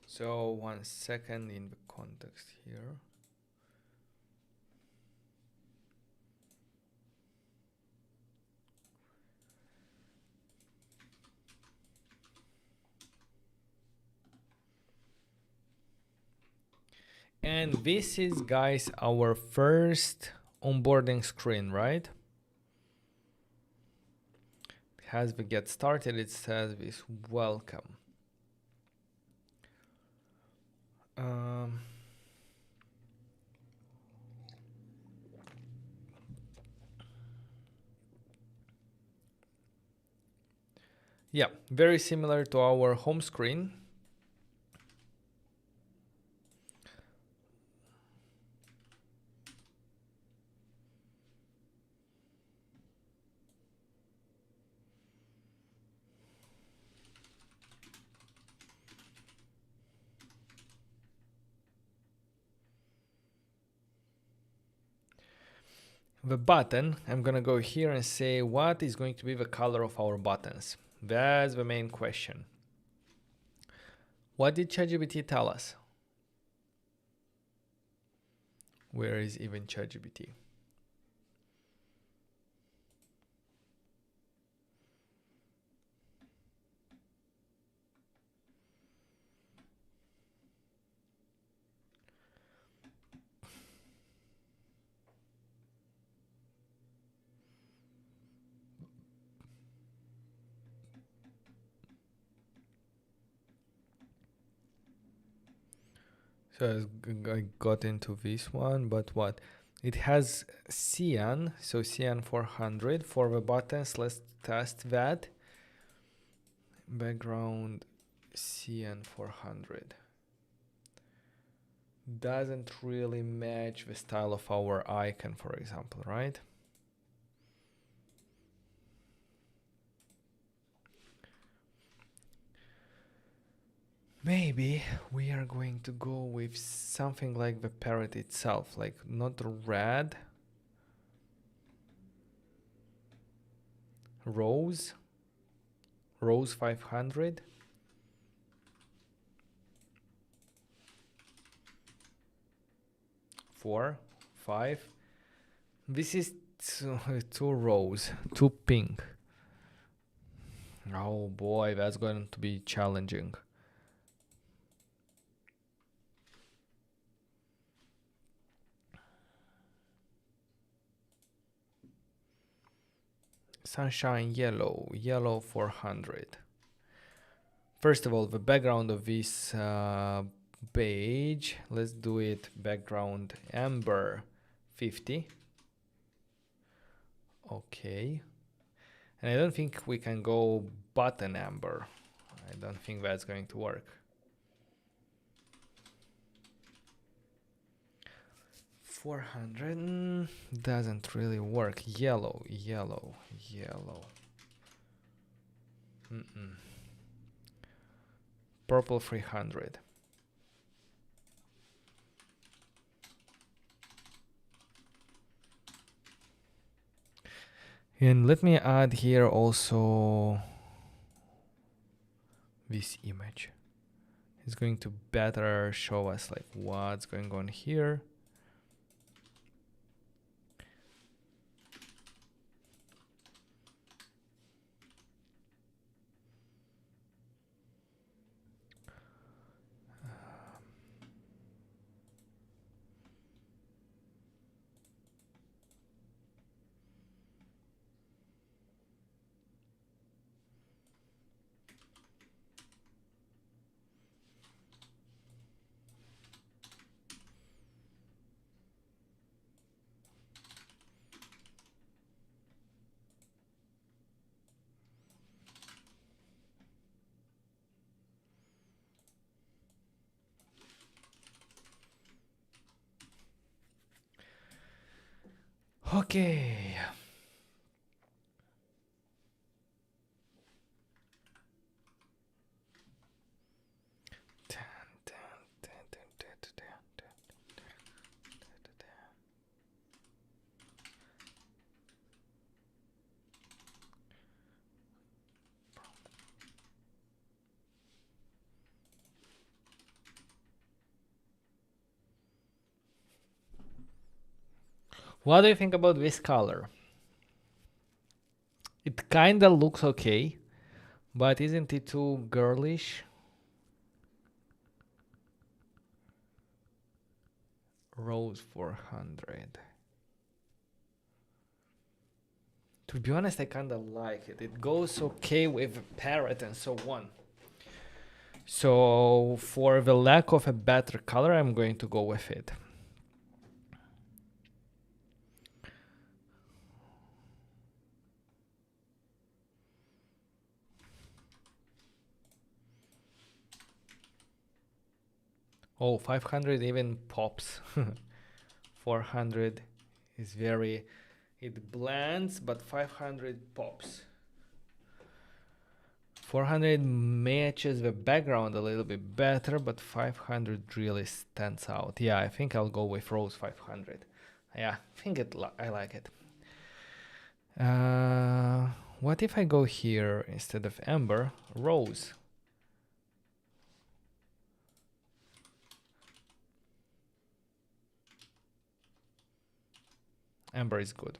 So 1 second in the context here. And this is, guys, our first onboarding screen, right? As we get started, it says this welcome. Yeah, very similar to our home screen. The button, I'm gonna go here and say what is going to be the color of our buttons. That's the main question. What did ChatGPT tell us? Where is even ChatGPT? So I got into this one, but what? It has cyan, so cyan 400 for the buttons. Let's test that. Background cyan 400. Doesn't really match the style of our icon, for example, right? Maybe we are going to go with something like the parrot itself, like not red, rose 500. Four, five. This is two rose, too pink. Oh boy, that's going to be challenging. Sunshine yellow 400. First of all, the background of this page, let's do it background amber 50. Okay. And I don't think we can go button amber. I don't think that's going to work. 400 doesn't really work. Yellow. Purple 300. And let me add here also this image. It's going to better show us like what's going on here. Okay. What do you think about this color? It kinda looks okay, but isn't it too girlish? rows 400. To be honest, I kind of like it. It goes okay with parrot and so on. So for the lack of a better color, I'm going to go with it. Oh, 500 even pops. 400 is very, it blends, but 500 pops. 400 matches the background a little bit better, but 500 really stands out. Yeah, I think I'll go with rose 500. Yeah, I think I like it. What if I go here instead of amber, rose? Amber is good.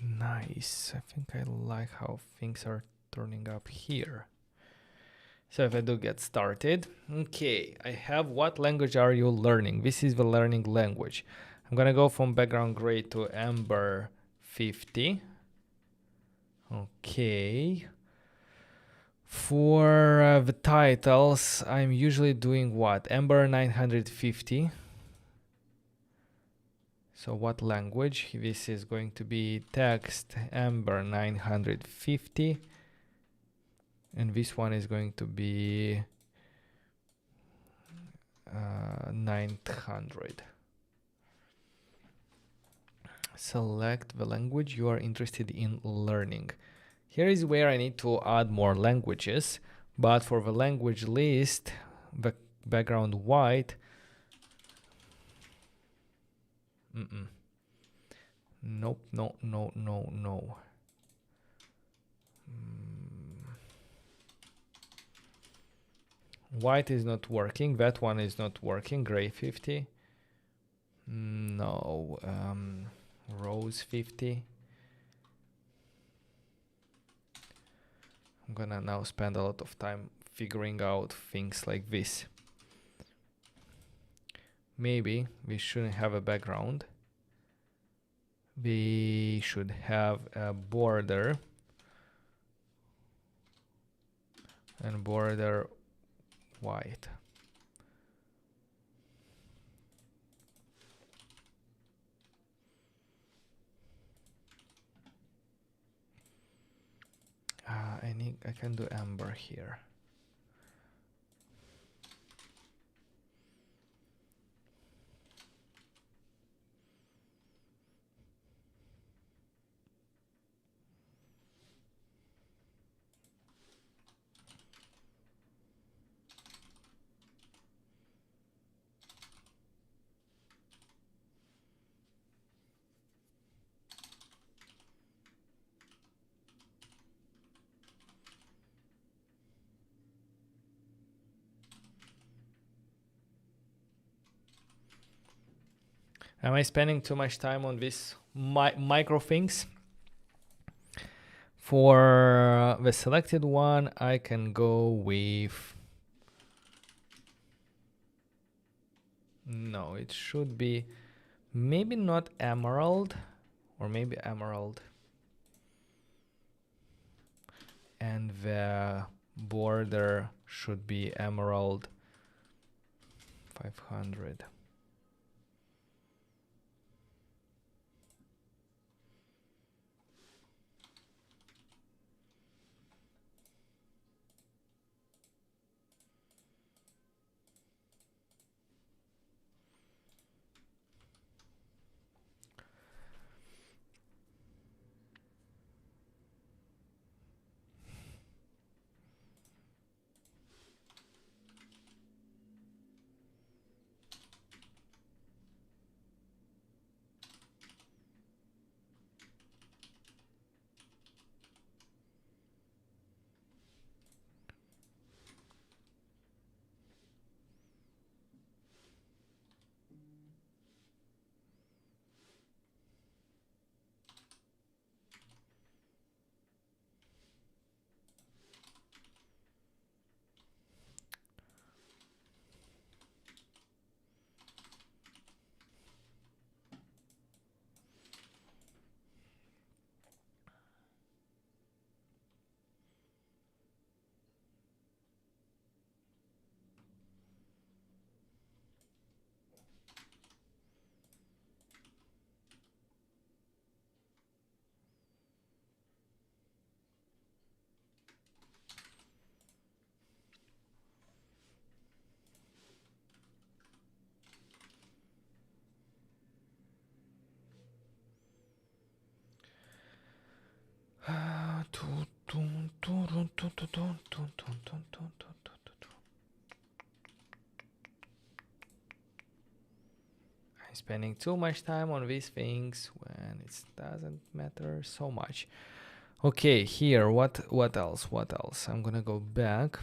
Nice. I think I like how things are turning up here. So if I do get started, okay, I have what language are you learning? This is the learning language. I'm gonna go from background gray to amber 50. Okay. For the titles, I'm usually doing what? Amber 950. So what language? This is going to be text amber 950. And this one is going to be 900. Select the language you are interested in learning. Here is where I need to add more languages, but for the language list, the background white. Nope, no. White is not working. That one is not working. Gray 50. No. Rose 50. I'm gonna now spend a lot of time figuring out things like this. Maybe we shouldn't have a background. We should have a border. And border white. I can do amber here. Am I spending too much time on these micro things? For the selected one, I can go with... No, it should be maybe not emerald, or maybe emerald. And the border should be emerald 500. Spending too much time on these things when it doesn't matter so much. Okay, here, what else? I'm gonna go back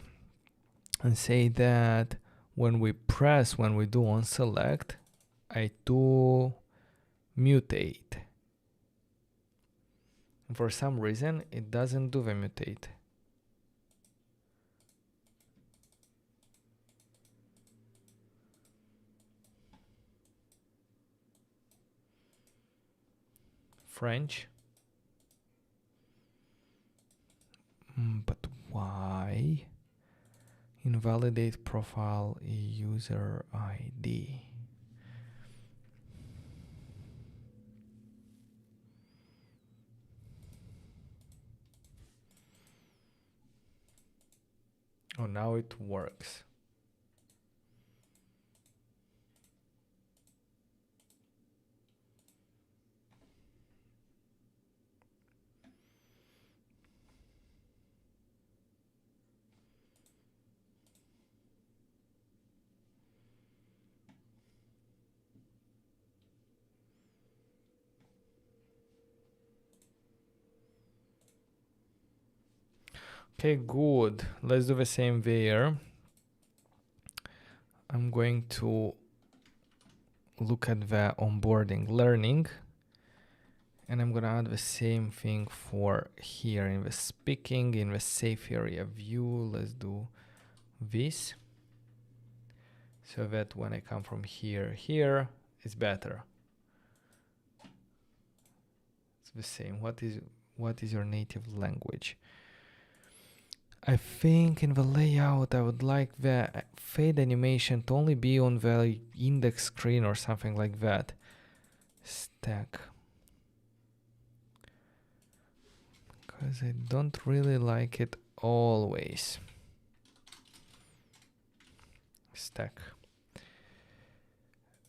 and say that when we do on select, I do mutate. And for some reason, it doesn't do the mutate. French. But why? Invalidate profile user ID. Oh, now it works. Okay, good. Let's do the same there. I'm going to look at the onboarding learning, and I'm gonna add the same thing for here in the speaking, in the safe area view. Let's do this, so that when I come from here, it's better. It's the same. What is your native language? I think in the layout, I would like the fade animation to only be on the index screen or something like that. Stack. Because I don't really like it always. Stack.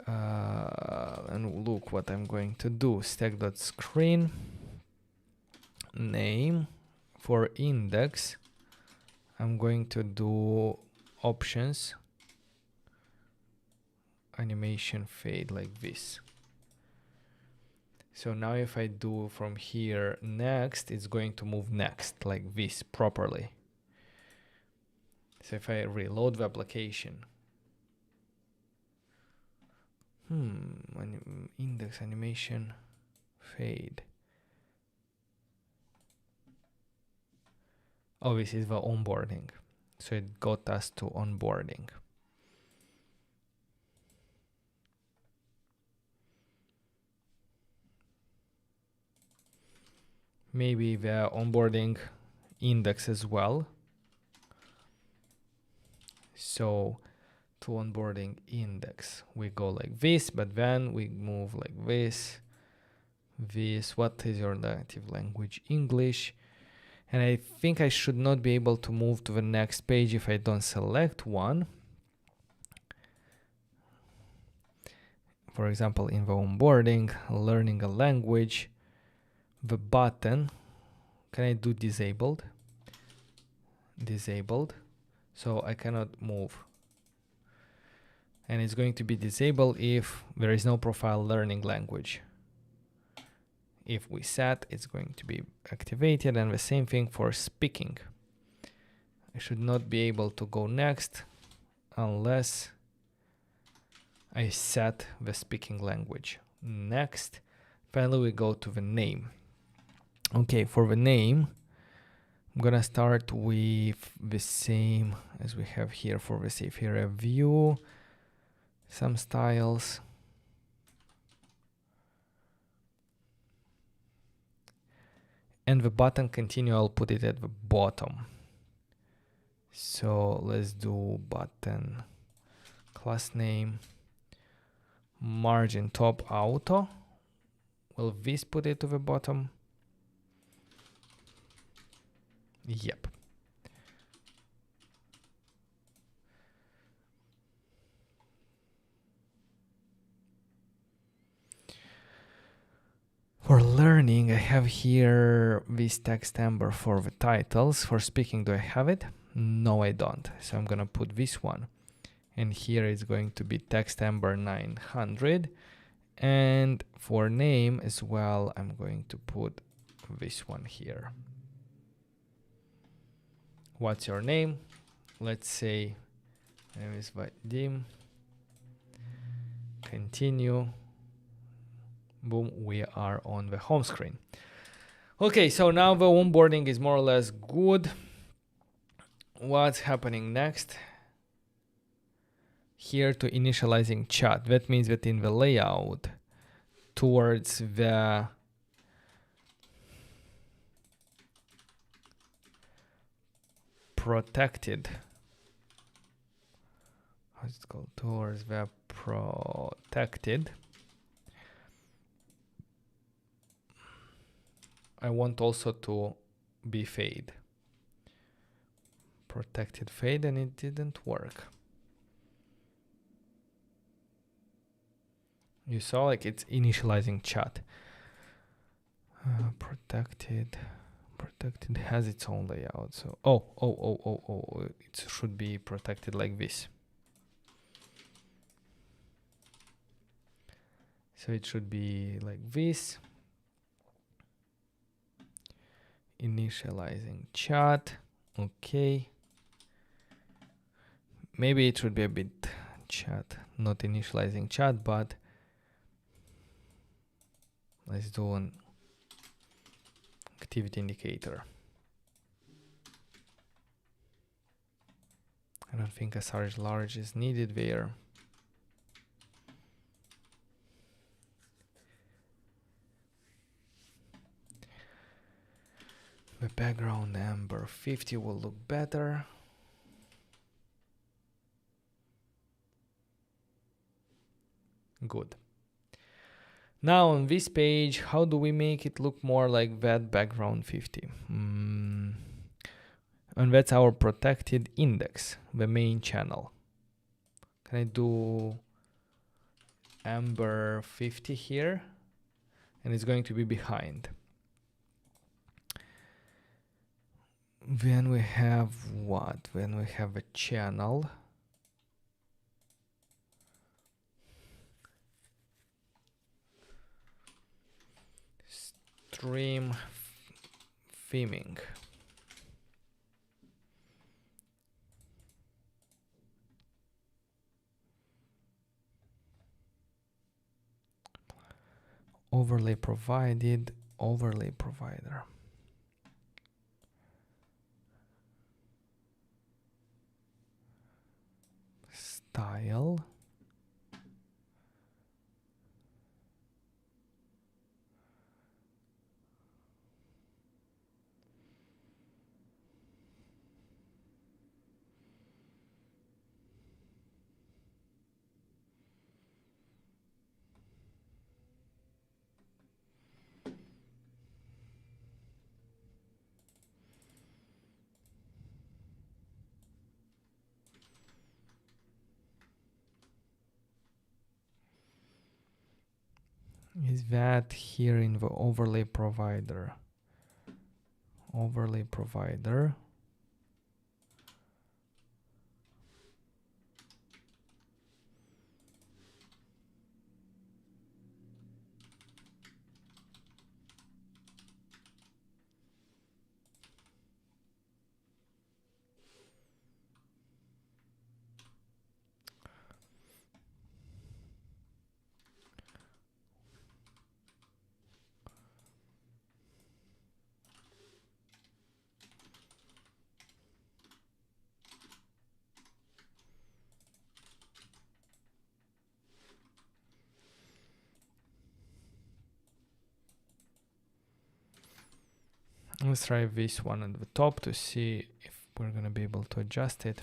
And look what I'm going to do. Stack.screen. Name for index. I'm going to do options, animation fade like this. So now if I do from here next, it's going to move next like this properly. So if I reload the application, index animation fade. Oh, this is the onboarding. So it got us to onboarding. Maybe the onboarding index as well. So to onboarding index, we go like this, but then we move like this. What is your native language? English. And I think I should not be able to move to the next page if I don't select one. For example, in the onboarding, learning a language, the button, can I do disabled? Disabled. So I cannot move. And it's going to be disabled if there is no profile learning language. If we set, it's going to be activated, and the same thing for speaking. I should not be able to go next unless I set the speaking language. Next, finally we go to the name. Okay, for the name, I'm gonna start with the same as we have here for the safe area view. Some styles. And the button continue, I'll put it at the bottom. So let's do button, class name, margin top auto. Will this put it to the bottom? Yep. For learning, I have here this text amber for the titles. For speaking, do I have it? No, I don't. So I'm gonna put this one. And here it's going to be text amber 900. And for name as well, I'm going to put this one here. What's your name? Let's say my name is Vadim. Continue. Boom, we are on the home screen. Okay, so now the onboarding is more or less good. What's happening next? Here to initializing chat. That means that in the layout towards the protected, how's it called? Towards the protected, I want also to be fade. Protected fade, and it didn't work. You saw, like, it's initializing chat. Protected has its own layout. So it should be protected like this. So it should be like this. Initializing chat. Okay. Maybe it should be a bit chat, not initializing chat, but let's do an activity indicator. I don't think a surge large is needed there. The background amber 50 will look better. Good. Now on this page, how do we make it look more like that background 50? And that's our protected index, the main channel. Can I do amber 50 here? And it's going to be behind. Then we have what? Then we have a channel. Stream theming. Overlay provided, overlay provider. Style. Is that here in the overlay provider? Overlay provider. Let's try this one at the top to see if we're going to be able to adjust it.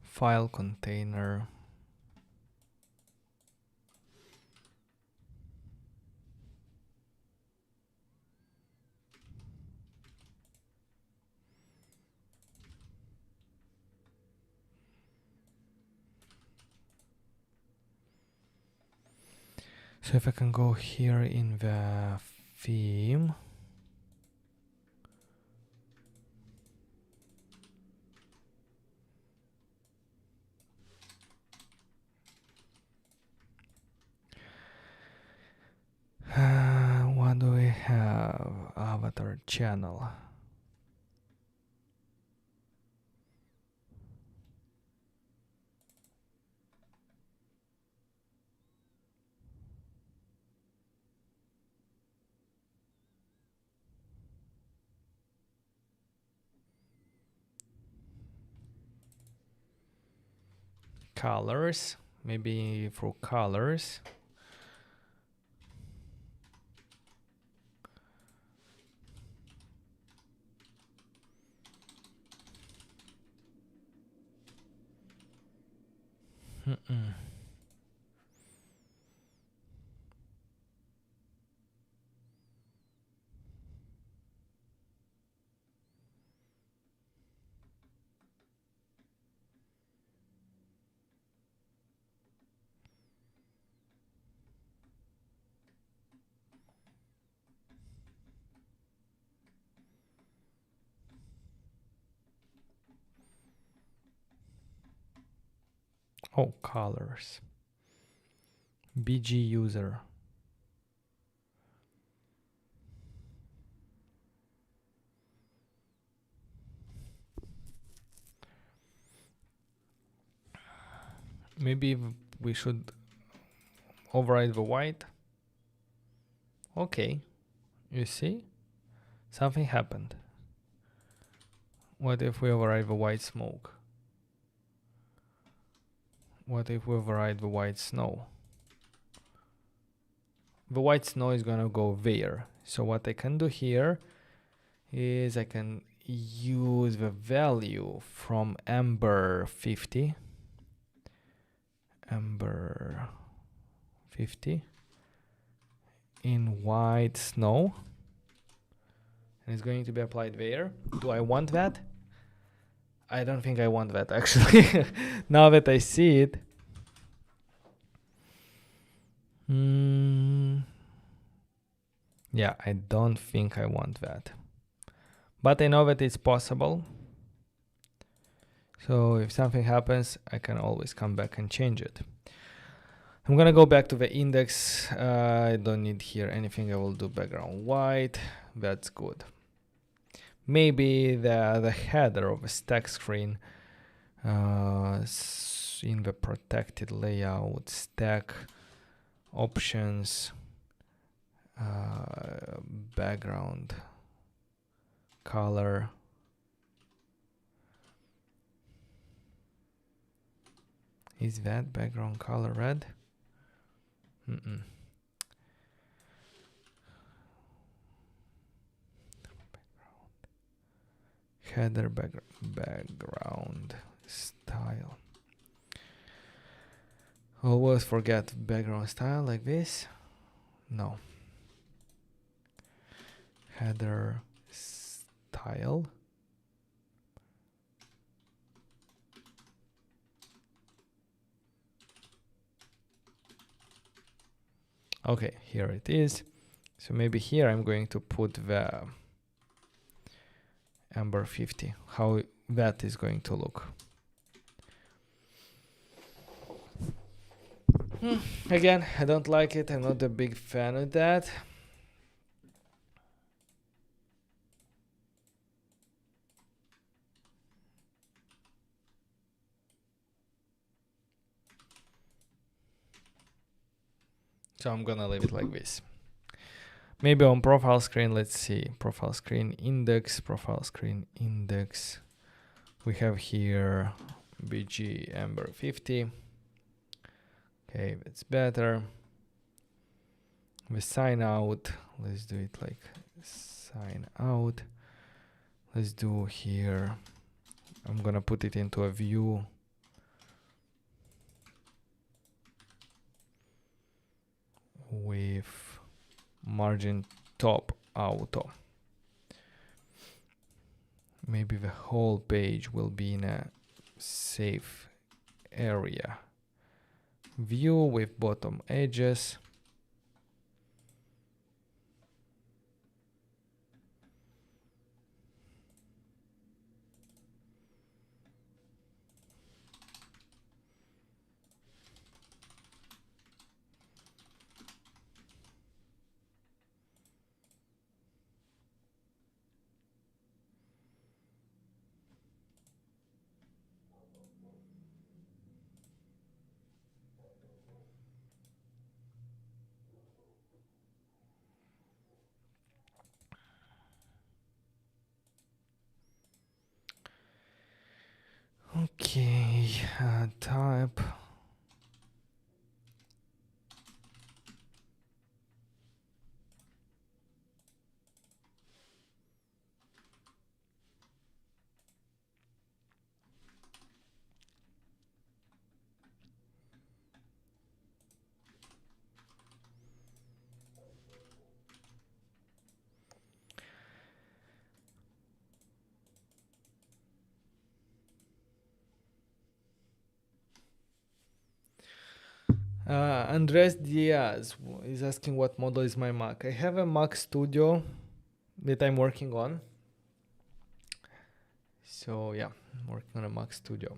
File container. So if I can go here in the theme, what do we have? Avatar channel. Colors, maybe for colors. Oh, colors. BG user. Maybe we should override the white. Okay, you see, something happened. What if we override the white smoke? What if we override the white snow? The white snow is gonna go there. So what I can do here is I can use the value from Ember 50 in white snow, and it's going to be applied there. Do I want that? I don't think I want that actually. Now that I see it. Yeah, I don't think I want that. But I know that it's possible. So if something happens, I can always come back and change it. I'm gonna go back to the index. I don't need here anything. I will do background white. That's good. Maybe the header of a stack screen in the protected layout, stack options, background color. Is that background color red? Header background style. Always forget background style like this. No. Header style. Okay, here it is. So maybe here I'm going to put the Ember 50, how that is going to look. Again, I don't like it. I'm not a big fan of that. So I'm gonna leave it like this. Maybe on profile screen, let's see, profile screen index. We have here BG Ember 50. Okay, that's better. The sign out, let's do it like sign out. Let's do here, I'm gonna put it into a view. With margin top auto. Maybe the whole page will be in a safe area. View with bottom edges. type. Andres Diaz is asking what model is my Mac. I have a Mac Studio that I'm working on. So yeah, I'm working on a Mac Studio.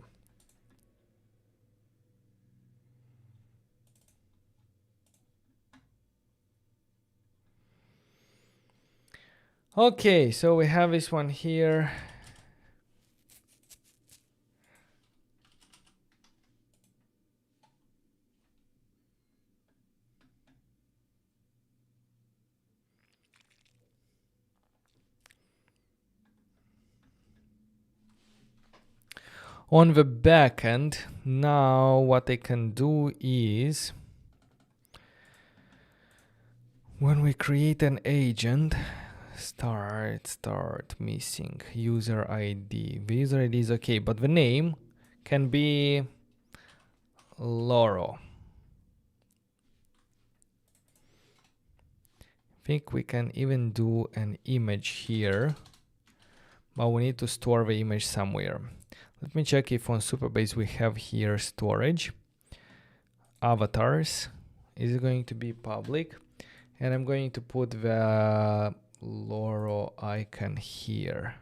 Okay, so we have this one here. On the backend, now what I can do is when we create an agent, start missing user ID. The user ID is okay, but the name can be Loro. I think we can even do an image here, but we need to store the image somewhere. Let me check if on Supabase we have here storage. Avatars is going to be public, and I'm going to put the Loro icon here.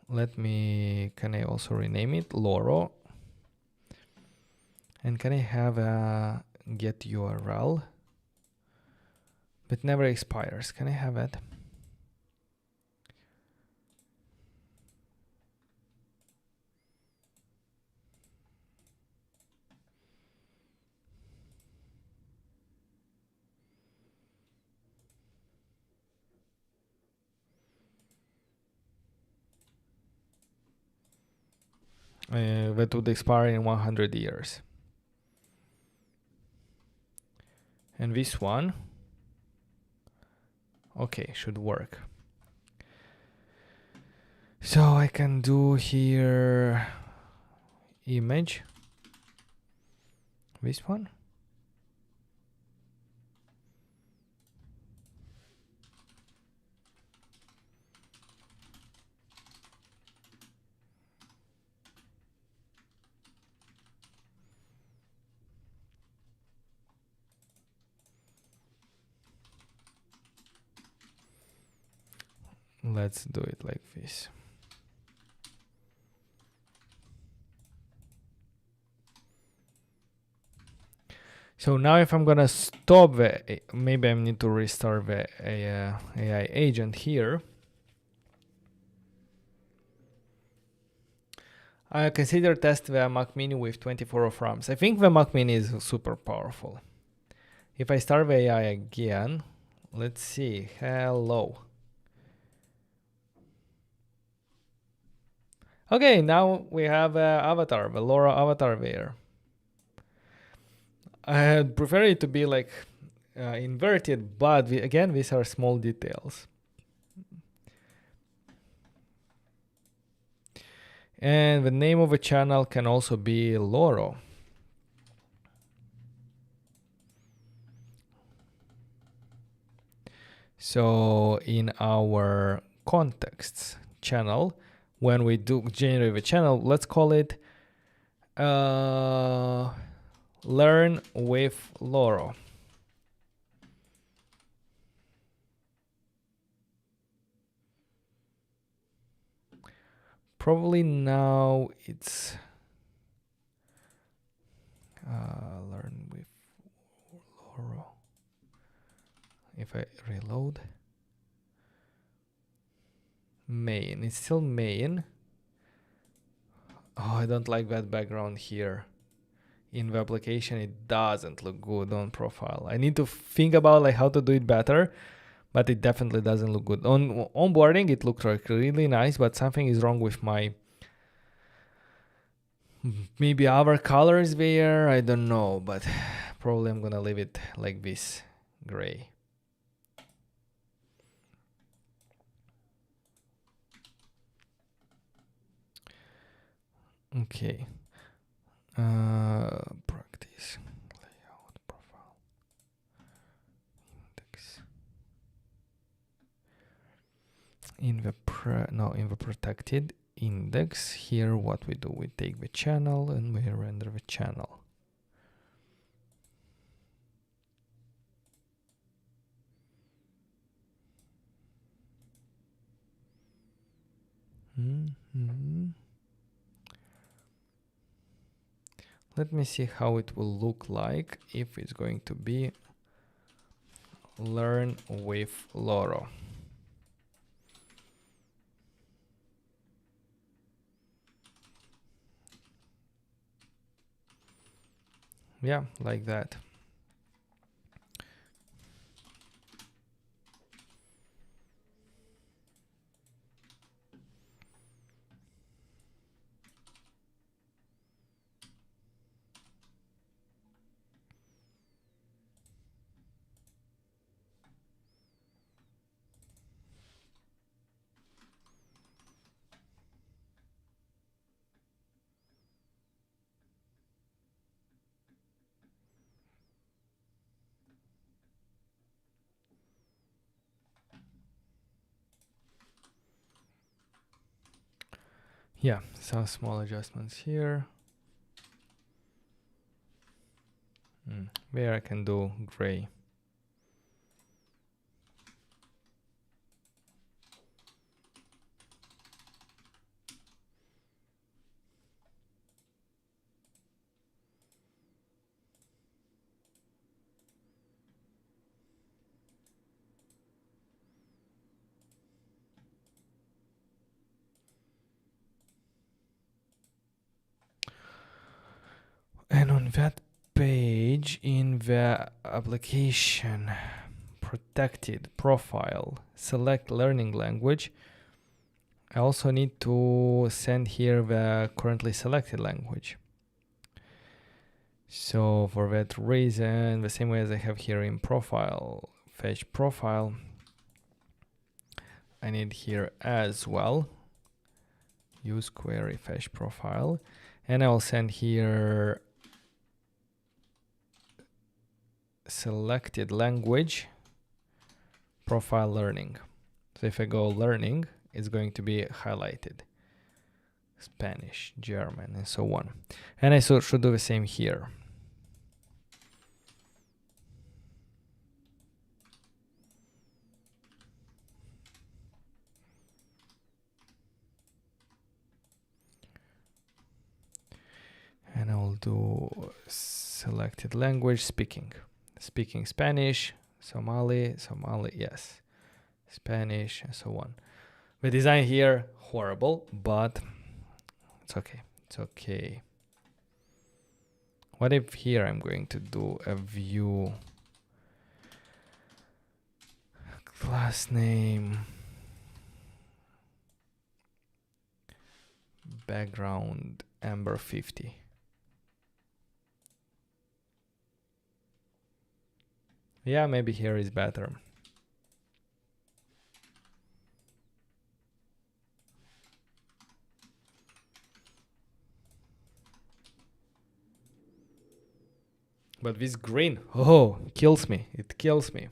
Can I also rename it Loro? And can I have a get URL? But never expires. Can I have it? That would expire in 100 years. And this one, okay, should work. So I can do here image, this one. Let's do it like this. So now if I'm gonna stop maybe I need to restart the AI agent here. I consider test the Mac Mini with 24 of RAMs. I think the Mac Mini is super powerful. If I start the AI again, let's see, hello. Okay, now we have avatar, the Laura avatar there. I prefer it to be like inverted, but again, these are small details. And the name of a channel can also be Loro. So in our contexts channel, when we do generate a channel, let's call it Learn with Loro. Probably now it's Learn with Loro. If I reload, main, it's still main. Oh, I don't like that background here. In the application, it doesn't look good on profile. I need to think about like how to do it better, but it definitely doesn't look good. On onboarding, it looked like really nice, but something is wrong with my, maybe our colors there, I don't know, but probably I'm gonna leave it like this, gray. Okay. Practice layout profile index. In the protected index here, what we do, we take the channel and we render the channel. Let me see how it will look like if it's going to be learn with Loro. Yeah, like that. Yeah, some small adjustments here. Where I can do gray. And on that page in the application protected profile, select learning language. I also need to send here the currently selected language. So for that reason, the same way as I have here in profile, fetch profile, I need here as well, use query fetch profile, and I will send here selected language profile learning. So if I go learning, it's going to be highlighted. Spanish, German, and so on. And I should do the same here. And I'll do selected language, speaking Spanish, Somali, yes, Spanish, and so on. The design here, horrible, but it's okay. It's okay. What if here I'm going to do a view class name background amber 50. Yeah, maybe here is better. But this green, oh, kills me. It kills me.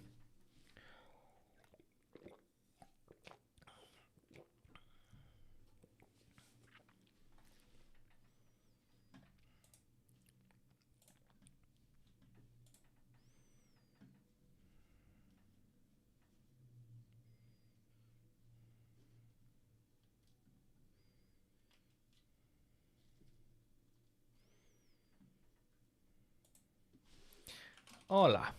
Hola.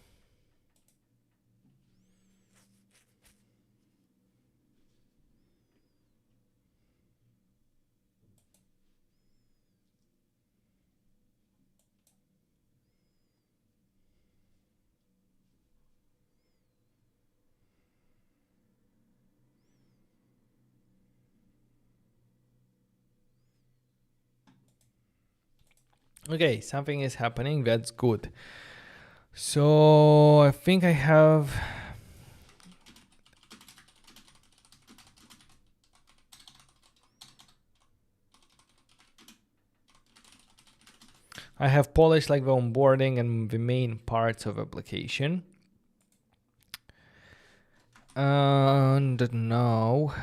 Okay, something is happening. That's good. So I think I have polished like the onboarding and the main parts of application. And now,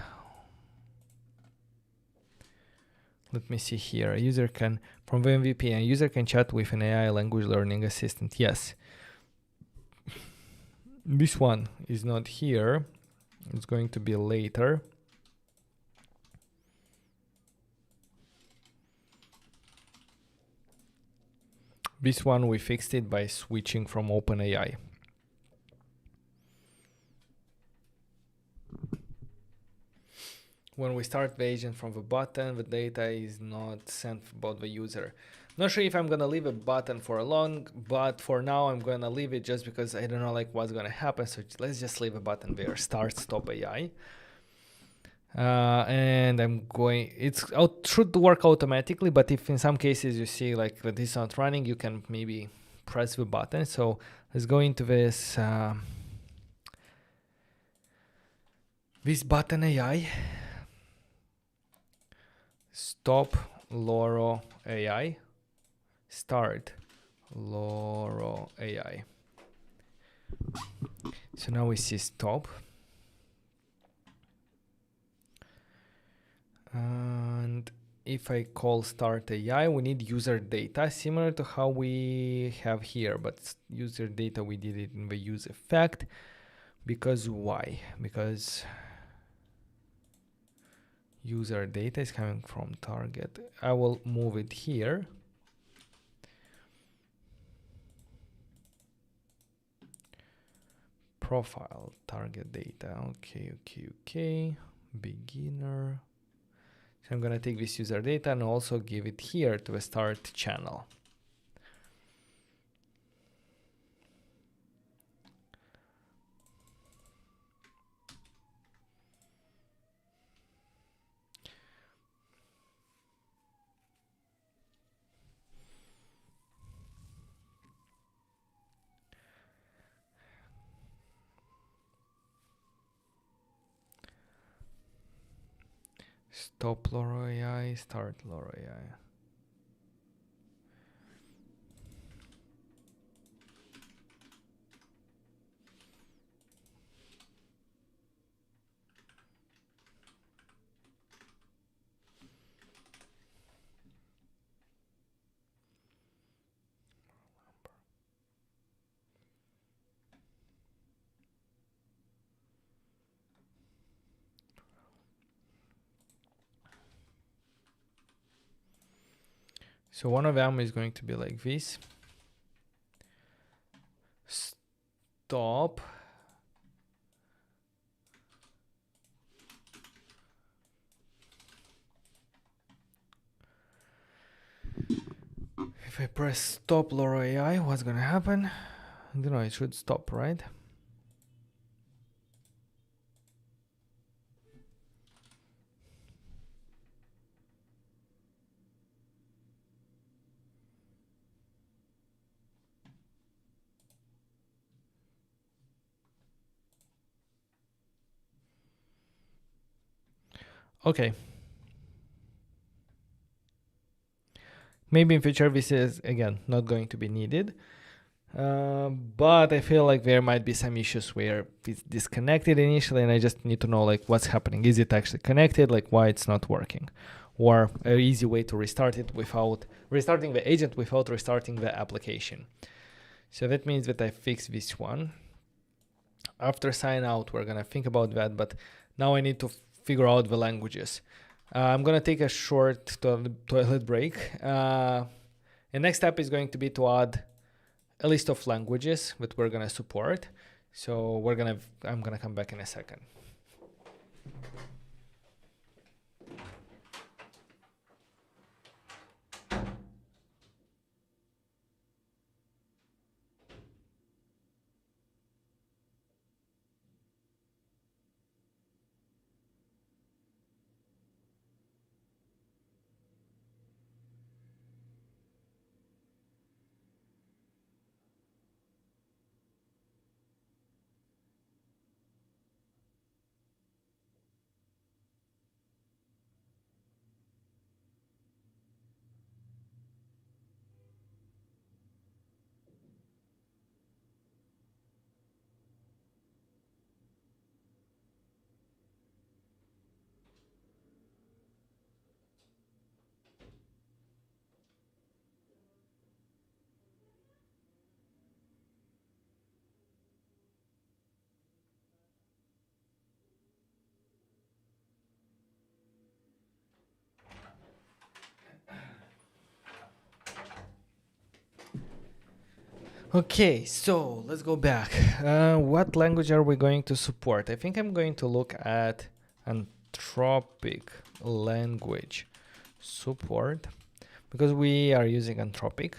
let me see here. A user can, from the MVP, a user can chat with an AI language learning assistant. Yes. This one is not here. It's going to be later. This one we fixed it by switching from OpenAI. When we start the agent from the button, the data is not sent about the user. Not sure if I'm gonna leave a button for long, but for now I'm gonna leave it just because I don't know like what's gonna happen. So let's just leave a button there, start stop AI. And I'm going, should work automatically, but if in some cases you see like that it's not running, you can maybe press the button. So let's go into this button AI. Stop Loro AI. Start Loro AI. So now we see stop. And if I call start AI, we need user data, similar to how we have here, but user data, we did it in the use effect. Because why? Because user data is coming from target. I will move it here. Profile, target data. Okay. Beginner. So I'm gonna take this user data and also give it here to a start channel. Stop Loro AI, start Loro AI. So one of them is going to be like this. Stop. If I press stop Loro AI, what's gonna happen? I don't know, it should stop, right? Okay. Maybe in future this is, again, not going to be needed. But I feel like there might be some issues where it's disconnected initially and I just need to know like what's happening. Is it actually connected? Like why it's not working? Or an easy way to restart it without restarting the agent without restarting the application. So that means that I fixed this one. After sign out, we're gonna think about that, but now I need to figure out the languages. I'm gonna take a short toilet break. The next step is going to be to add a list of languages that we're gonna support. So I'm gonna come back in a second. Okay, so let's go back. What language are we going to support? I think I'm going to look at Anthropic language support because we are using Anthropic.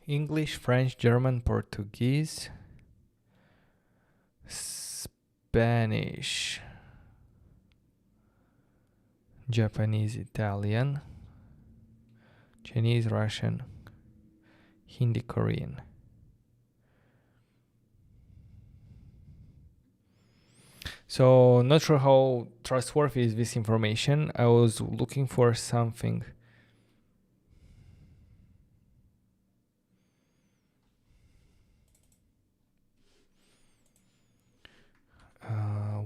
English, French, German, Portuguese, Spanish, Japanese, Italian, Chinese, Russian, Hindi, Korean. So not sure how trustworthy is this information. I was looking for something.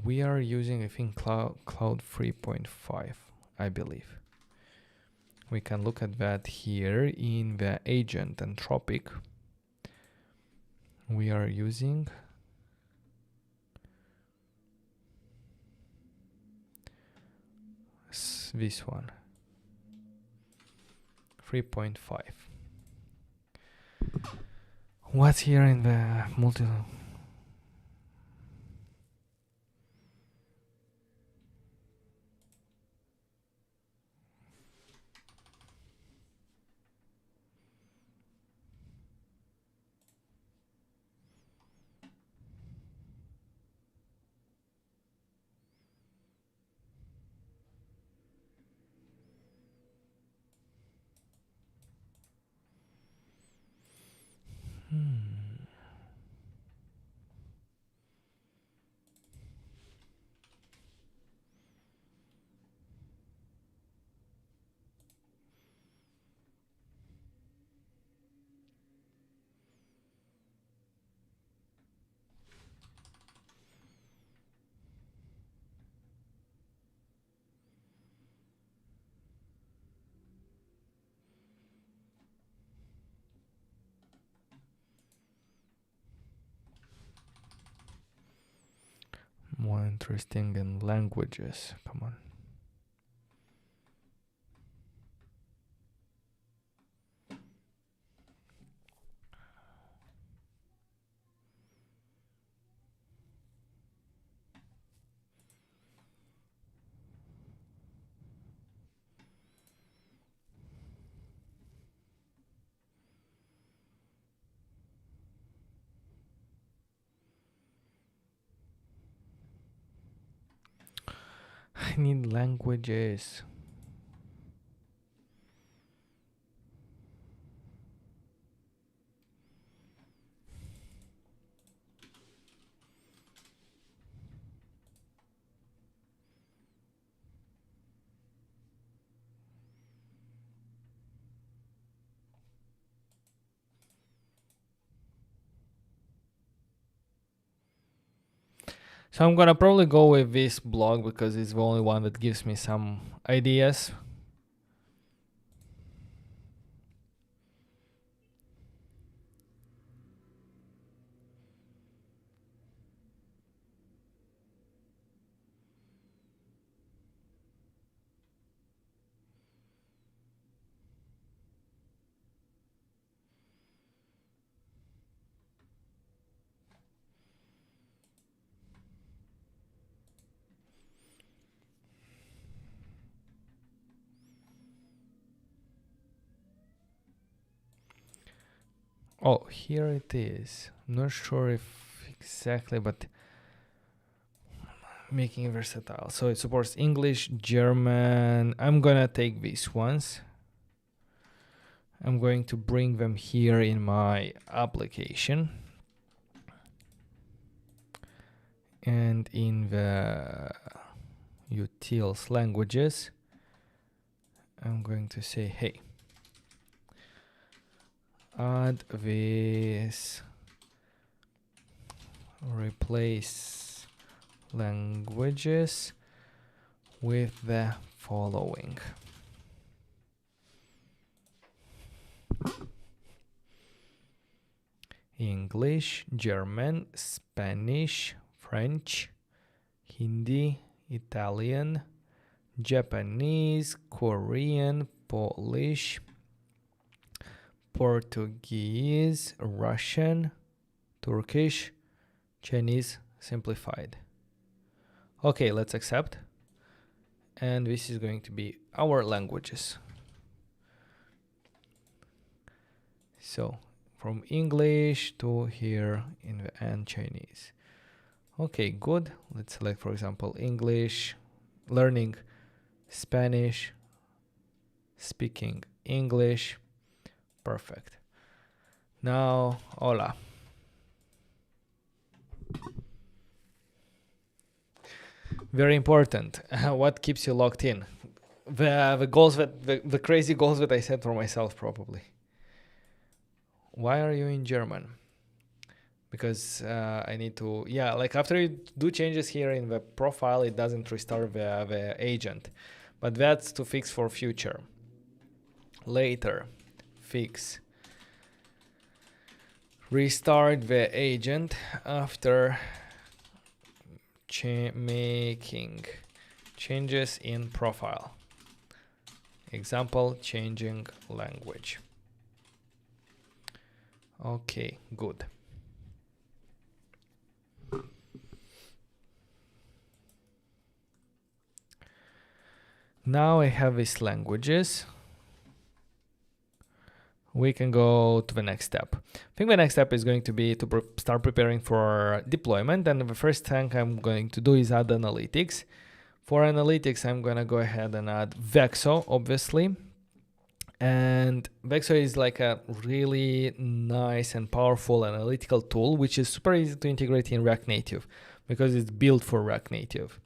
We are using, I think, Cloud 3.5, I believe. We can look at that here in the agent Anthropic. We are using this one, 3.5. What's here in the multi? More interesting in languages. Come on. I need languages. So I'm gonna probably go with this blog because it's the only one that gives me some ideas. Oh, here it is. I'm not sure if exactly, but making it versatile. So it supports English, German. I'm gonna take these ones. I'm going to bring them here in my application. And in the utils languages, I'm going to say, hey, add this replace languages with the following. English, German, Spanish, French, Hindi, Italian, Japanese, Korean, Polish, Portuguese, Russian, Turkish, Chinese simplified. Okay, let's accept. And this is going to be our languages. So from English to here in the end Chinese. Okay, good. Let's select, for example, English, learning Spanish, speaking English. Perfect. Now, hola. Very important. What keeps you locked in? The goals that the crazy goals that I set for myself probably. Why are you in German? Because I need to, like after you do changes here in the profile, it doesn't restart the agent. But that's to fix for future. Later, fix. Restart the agent after making changes in profile. Example, changing language. Okay, good. Now I have these languages. We can go to the next step. I think the next step is going to be to start preparing for deployment. And the first thing I'm going to do is add analytics. For analytics, I'm going to go ahead and add Vexo, obviously. And Vexo is like a really nice and powerful analytical tool, which is super easy to integrate in React Native because it's built for React Native.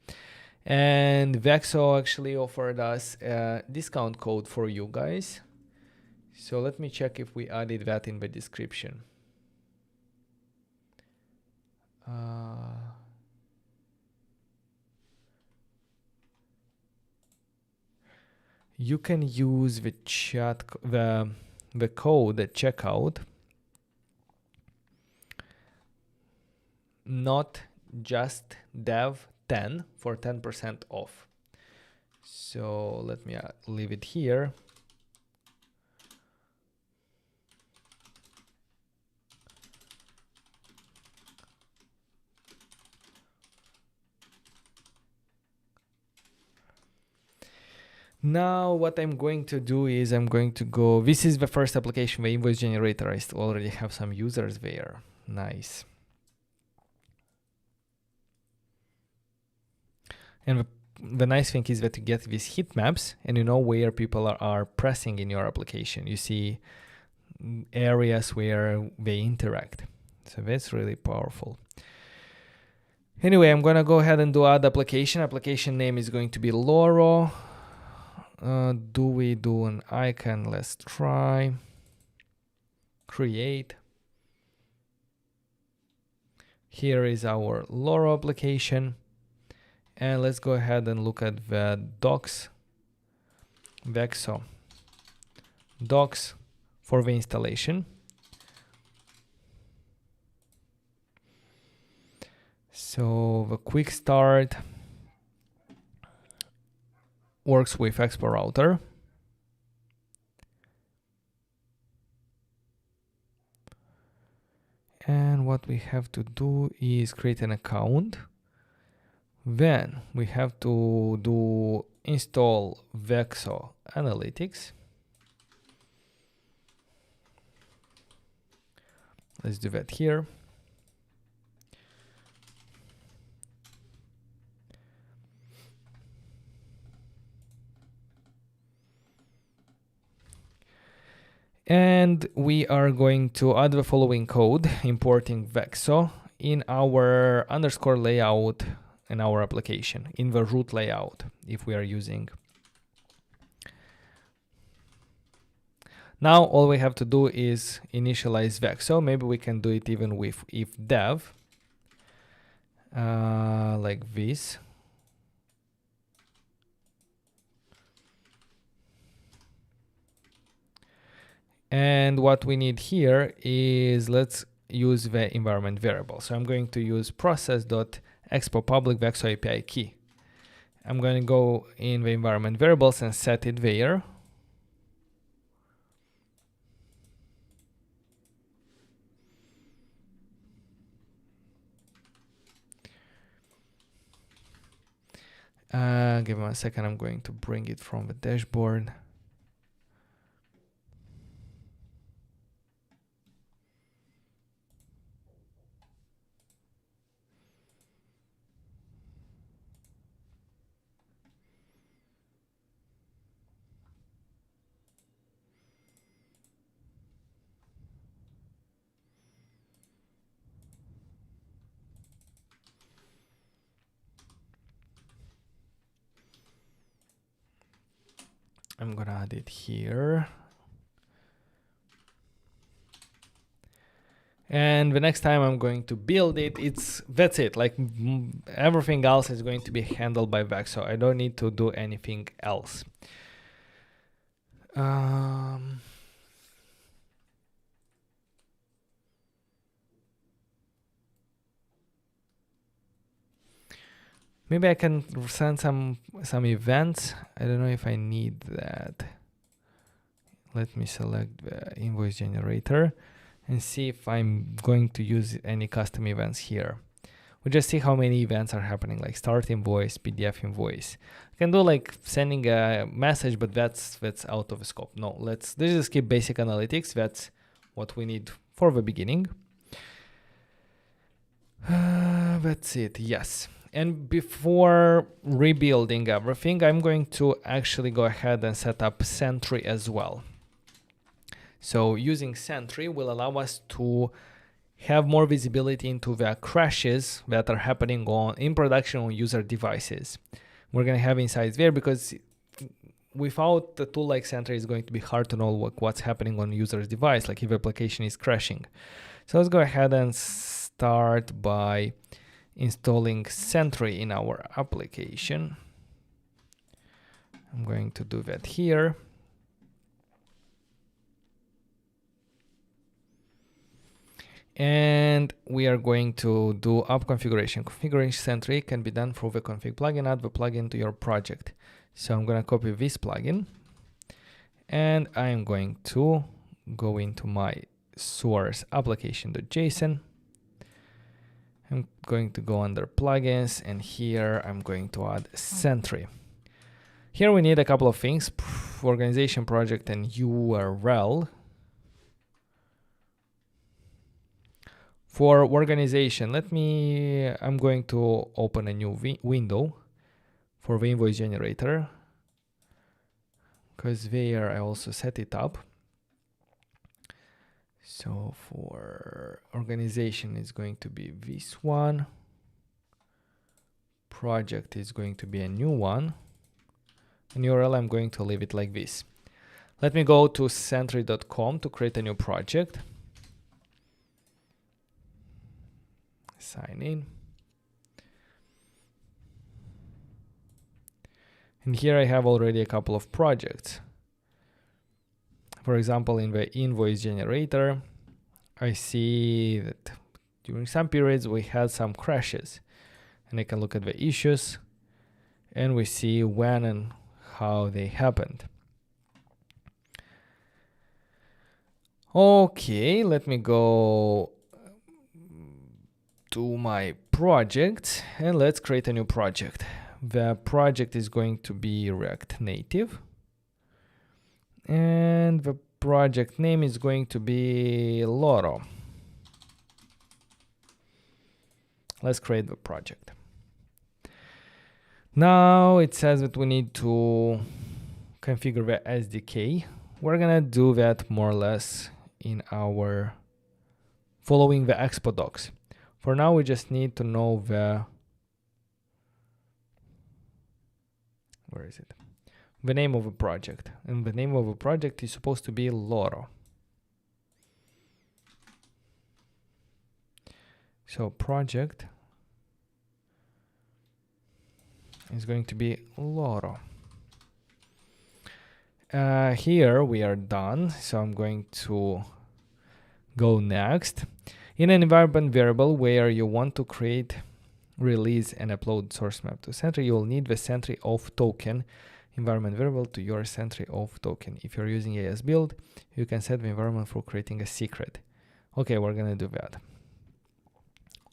And Vexo actually offered us a discount code for you guys. So let me check if we added that in the description. You can use the the code at checkout, notjust.dev 10 for 10% off. So let me leave it here. Now what I'm going to do is I'm going to go, this is the first application, the invoice generator. I still already have some users there. Nice. And the nice thing is that you get these heat maps and you know where people are pressing in your application. You see areas where they interact. So that's really powerful. Anyway, I'm gonna go ahead and do add application. Application name is going to be Loro. Do we do an icon? Let's try. Create. Here is our Loro application. And let's go ahead and look at the docs. Vexo. Docs for the installation. So the quick start works with Expo Router. And what we have to do is create an account. Then we have to do install Vexo Analytics. Let's do that here. And we are going to add the following code, importing Vexo in our underscore layout in our application, in the root layout, if we are using. Now all we have to do is initialize vec. So maybe we can do it even with if dev, like this. And what we need here is, let's use the environment variable. So I'm going to use process.expo public vexo API key. I'm going to go in the environment variables and set it there. Give me 1 second. I'm going to bring it from the dashboard. I'm gonna add it here. And the next time I'm going to build it, that's it. Like everything else is going to be handled by Vex, so I don't need to do anything else. Maybe I can send some events. I don't know if I need that. Let me select the invoice generator and see if I'm going to use any custom events here. We just see how many events are happening, like start invoice, PDF invoice. I can do like sending a message, but that's out of scope. No, let's just keep basic analytics. That's what we need for the beginning. That's it, yes. And before rebuilding everything, I'm going to actually go ahead and set up Sentry as well. So using Sentry will allow us to have more visibility into the crashes that are happening in production on user devices. We're going to have insights there because without a tool like Sentry, it's going to be hard to know what's happening on user's device, like if the application is crashing. So let's go ahead and start by installing Sentry in our application. I'm going to do that here. And we are going to do app configuration. Configuration Sentry can be done through the config plugin. Add the plugin to your project. So I'm going to copy this plugin and I'm going to go into my source application.json. I'm going to go under plugins and here I'm going to add Sentry. Here we need a couple of things, organization, project, and URL. For organization, I'm going to open a new window for the invoice generator because there I also set it up. So for organization, it's going to be this one. Project is going to be a new one. And URL, I'm going to leave it like this. Let me go to sentry.com to create a new project. Sign in. And here I have already a couple of projects. For example, in the invoice generator, I see that during some periods we had some crashes. And I can look at the issues and we see when and how they happened. Okay, let me go to my project and let's create a new project. The project is going to be React Native. And the project name is going to be Loro. Let's create the project. Now it says that we need to configure the SDK. We're gonna do that more or less in our following the Expo docs. For now, we just need to know where is it? The name of a project. And the name of a project is supposed to be Loro. So project is going to be Loro. Here we are done. So I'm going to go next. In an environment variable where you want to create, release, and upload source map to Sentry, you will need the Sentry of token environment variable to your Sentry of token. If you're using AS build, you can set the environment for creating a secret. Okay, we're gonna do that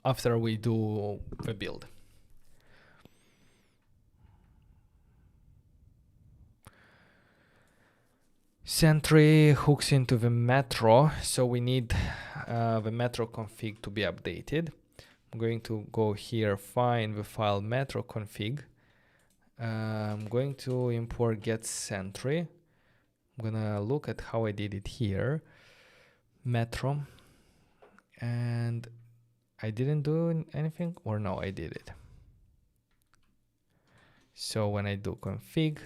after we do the build. Sentry hooks into the Metro, so we need the Metro config to be updated. I'm going to go here, find the file Metro config. I'm going to import get Sentry. I'm gonna look at how I did it here. Metro, and I didn't do anything, or no, I did it. So when I do config,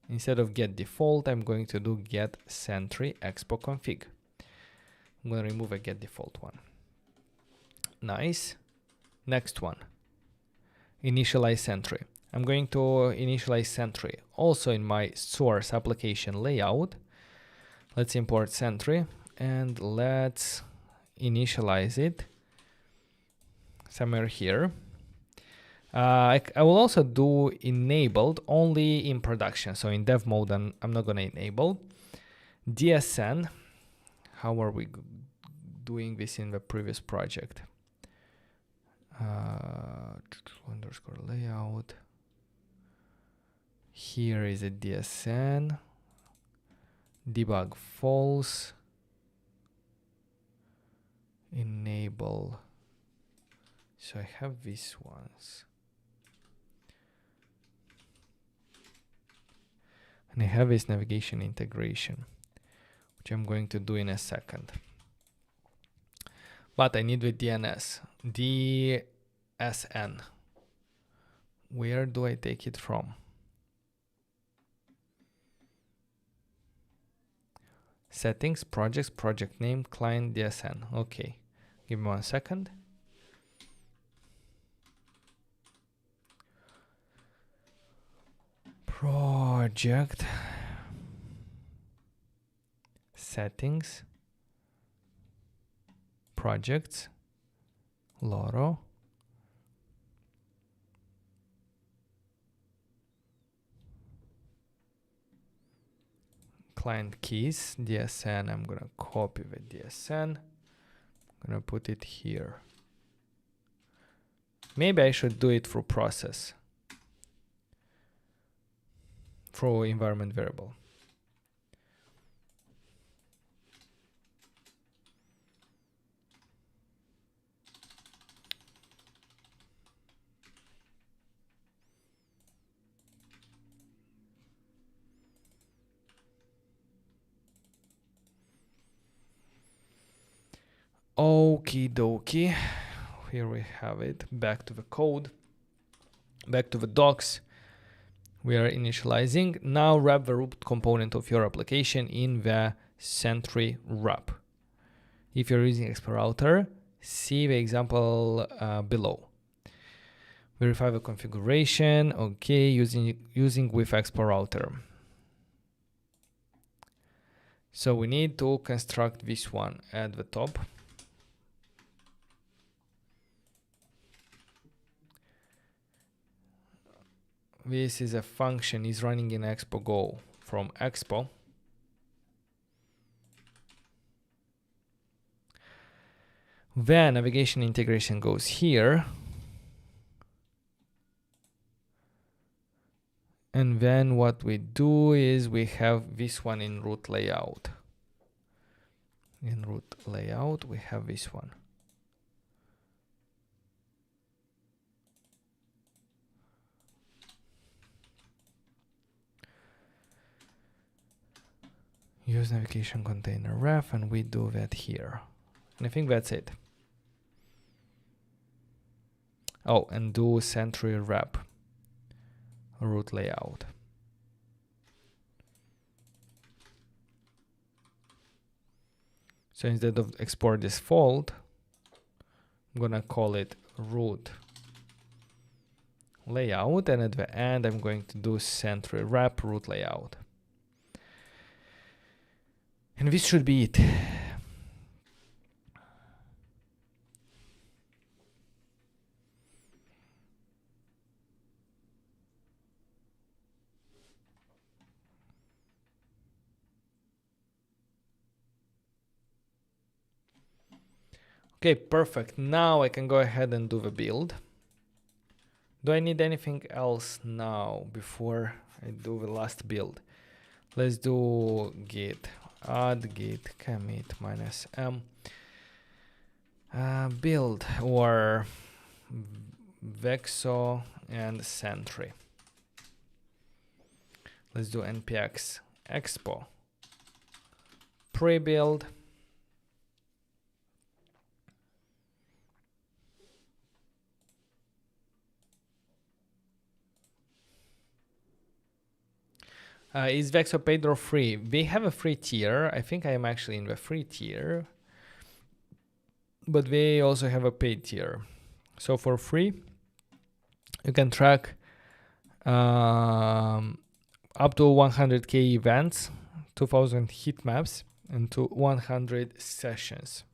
instead of get default, I'm going to do get Sentry expo config. I'm going to remove a get default one. Nice. Next one, initialize Sentry. I'm going to initialize Sentry also in my source application layout. Let's import Sentry and let's initialize it somewhere here. I will also do enabled only in production. So in dev mode, I'm not going to enable. DSN, how are we doing this in the previous project? Underscore layout. Here is a DSN. Debug false. Enable. So I have these ones. And I have this navigation integration, which I'm going to do in a second. But I need the DNS. DSN. Where do I take it from? Settings, projects, project name, client, DSN. Okay, give me 1 second. Project, settings, projects, Loro, client keys, DSN. I'm gonna copy the DSN. I'm gonna put it here. Maybe I should do it through process, through environment variable. Okie dokie. Here we have it. Back to the code. Back to the docs. We are initializing. Now wrap the root component of your application in the Sentry wrap. If you're using Expert Router, see the example below. Verify the configuration. Okay, using with Expert Router. So we need to construct this one at the top. This is a function is running in Expo Go from Expo. Then navigation integration goes here. And then what we do is we have this one in root layout. In root layout, we have this one. Use navigation container ref, and we do that here. And I think that's it. Oh, and do Sentry wrap root layout. So instead of export default, I'm gonna call it root layout, and at the end I'm going to do Sentry wrap root layout. And this should be it. Okay, perfect. Now I can go ahead and do the build. Do I need anything else now before I do the last build? Let's do git add git commit -m build or Vexo and Sentry. Let's do npx expo pre-build. Is Vexo paid or free? We have a free tier. I think I am actually in the free tier. But they also have a paid tier. So for free, you can track up to 100k events, 2000 heat maps, and to 100 sessions.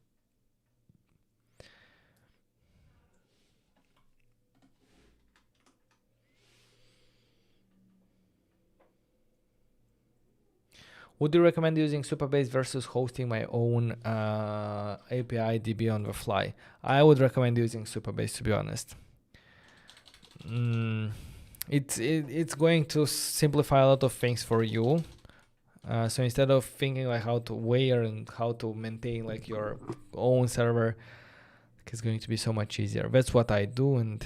Would you recommend using Supabase versus hosting my own API DB on the fly? I would recommend using Supabase, to be honest. It's going to simplify a lot of things for you. So instead of thinking like how to where and how to maintain like your own server, it's going to be so much easier. That's what I do and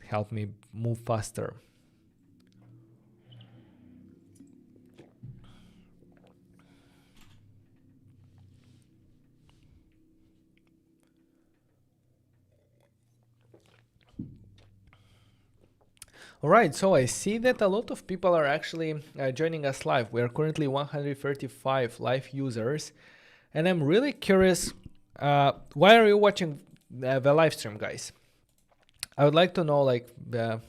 help me move faster. Alright, so I see that a lot of people are actually joining us live. We are currently 135 live users, and I'm really curious, why are you watching the live stream, guys? I would like to know like the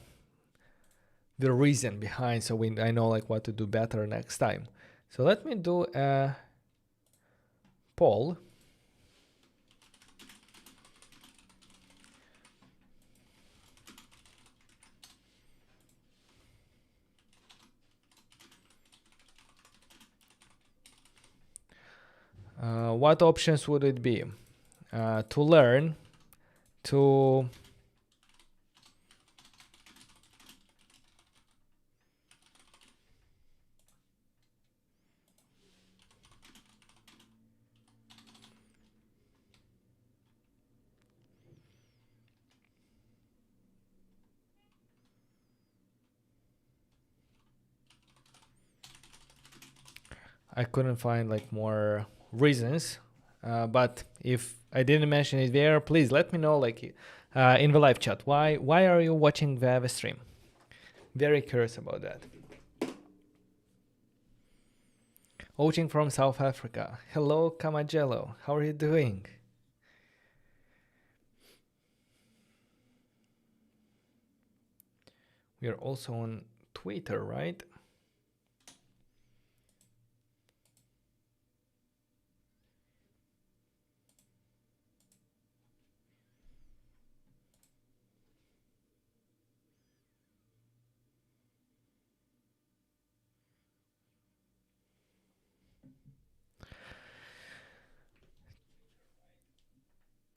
reason behind, so I know like what to do better next time. So let me do a poll. What options would it be? To learn, to I couldn't find like more reasons, but if I didn't mention it there, please let me know like in the live chat. Why are you watching the stream? Very curious about that. Watching from South Africa. Hello, Kamajello. How are you doing? We are also on Twitter, right?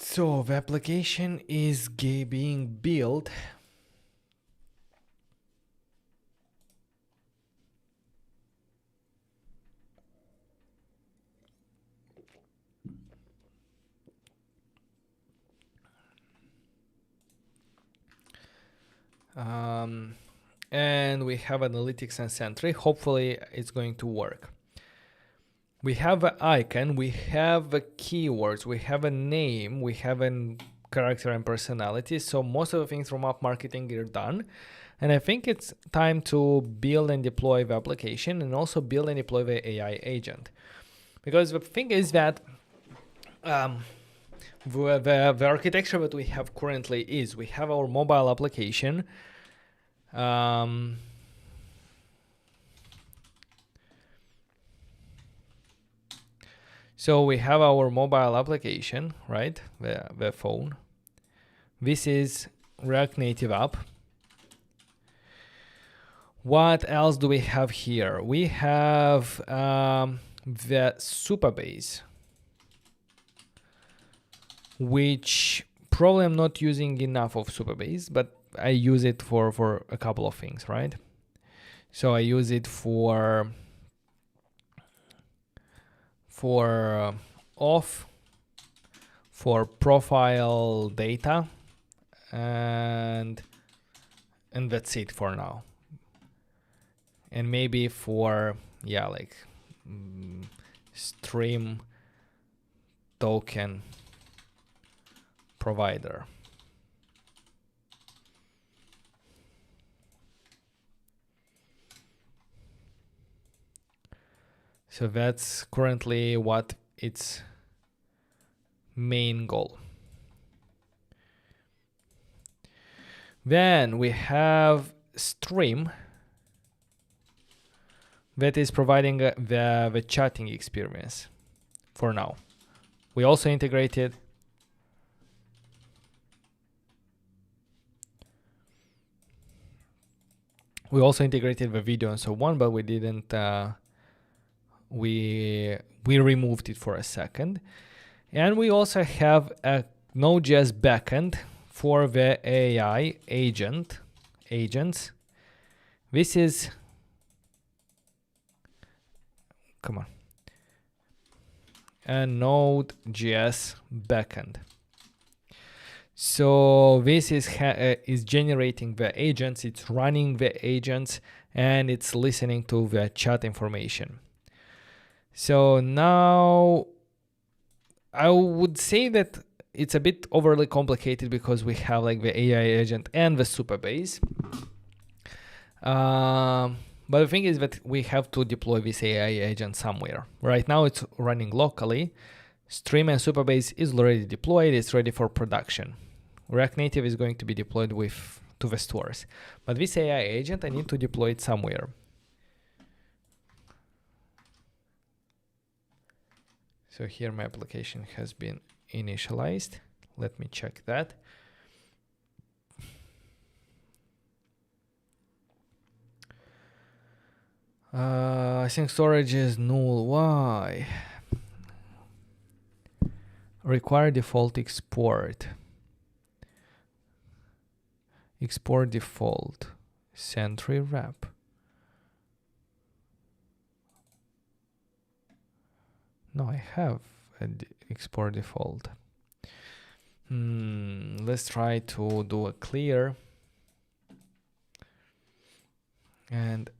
So the application is being built. And we have analytics and Sentry. Hopefully it's going to work. We have an icon, we have keywords, we have a name, we have a character and personality. So most of the things from app marketing are done. And I think it's time to build and deploy the application and also build and deploy the AI agent. Because the thing is that the architecture that we have currently is we have our mobile application. So we have our mobile application, right? The phone. This is React Native app. What else do we have here? We have the Supabase, which probably I'm not using enough of Supabase, but I use it for a couple of things, right? So I use it for auth, for profile data, and that's it for now. And maybe for like stream token provider. So that's currently what its main goal. Then we have Stream that is providing the chatting experience for now. We also integrated the video and so on, but we didn't we removed it for a second. And we also have a notjust backend for the AI agents. This is a notjust backend. So this is generating the agents, it's running the agents, and it's listening to the chat information. So now I would say that it's a bit overly complicated because we have like the AI agent and the Supabase. But the thing is that we have to deploy this AI agent somewhere. Right now it's running locally. Stream and Supabase is already deployed. It's ready for production. React Native is going to be deployed to the stores. But this AI agent, I need to deploy it somewhere. So here my application has been initialized. Let me check that. I think storage is null. Why? Require default export. Export default. Sentry wrap. No, I have an export default. Let's try to do a clear. And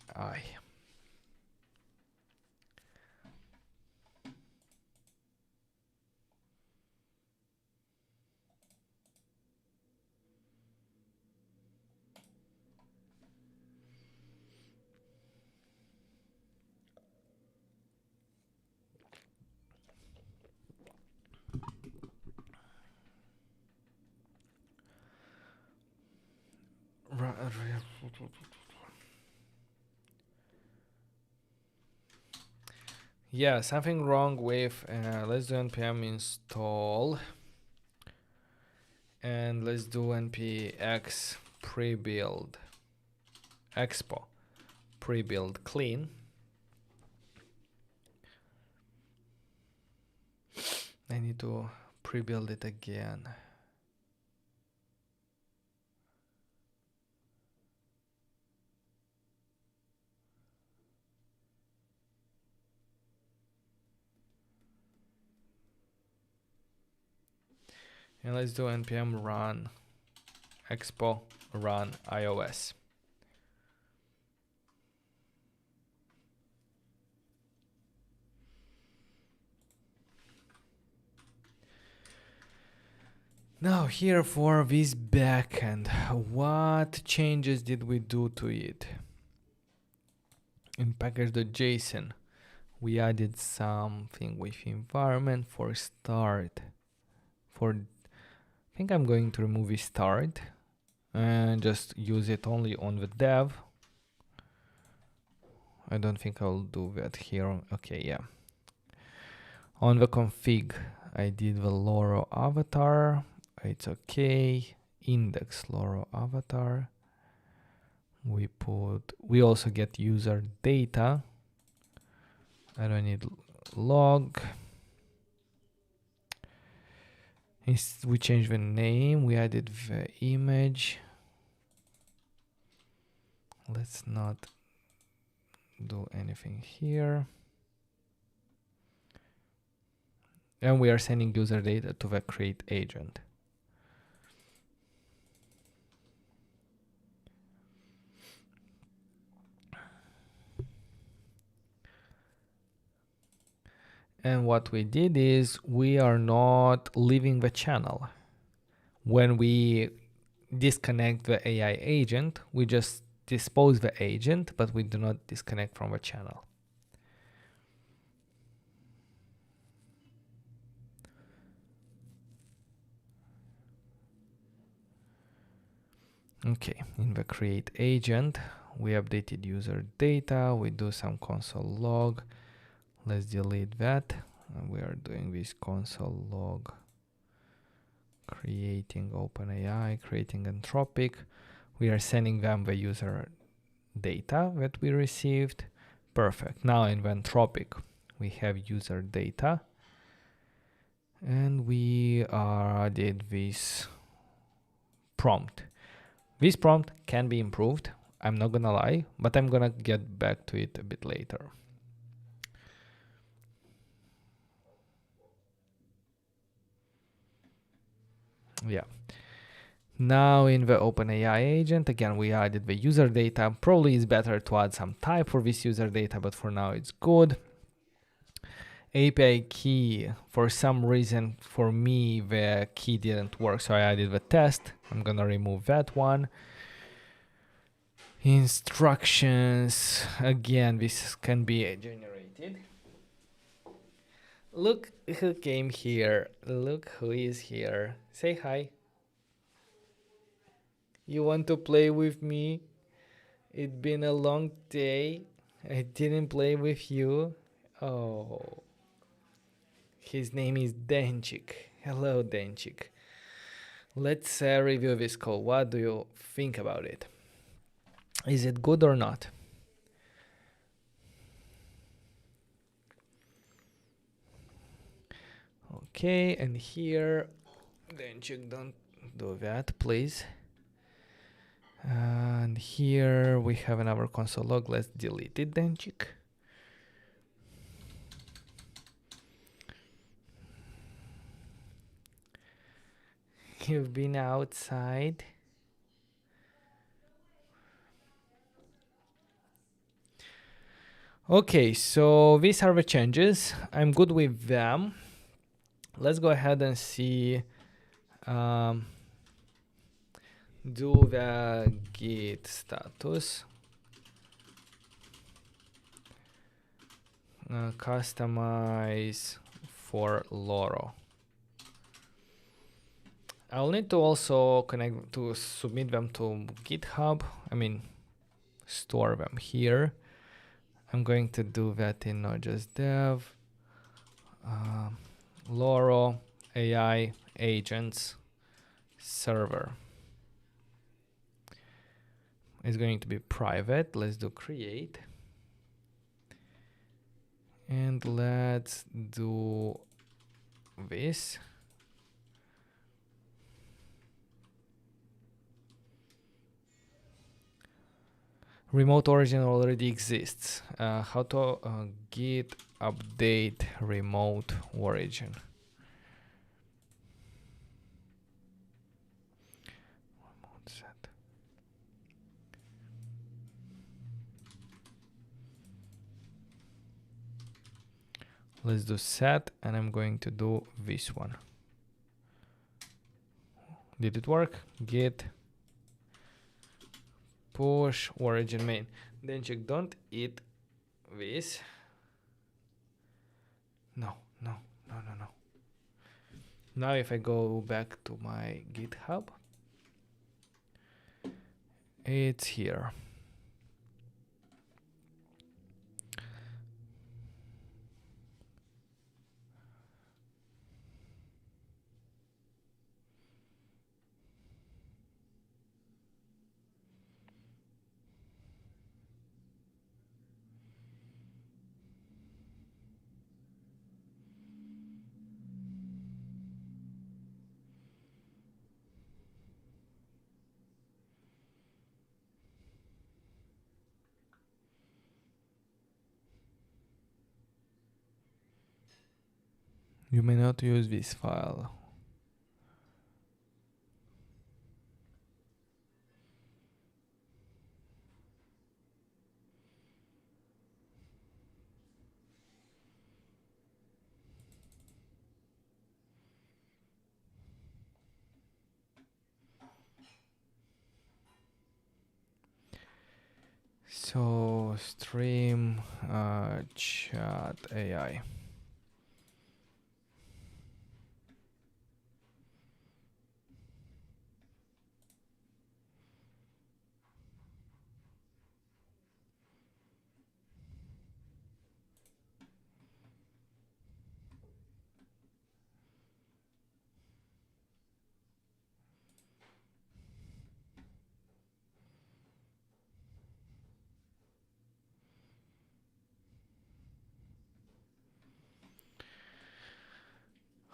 yeah, something wrong with let's do npm install and let's do npx pre-build expo pre-build clean. I need to pre-build it again. And let's do npm run expo run iOS. Now here for this backend, what changes did we do to it? In package.json, we added something with environment for start. I think I'm going to remove this start and just use it only on the dev. I don't think I'll do that here. Okay, yeah. On the config, I did the Loro avatar. It's okay. Index Loro avatar. We also get user data. I don't need log. We changed the name. We added the image. Let's not do anything here. And we are sending user data to the create agent. And what we did is we are not leaving the channel. When we disconnect the AI agent, we just dispose the agent, but we do not disconnect from the channel. Okay, in the create agent, we updated user data, we do some console log. Let's delete that. We are doing this console log, creating OpenAI, creating Anthropic. We are sending them the user data that we received. Perfect. Now in the Anthropic, we have user data. And we added this prompt. This prompt can be improved. I'm not gonna lie, but I'm gonna get back to it a bit later. Yeah. Now in the OpenAI agent, again, we added the user data. Probably it's better to add some type for this user data, but for now it's good. API key, for some reason, for me, the key didn't work, so I added the test. I'm gonna remove that one. Instructions, again, this can be generated. Look who came here. Look who is here. Say hi. You want to play with me? It's been a long day. I didn't play with you. Oh. His name is Denchik. Hello, Denchik. Let's review this code. What do you think about it? Is it good or not? Okay, and here, Denchik, don't do that, please. And here we have another console log. Let's delete it, Denchik. You've been outside. Okay, so these are the changes. I'm good with them. Let's go ahead and see. Do the git status. Customize for Loro. I'll need to also connect to submit them to GitHub. I mean, store them here. I'm going to do that in notjust.dev. Loro AI agents server is going to be private. Let's do create. And let's do this. Remote origin already exists. How to git update remote origin. Remote set. Let's do set, and I'm going to do this one. Did it work? Git push origin main. Then check don't eat this. No. Now if I go back to my GitHub, it's here. You may not use this file. So stream chat AI.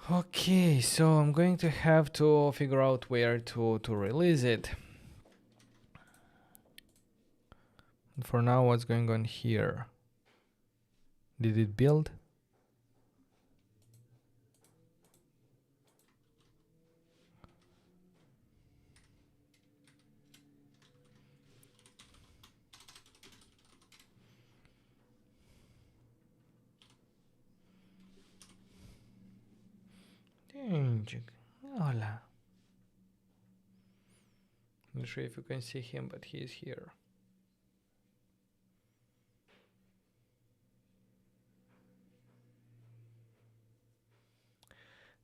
Okay, so I'm going to have to figure out where to release it. For now, what's going on here? Did it build? Hola. Not sure if you can see him, but he is here.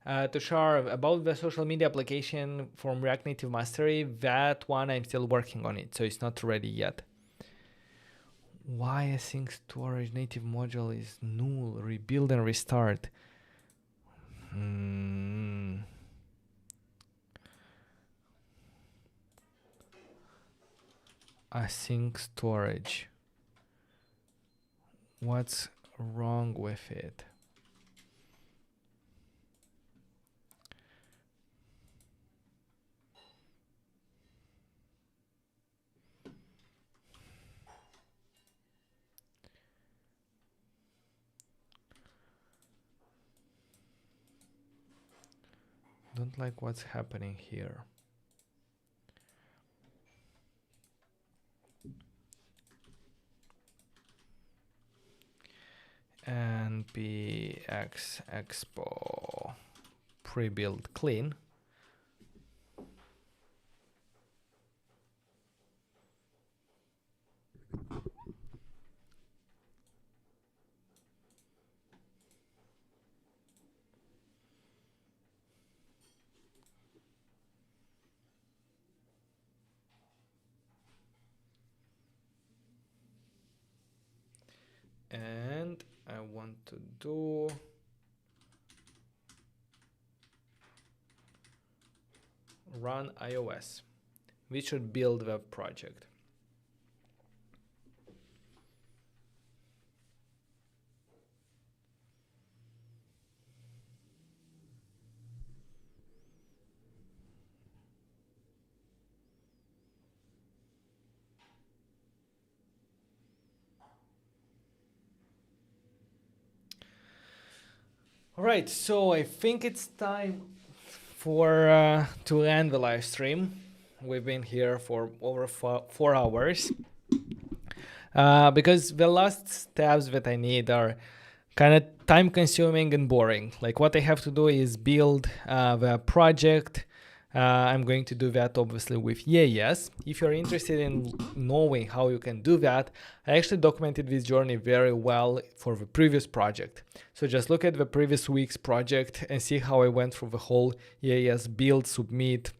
Tushar, about the social media application from React Native Mastery, that one I'm still working on it, so it's not ready yet. Why async storage native module is null? Rebuild and restart. Async storage. What's wrong with it? Don't like what's happening here. npx expo pre-build clean. And I want to do run iOS. We should build web project. All right, so I think it's time for to end the live stream. We've been here for over 4 hours because the last steps that I need are kind of time consuming and boring. Like what I have to do is build the project, I'm going to do that obviously with EAS. If you're interested in knowing how you can do that, I actually documented this journey very well for the previous project. So just look at the previous week's project and see how I went through the whole EAS build, submit,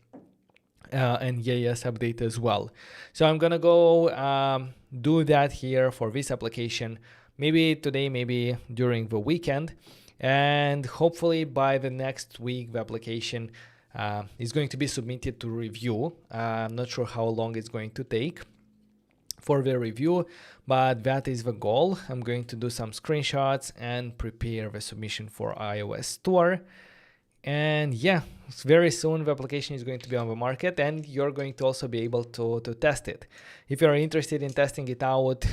and EAS update as well. So I'm gonna go do that here for this application, maybe today, maybe during the weekend, and hopefully by the next week the application is going to be submitted to review. I'm not sure how long it's going to take for the review, but that is the goal. I'm going to do some screenshots and prepare the submission for iOS Store. And yeah, very soon the application is going to be on the market, and you're going to also be able to test it. If you're interested in testing it out,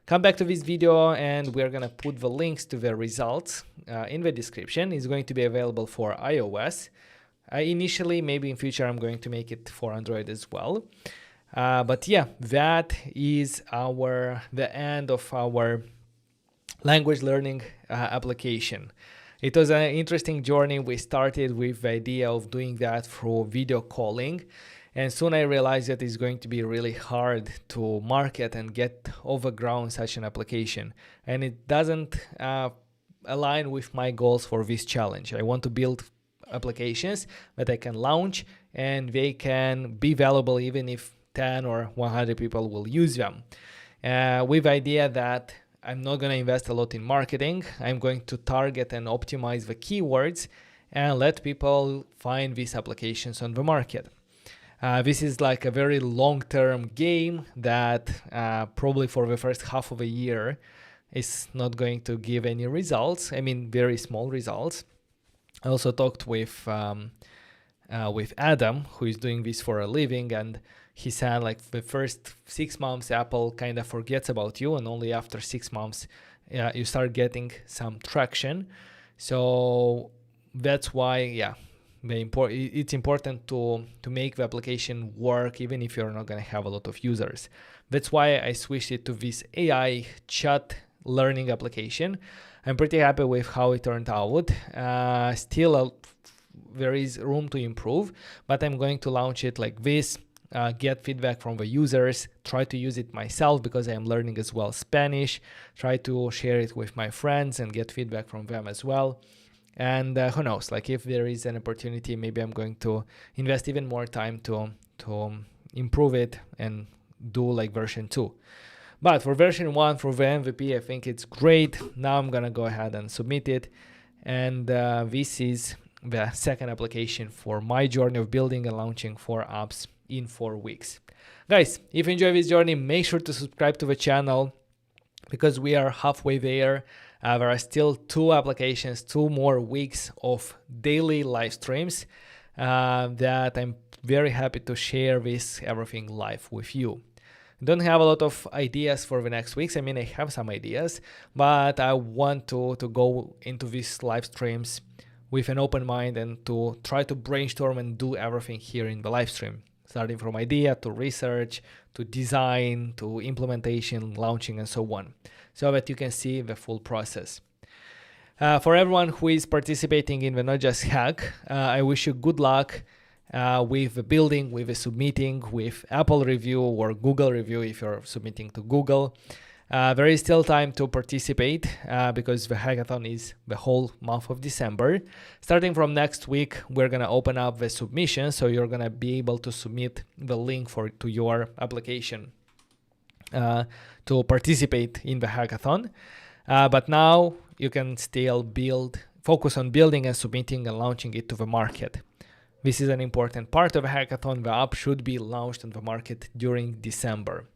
come back to this video and we're gonna put the links to the results in the description. It's going to be available for iOS. Initially, maybe in future, I'm going to make it for Android as well. But yeah, that is the end of our language learning application. It was an interesting journey. We started with the idea of doing that through video calling. And soon I realized that it's going to be really hard to market and get off the ground such an application. And it doesn't align with my goals for this challenge. I want to build applications that I can launch and they can be valuable even if 10 or 100 people will use them. With the idea that I'm not going to invest a lot in marketing. I'm going to target and optimize the keywords and let people find these applications on the market. This is like a very long-term game that probably for the first half of a year is not going to give any results. I mean, very small results. I also talked with Adam, who is doing this for a living, and he said like the first 6 months Apple kind of forgets about you, and only after 6 months you start getting some traction. So that's why it's important to make the application work even if you're not going to have a lot of users. That's why I switched it to this AI chat learning application. I'm pretty happy with how it turned out. There is room to improve, but I'm going to launch it like this. Get feedback from the users, try to use it myself because I am learning as well Spanish, try to share it with my friends and get feedback from them as well. And who knows, like if there is an opportunity, maybe I'm going to invest even more time to improve it and do like version 2. But for version 1, for the MVP, I think it's great. Now I'm gonna go ahead and submit it. And this is the second application for my journey of building and launching 4 apps in 4 weeks. Guys, if you enjoy this journey, make sure to subscribe to the channel because we are halfway there. There are still 2 applications, 2 more weeks of daily live streams that I'm very happy to share this everything live with you. Don't have a lot of ideas for the next weeks. I mean, I have some ideas, but I want to go into these live streams with an open mind and to try to brainstorm and do everything here in the live stream, starting from idea to research, to design, to implementation, launching, and so on, so that you can see the full process. For everyone who is participating in the Not Just Hack, I wish you good luck with the building, with the submitting, with Apple review or Google review if you're submitting to Google. There is still time to participate because the hackathon is the whole month of December. Starting from next week, we're going to open up the submission, so you're going to be able to submit the link to your application to participate in the hackathon. But now you can still focus on building and submitting and launching it to the market. This is an important part of a hackathon. The app should be launched on the market during December.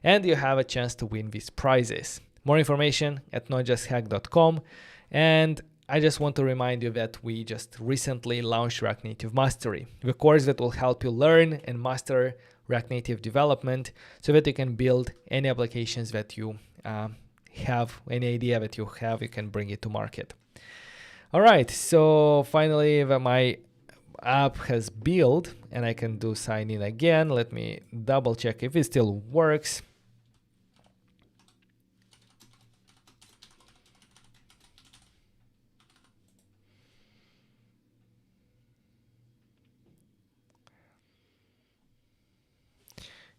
And you have a chance to win these prizes. More information at notjusthack.com. And I just want to remind you that we just recently launched React Native Mastery, the course that will help you learn and master React Native development so that you can build any applications that you have, any idea that you have, you can bring it to market. All right, so finally my app has built and I can do sign in again. Let me double check if it still works.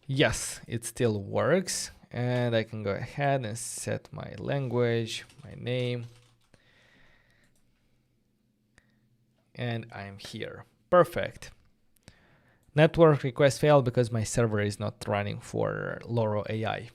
Yes, it still works. And I can go ahead and set my language, my name. And I'm here. Perfect. Network request failed because my server is not running for Loro AI.